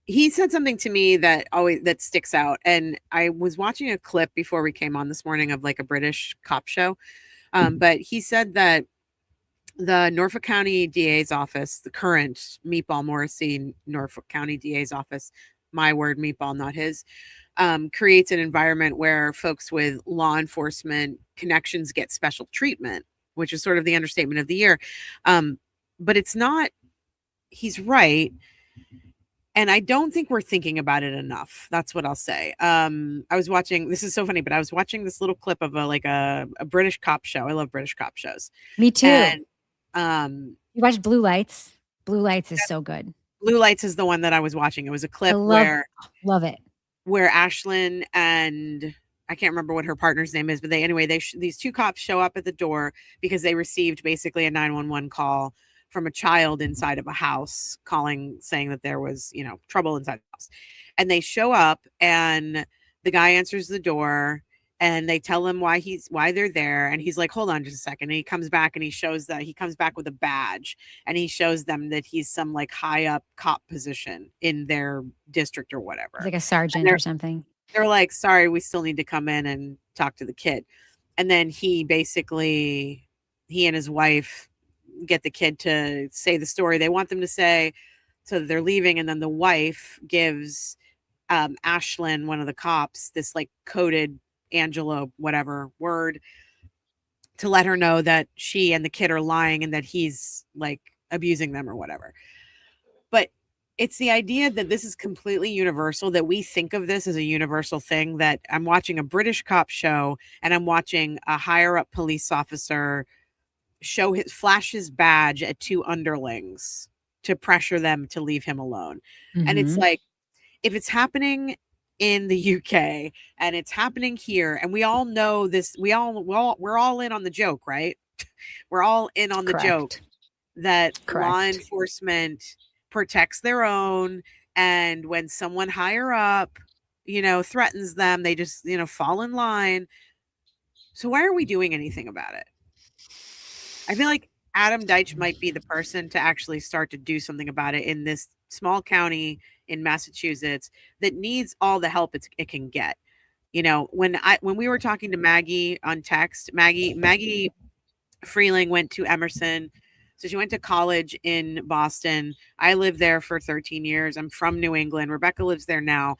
He said something to me that sticks out. And I was watching a clip before we came on this morning of like a British cop show. But he said that the Norfolk County DA's office, the current Meatball Morrissey Norfolk County DA's office, my word, Meatball, not his, creates an environment where folks with law enforcement connections get special treatment, which is sort of the understatement of the year. But it's not, he's right. And I don't think we're thinking about it enough. That's what I'll say. I was watching, this is so funny, but I was watching this little clip of a British cop show. I love British cop shows. Me too. And, you watched Blue Lights? Blue Lights is so good. Blue Lights is the one that I was watching. It was a clip love it. Where Ashlyn and I can't remember what her partner's name is, but these two cops show up at the door because they received basically a 911 call from a child inside of a house saying that there was, trouble inside the house. And they show up and the guy answers the door and they tell him why they're there. And he's like, hold on just a second. And he comes back and he comes back with a badge and he shows them that he's some like high up cop position in their district or whatever. It's like a sergeant or something. They're like, sorry, we still need to come in and talk to the kid. And then he and his wife get the kid to say the story they want them to say, so they're leaving. And then the wife gives Ashlyn, one of the cops, this like coded Angelo whatever word to let her know that she and the kid are lying and that he's like abusing them or whatever. But it's the idea that this is completely universal, that we think of this as a universal thing, that I'm watching a British cop show and I'm watching a higher up police officer flash his badge at 2 underlings to pressure them to leave him alone. And it's like, if it's happening in the UK and it's happening here, and we all know this, we're all in on the joke, right? We're all in on the joke that law enforcement protects their own, and when someone higher up, threatens them, they just, fall in line. So why are we doing anything about it? I feel like Adam Deitch might be the person to actually start to do something about it in this small county in Massachusetts that needs all the help it can get. When we were talking to Maggie on text, Maggie Freeling went to Emerson. So she went to college in Boston. I lived there for 13 years. I'm from New England. Rebecca lives there now.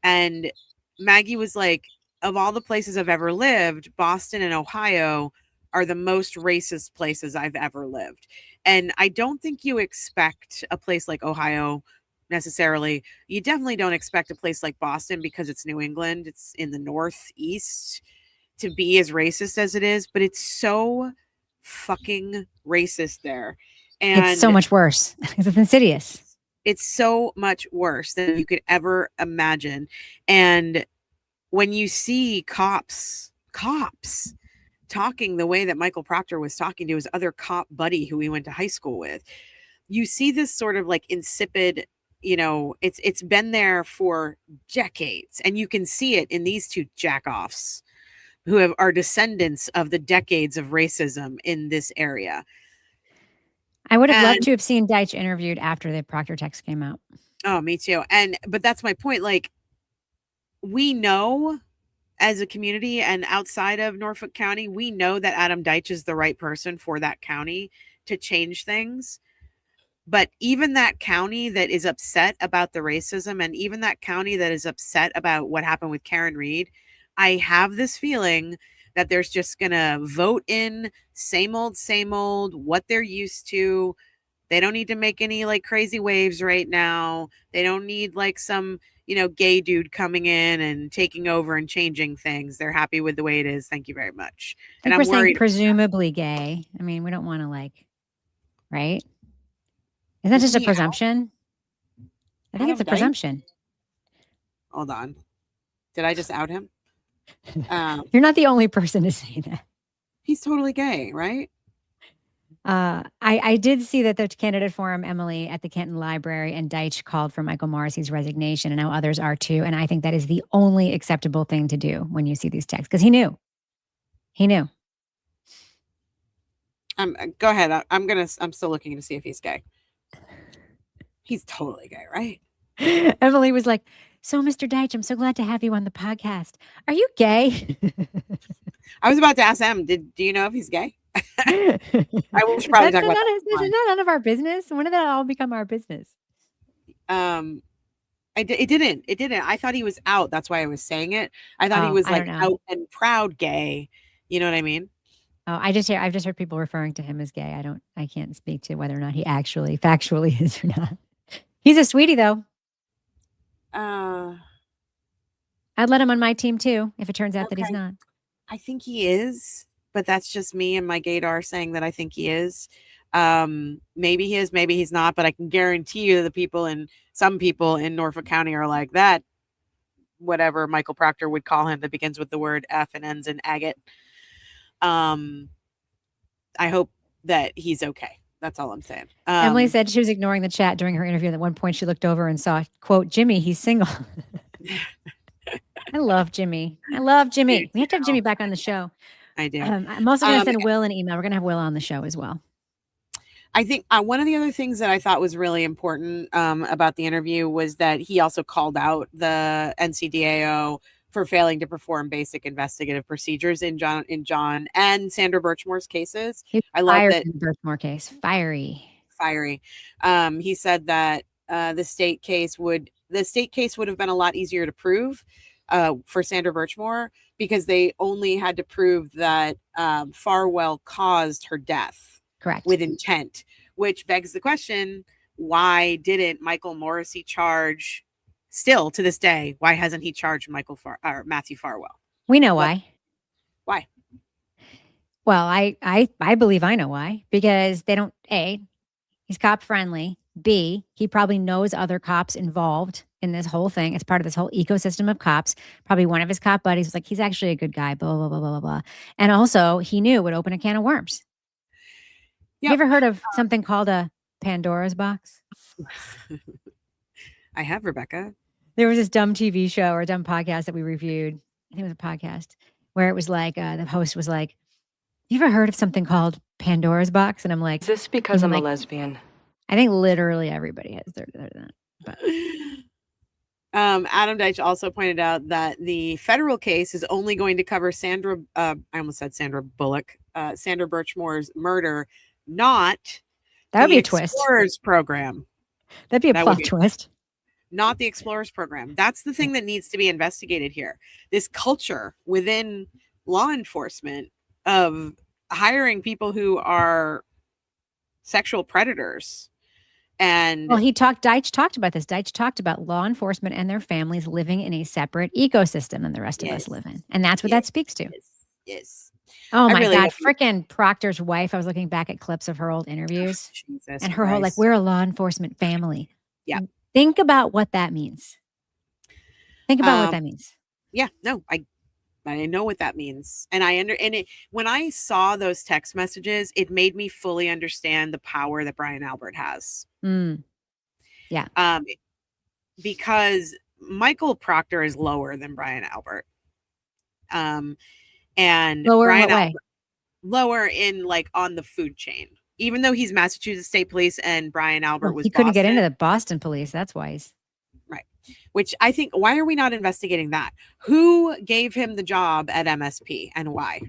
And Maggie was like, of all the places I've ever lived, Boston and Ohio are the most racist places I've ever lived. And I don't think you expect a place like Ohio necessarily. You definitely don't expect a place like Boston, because it's New England. It's in the Northeast, to be as racist as it is, but it's so fucking racist there. And it's so much worse. It's insidious. It's so much worse than you could ever imagine. And when you see cops talking the way that Michael Proctor was talking to his other cop buddy who he went to high school with, you see this sort of like insipid, it's been there for decades, and you can see it in these two jackoffs who are descendants of the decades of racism in this area. I would have loved to have seen Deitch interviewed after the Proctor text came out. Oh, me too. But that's my point. Like, we know as a community and outside of Norfolk County, we know that Adam Deitch is the right person for that county to change things. But even that county that is upset about the racism, and even that county that is upset about what happened with Karen Reed, I have this feeling that there's just going to vote in same old, what they're used to. They don't need to make any like crazy waves right now. They don't need like some, gay dude coming in and taking over and changing things. They're happy with the way it is. Thank you very much. And I'm worried. Presumably gay. I mean, we don't want to right? Isn't that just a presumption? I think it's a presumption. Hold on. Did I just out him? You're not the only person to say that. He's totally gay, right? I did see that the candidate forum, Emily, at the Canton Library, and Deitch called for Michael Morrissey's resignation, and now others are too. And I think that is the only acceptable thing to do when you see these texts, because he knew. Go ahead. I'm still looking to see if he's gay. He's totally gay, right? Emily was like, "So, Mr. Deitch, I'm so glad to have you on the podcast. Are you gay?" I was about to ask him, do you know if he's gay? I should probably talk about that. Isn't that none of our business? When did that all become our business? It didn't. I thought he was out. That's why I was saying it. I thought he was like out and proud gay. You know what I mean? Oh, I've just heard people referring to him as gay. I can't speak to whether or not he actually factually is or not. He's a sweetie though. I'd let him on my team too if it turns out that he's not. I think he is, but that's just me and my gaydar saying that I think he is. Maybe he is, maybe he's not, but I can guarantee you that some people in Norfolk County are like that. Whatever Michael Proctor would call him that begins with the word F and ends in agate. I hope that he's okay. That's all I'm saying. Emily said she was ignoring the chat during her interview. And at one point she looked over and saw, quote, "Jimmy, he's single." I love Jimmy. We have to have Jimmy back on the show. I do. I'm also going to send Will an email. We're going to have Will on the show as well. I think one of the other things that I thought was really important about the interview was that he also called out the NCDAO for failing to perform basic investigative procedures in John and Sandra Birchmore's cases. I love that Birchmore case. Fiery. He said that the state case would have been a lot easier to prove for Sandra Birchmore, because they only had to prove that Farwell caused her death. Correct. With intent, which begs the question, why didn't Michael Morrissey charge? Still to this day, why hasn't he charged Matthew Farwell? We know why. Why? Well, I believe I know why. Because they don't, A, he's cop friendly. B, he probably knows other cops involved in this whole thing. It's part of this whole ecosystem of cops. Probably one of his cop buddies was like, he's actually a good guy, blah, blah, blah, blah, blah, blah. And also, he knew it would open a can of worms. Yep. You ever heard of something called a Pandora's box? I have, Rebecca. There was this dumb TV show or a dumb podcast that we reviewed. I think it was a podcast where it was like, the host was like, you ever heard of something called Pandora's box? And I'm like, is this because I'm a lesbian? I think literally everybody has heard that. But. Adam Deitch also pointed out that the federal case is only going to cover Sandra Birchmore's murder, not that would be a twist. Explorers program. That'd be a plot twist. Not the Explorers program. That's the thing that needs to be investigated here. This culture within law enforcement of hiring people who are sexual predators. And well, Deitch talked about this. Deitch talked about law enforcement and their families living in a separate ecosystem than the rest of us live in. And that's what that speaks to. Yes. Oh my God. Freaking Proctor's wife. I was looking back at clips of her old interviews and her whole, like, we're a law enforcement family. Yeah. Think about what that means. Think about what that means. Yeah, no, I know what that means. And when I saw those text messages, it made me fully understand the power that Brian Albert has. Yeah. Because Michael Proctor is lower than Brian Albert. And lower Brian in what Albert, way? Lower in, like, on the food chain. Even though he's Massachusetts State Police and Brian Albert was he couldn't Boston. get into the Boston police. That's why he's right. Which I think, why are we not investigating that? Who gave him the job at MSP and why?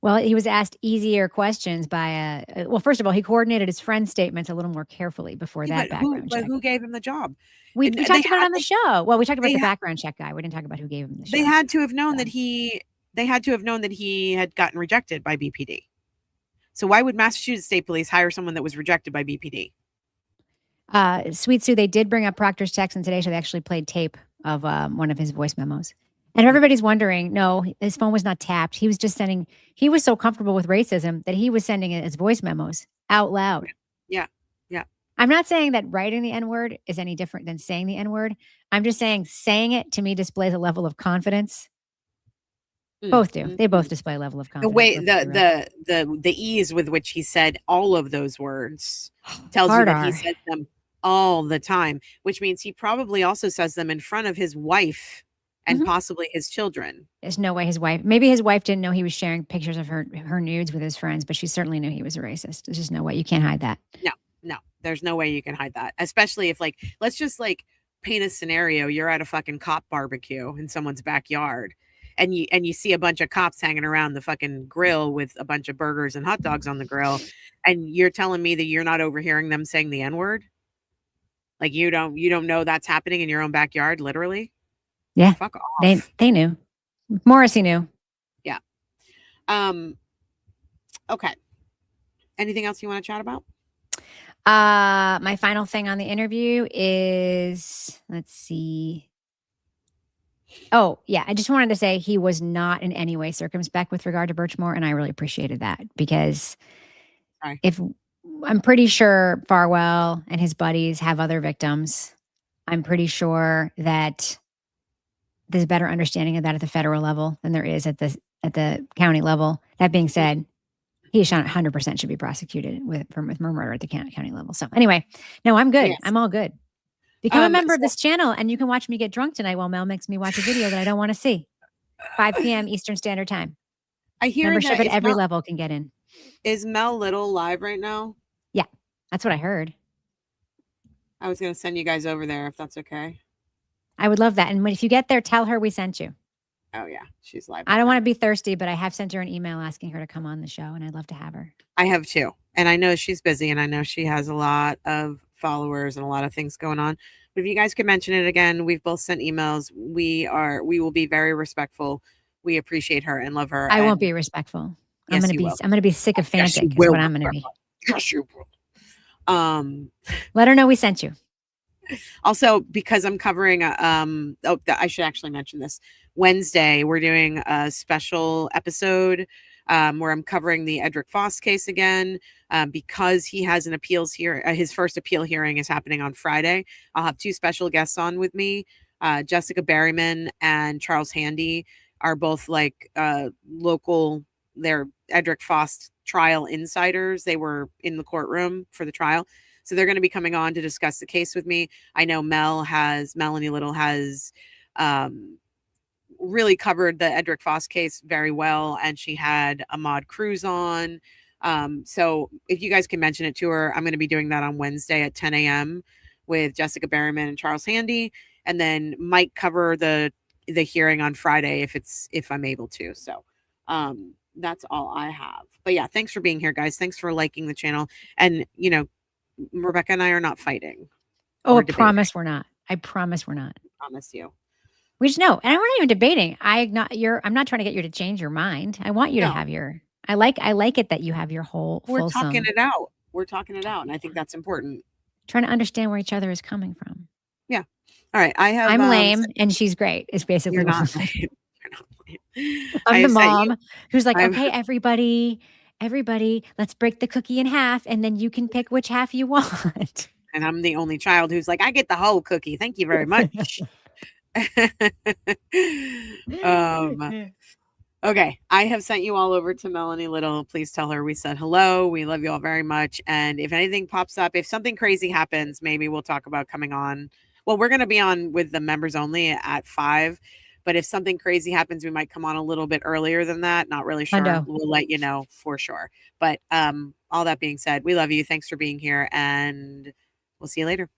Well, he was asked easier questions by well, first of all, he coordinated his friend's statements a little more carefully before that background check. But who gave him the job? We talked about it on the show. Well, we talked about the background check guy. We didn't talk about who gave him the show. They had to have known that he had gotten rejected by BPD. So why would Massachusetts State Police hire someone that was rejected by BPD? Sweet Sue, they did bring up Proctor's text in Today Show. They actually played tape of one of his voice memos. And everybody's wondering, no, his phone was not tapped. He was just sending, he was so comfortable with racism that he was sending his voice memos out loud. Yeah. I'm not saying that writing the N-word is any different than saying the N-word. I'm just saying it to me displays a level of confidence. Both do. They both display a level of confidence. The way the ease with which he said all of those words tells you that he says them all the time, which means he probably also says them in front of his wife and possibly his children. There's no way maybe his wife didn't know he was sharing pictures of her nudes with his friends, but she certainly knew he was a racist. There's just no way. You can't hide that. No, there's no way you can hide that. Especially if, like, let's just, like, paint a scenario. You're at a fucking cop barbecue in someone's backyard. And you see a bunch of cops hanging around the fucking grill with a bunch of burgers and hot dogs on the grill, and you're telling me that you're not overhearing them saying the N-word? Like, you don't know that's happening in your own backyard, literally? Yeah. Fuck off. They knew. Morrissey knew. Yeah. Okay. Anything else you want to chat about? My final thing on the interview is, let's see. Oh, yeah. I just wanted to say he was not in any way circumspect with regard to Birchmore, and I really appreciated that because if I'm pretty sure Farwell and his buddies have other victims, I'm pretty sure that there's a better understanding of that at the federal level than there is at the county level. That being said, he 100% should be prosecuted with murder at the county level. So anyway, no, I'm good. Yes. I'm all good. Become a member of this channel, and you can watch me get drunk tonight while Mel makes me watch a video that I don't want to see. 5 p.m. Eastern Standard Time. I hear membership at every level can get in. Is Mel Little live right now? Yeah, that's what I heard. I was going to send you guys over there if that's okay. I would love that. And if you get there, tell her we sent you. Oh, yeah. She's live. I don't want to be thirsty, but I have sent her an email asking her to come on the show, and I'd love to have her. I have too. And I know she's busy, and I know she has a lot of followers and a lot of things going on. But if you guys could mention it again, we've both sent emails. We will be very respectful. We appreciate her and love her. I won't be respectful. Yes, I'm going to be sycophantic. Yes, is what I'm going to be. Yes, you will. Let her know we sent you. Also, because I'm covering I should actually mention this. Wednesday, we're doing a special episode where I'm covering the Edric Foss case again, because he has an appeals here. His first appeal hearing is happening on Friday. I'll have 2 special guests on with me. Jessica Berryman and Charles Handy are both like local, they're Edric Foss trial insiders. They were in the courtroom for the trial. So they're going to be coming on to discuss the case with me. I know Melanie Little has really covered the Edric Foss case very well. And she had Ahmad Cruz on. So if you guys can mention it to her, I'm going to be doing that on Wednesday at 10 a.m. with Jessica Berryman and Charles Handy. And then might cover the hearing on Friday if I'm able to. So that's all I have. But yeah, thanks for being here, guys. Thanks for liking the channel. And Rebecca and I are not fighting. Oh, I promise we're not. I promise we're not. I promise you. We just know. And we're not even debating. I'm not trying to get you to change your mind. I want you to have your, I like it that you have your whole We're talking it out. We're talking it out. And I think that's important. Trying to understand where each other is coming from. Yeah. All right. I'm lame and she's great. Is basically you're not lame. You're not lame. I'm the mom who's like, okay, everybody, let's break the cookie in half and then you can pick which half you want. And I'm the only child who's like, I get the whole cookie. Thank you very much. Okay. I have sent you all over to Melanie Little. Please tell her we said hello. We love you all very much. And if anything pops up, if something crazy happens, maybe we'll talk about coming on. Well, we're going to be on with the members only at 5. But if something crazy happens, we might come on a little bit earlier than that. Not really sure. We'll let you know for sure. But all that being said, we love you. Thanks for being here. And we'll see you later.